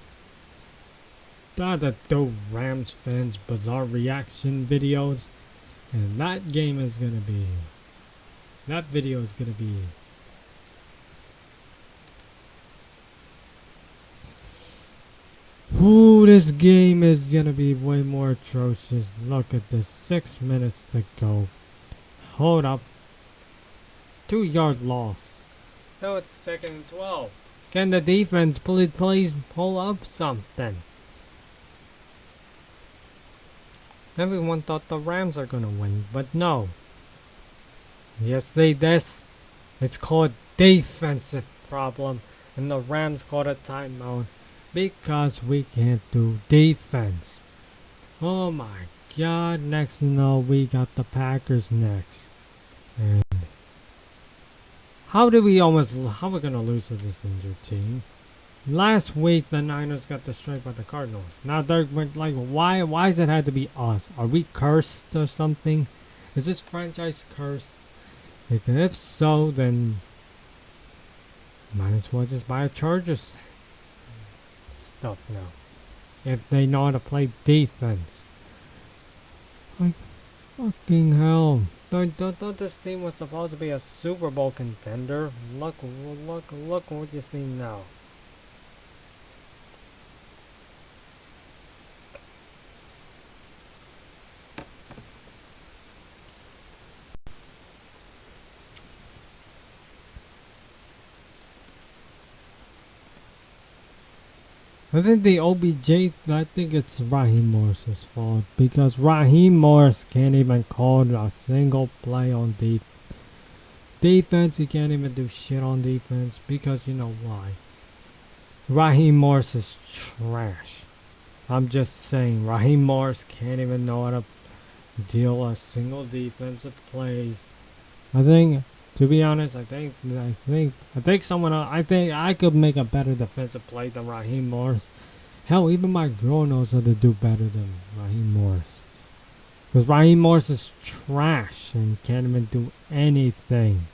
I had to do Rams fans bizarre reaction videos, and that game is gonna be that video is gonna be. Ooh, this game is gonna be way more atrocious. Look at this, 6 minutes to go. Hold up. 2 yard loss. Now it's 2nd and 12. Can the defense please pull up something? Everyone thought the Rams are gonna win, but no. Yes, this. It's called defensive problem, and the Rams called a timeout because we can't do defense. Oh my god, next you know we got the Packers next. And how are we gonna lose to this injured team? Last week the Niners got destroyed by the Cardinals. Now they're like, why does it have to be us? Are we cursed or something? Is this franchise cursed? If so, then might as well just buy a Chargers stuff now. If they know how to play defense. Like, fucking hell. Don't this team was supposed to be a Super Bowl contender? Look what you see now. I think the OBJ, I think it's Raheem Morris's fault because Raheem Morris can't even call a single play on defense. He can't even do shit on defense because you know why. Raheem Morris is trash. I'm just saying, Raheem Morris can't even know how to deal a single defensive plays. I think, to be honest, I think someone else, I think I could make a better defensive play than Raheem Morris. Hell, even my girl knows how to do better than Raheem Morris. Because Raheem Morris is trash and can't even do anything.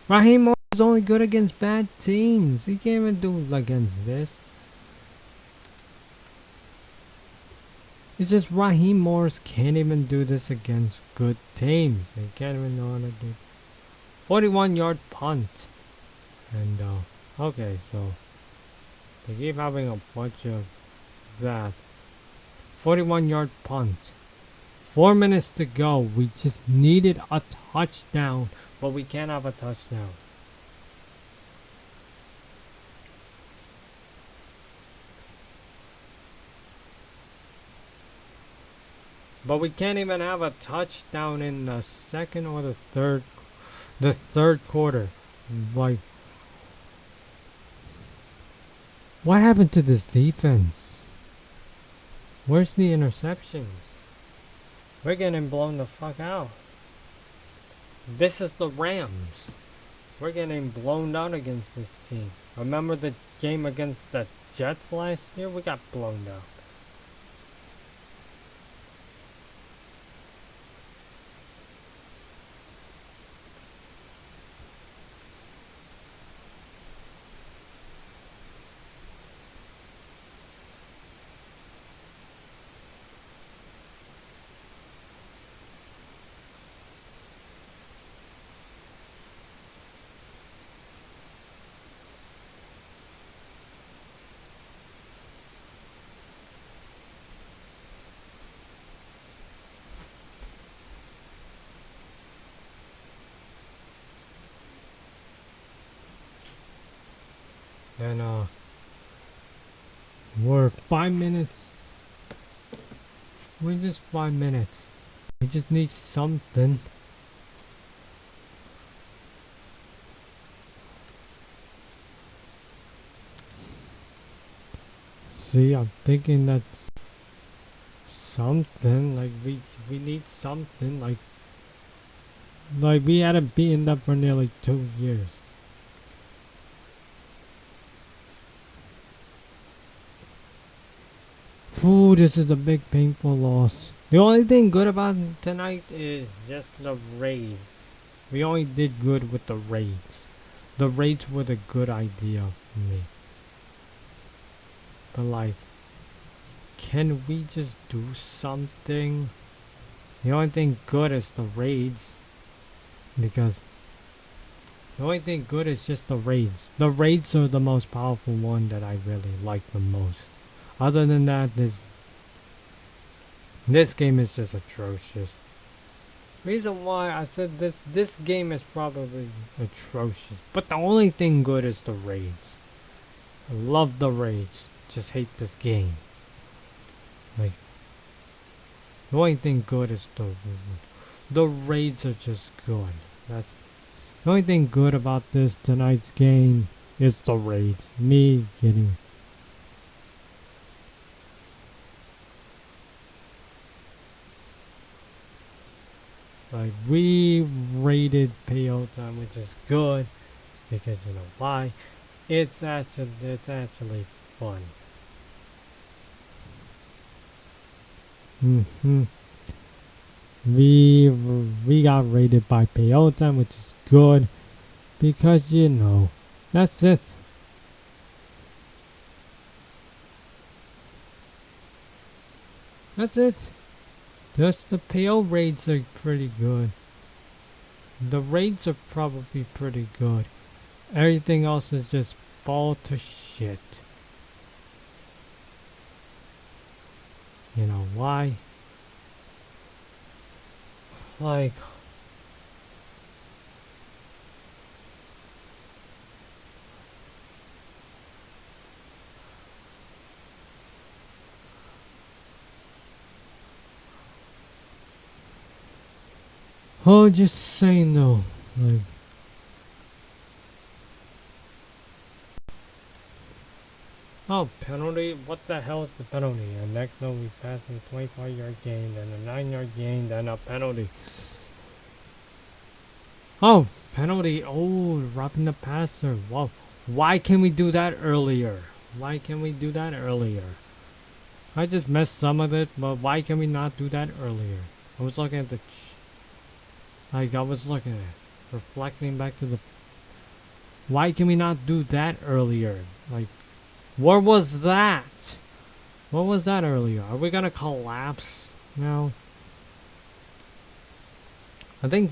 Raheem Morris is only good against bad teams. He can't even do it against this. It's just Raheem Morris can't even do this against good teams. He can't even know how to do 41-yard punt. And, okay, so they keep having a bunch of that. 41-yard punt. 4 minutes to go. We just needed a touchdown, but we can't have a touchdown. But we can't even have a touchdown in the second or the third quarter. Like, what happened to this defense? Where's the interceptions? We're getting blown the fuck out. This is the Rams. We're getting blown out against this team. Remember the game against the Jets last year? We got blown out. Then we're 5 minutes. We're just 5 minutes. We just need something. See, I'm thinking that something like we need something like we hadn't beaten them for nearly 2 years. Ooh, this is a big painful loss. The only thing good about tonight is just the raids. We only did good with the raids. The raids were the good idea for me. But like, can we just do something? The only thing good is the raids. Because the only thing good is just the raids. The raids are the most powerful one that I really like the most. Other than that, this game is just atrocious. Reason why I said this game is probably atrocious. But the only thing good is the raids. I love the raids. Just hate this game. Like, the only thing good is the raids are just good. That's the only thing good about this tonight's game is the raids. Me getting like we raided PO time, which is good because you know why? It's actually fun. hmm we got raided by PO time, which is good because you know that's it. That's it. Just the PO raids are pretty good. The raids are probably pretty good. Everything else is just fall to shit. You know why? Like, oh, just saying though. Like, oh, penalty? What the hell is the penalty? And next note, we pass in a 25-yard gain, then a 9-yard gain, then a penalty. Oh, penalty. Oh, roughing the passer. Wow. Why can we do that earlier? Why can we do that earlier? I just missed some of it, but why can we not do that earlier? I was looking at I was looking at it. Reflecting back to the... Why can we not do that earlier? Like, what was that? What was that earlier? Are we gonna collapse now? I think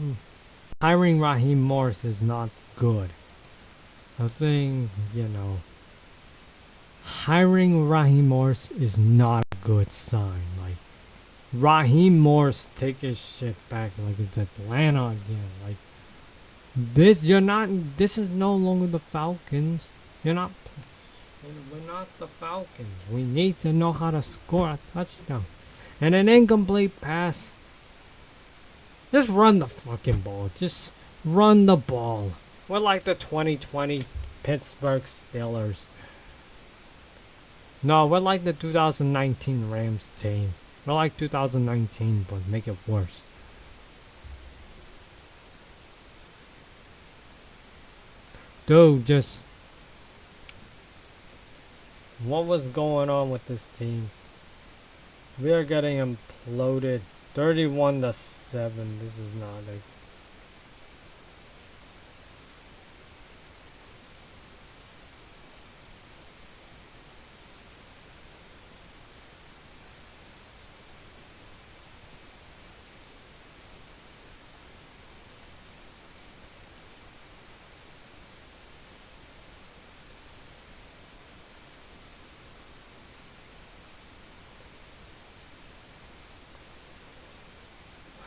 hiring Raheem Morris is not good. I think, you know, hiring Raheem Morris is not a good sign. Like, Raheem Morris take his shit back like it's Atlanta again. Like, this is no longer the Falcons. We're not the Falcons. We need to know how to score a touchdown. And an incomplete pass. Just run the fucking ball. Just run the ball. We're like the 2020 Pittsburgh Steelers. No, we're like the 2019 Rams team. We're like 2019, but make it worse. Dude, just... What was going on with this team? We are getting imploded. 31-7. This is not a...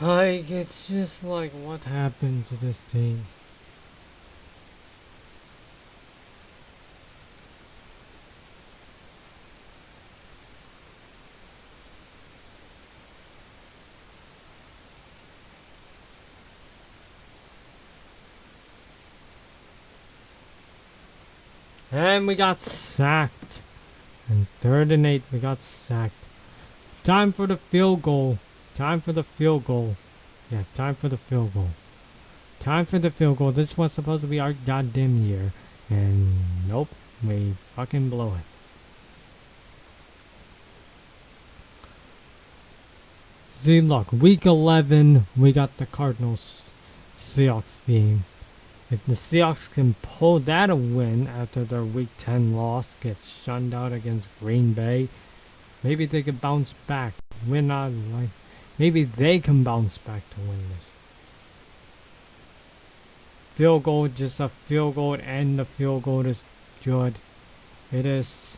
Like, it's just like, what happened to this team? And we got sacked. And 3rd and 8, we got sacked. Time for the field goal. Time for the field goal. Yeah, time for the field goal. Time for the field goal. This was supposed to be our goddamn year. And nope, we fucking blow it. See, look, week 11, we got the Cardinals Seahawks game. If the Seahawks can pull that a win after their week 10 loss, get shunned out against Green Bay, maybe they can bounce back. We're not like, maybe they can bounce back to win this. Field goal, just a field goal, and the field goal is good. It is.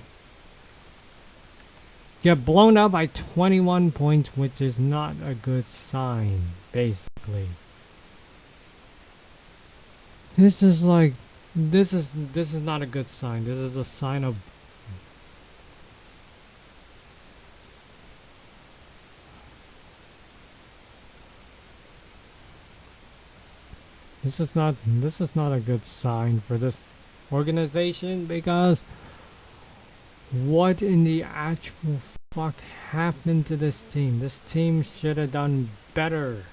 Get blown out by 21 points, which is not a good sign, basically. This is like, this is not a good sign. This is a sign of this is not a good sign for this organization, because what in the actual fuck happened to this team? This team should have done better.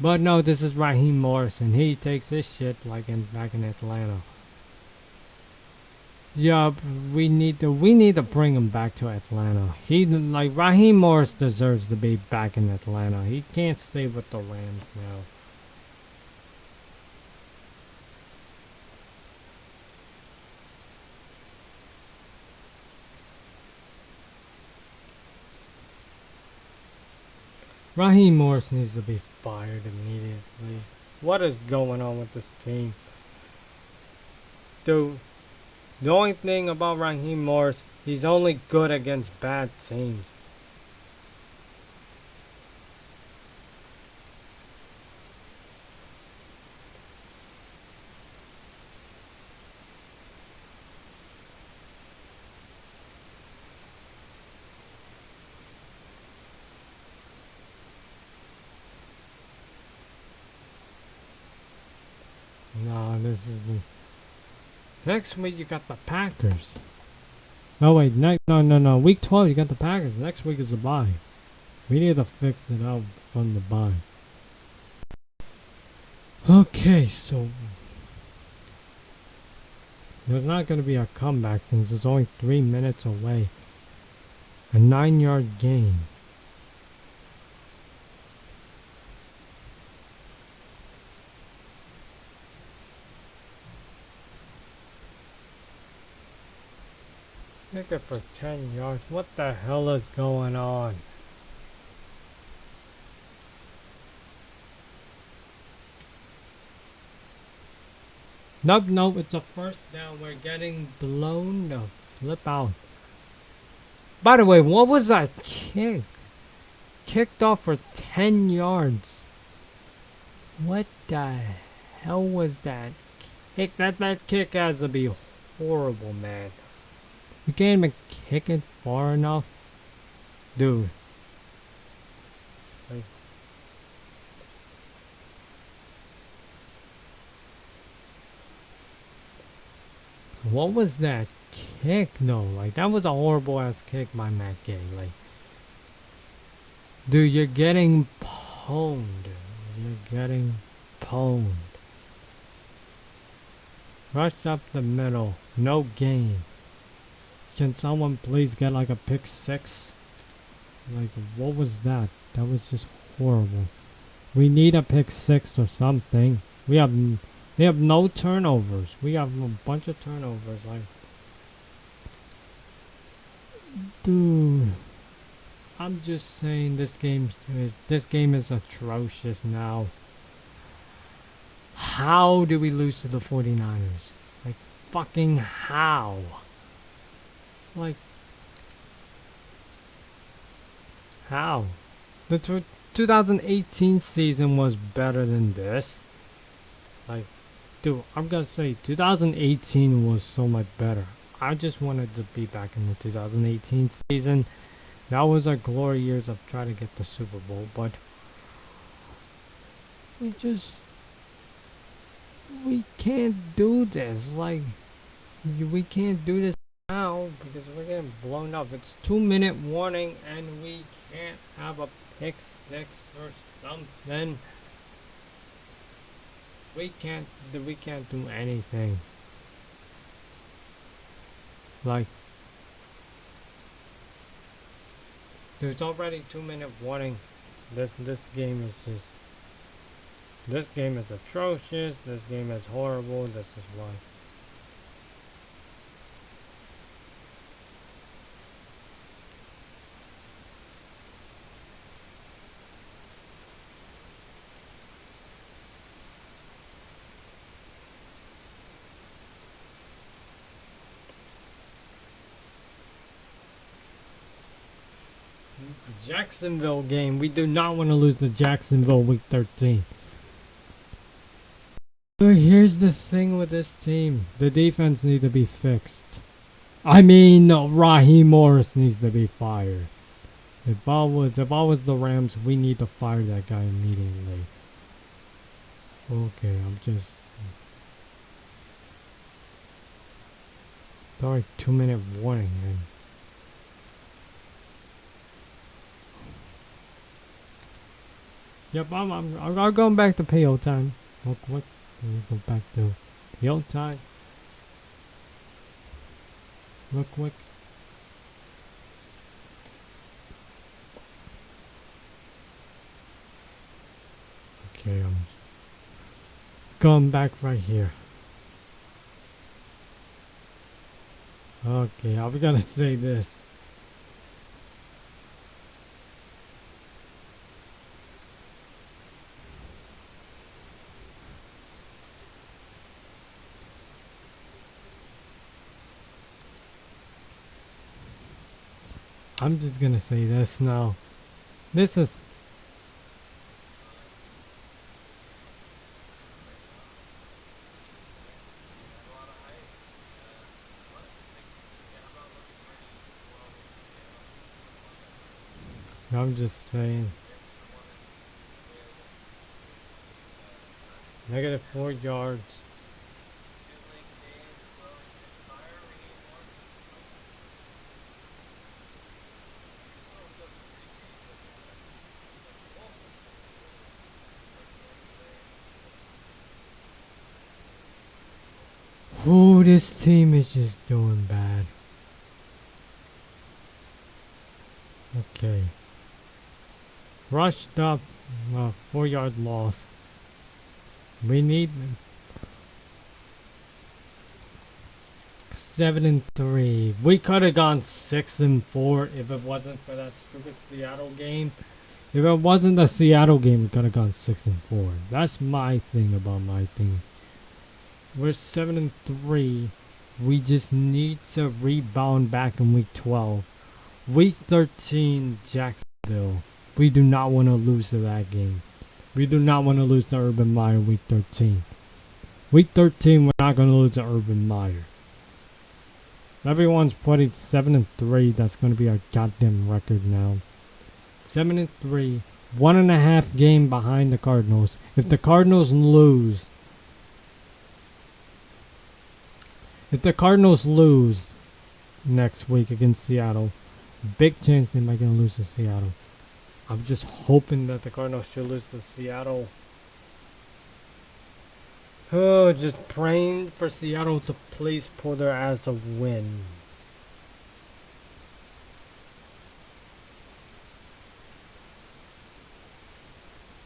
But no, this is Raheem Morrison. He takes his shit like back in Atlanta. Yeah, we need to bring him back to Atlanta. Raheem Morris deserves to be back in Atlanta. He can't stay with the Rams now. Raheem Morris needs to be fired immediately. What is going on with this team? Dude, the only thing about Raheem Morris, he's only good against bad teams. No, this is the... Next week you got the Packers. No wait, no. Week 12 you got the Packers. Next week is the bye. We need to fix it out from the bye. Okay, so there's not going to be a comeback since it's only 3 minutes away. A 9-yard gain. Kick it for 10 yards. What the hell is going on? Nope, it's a first down. We're getting blown the flip out. By the way, what was that kick? Kicked off for 10 yards. What the hell was that kick? That kick has to be horrible, man. You can't even kick it far enough. Dude. Like, what was that kick? No, like that was a horrible ass kick by Matt Gay. Like, dude, you're getting pwned. You're getting pwned. Rush up the middle. No gain. Can someone please get like a pick 6? Like, what was that? That was just horrible. We need a pick 6 or something. We have no turnovers. We have a bunch of turnovers. Like, dude, I'm just saying this game is atrocious now. How do we lose to the 49ers? Like, fucking how? Like, how? The 2018 season was better than this. Like, dude, I'm gonna say 2018 was so much better. I just wanted to be back in the 2018 season. That was our glory years of trying to get the Super Bowl, but we can't do this. Like, We can't do this now because we're getting blown up. It's 2 minute warning and we can't have a pick six or something. We can't do anything. Like, there's already 2 minute warning. This game is just, this game is atrocious. This game is horrible. This is why. Jacksonville game. We do not want to lose to Jacksonville week 13. But here's the thing with this team. The defense needs to be fixed. I mean, Raheem Morris needs to be fired. If I was the Rams, we need to fire that guy immediately. Okay, I'm just... Sorry, 2 minute warning, man. Yep, I'm going back to PO time. What? Let me go back to PO time. Real quick. Okay, I'm going back right here. Okay, I'm gonna say this. I'm just gonna say this now. This is... I'm just saying. -4 yards. Ooh, this team is just doing bad. Okay. Rushed up, 4 yard loss. We need 7-3. We could have gone 6-4 if it wasn't for that stupid Seattle game. If it wasn't the Seattle game, we could have gone 6-4. That's my thing about my team. We're 7-3. We just need to rebound back in week 12. Week 13, Jacksonville. We do not want to lose to that game. We do not want to lose to Urban Meyer week 13. Week 13, we're not going to lose to Urban Meyer. Everyone's putting 7-3. That's going to be our goddamn record now. 7-3. 1.5 game behind the Cardinals. If the Cardinals lose, next week against Seattle, big chance they might gonna lose to Seattle. I'm just hoping that the Cardinals should lose to Seattle. Oh, just praying for Seattle to please pull their ass a win.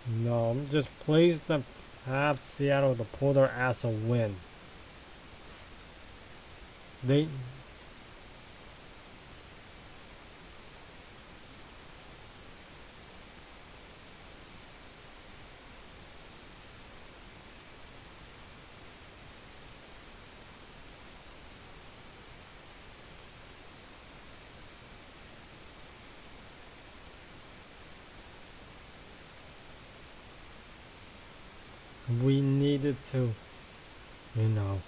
No, I'm just pleased to have Seattle to pull their ass a win. We needed to, you know.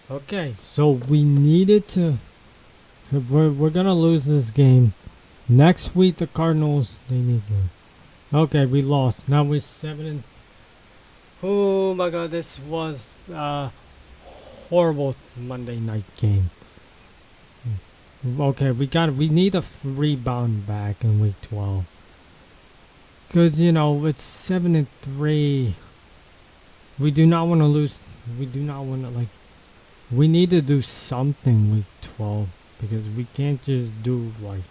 Okay, so we needed to. We're gonna lose this game. Next week, the Cardinals, they need to. Okay, we lost. Now we're 7 and. Oh my god, this was a horrible Monday night game. Okay, we need a rebound back in week 12. Cause you know it's 7 and 3. We do not want to lose. We do not want to like. We need to do something week 12 because we can't just do like.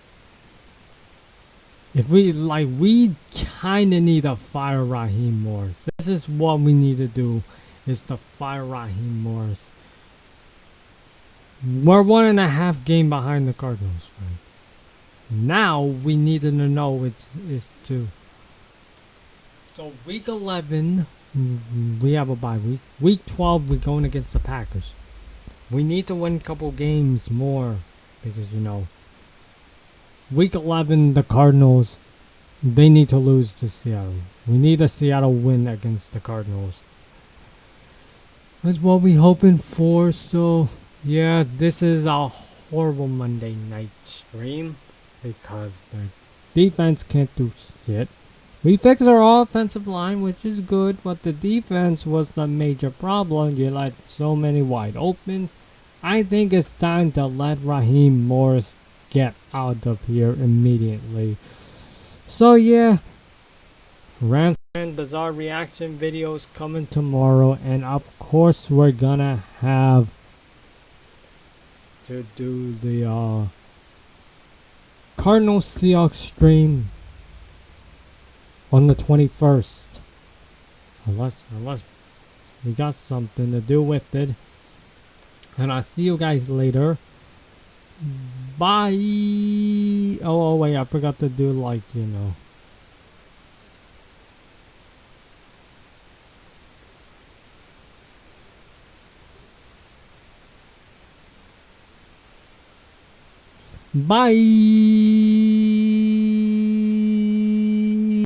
If we like, we kind of need to fire Raheem Morris. This is what we need to do, is to fire Raheem Morris. We're 1.5 game behind the Cardinals, right? Now we needed to know it's to. So week 11, we have a bye week. Week 12, we're going against the Packers. We need to win a couple games more because you know. Week 11, the Cardinals, they need to lose to Seattle. We need a Seattle win against the Cardinals. That's what we're hoping for. So, yeah, this is a horrible Monday night stream because the defense can't do shit. We fixed our offensive line, which is good, but the defense was the major problem. You let so many wide opens. I think it's time to let Raheem Morris get out of here immediately. So yeah, Rams and Bizarre reaction videos coming tomorrow, and of course we're gonna have to do the Cardinals Seahawks stream on the 21st, unless we got something to do with it. And I'll see you guys later. Bye. Oh wait, I forgot to do like, you know. Bye.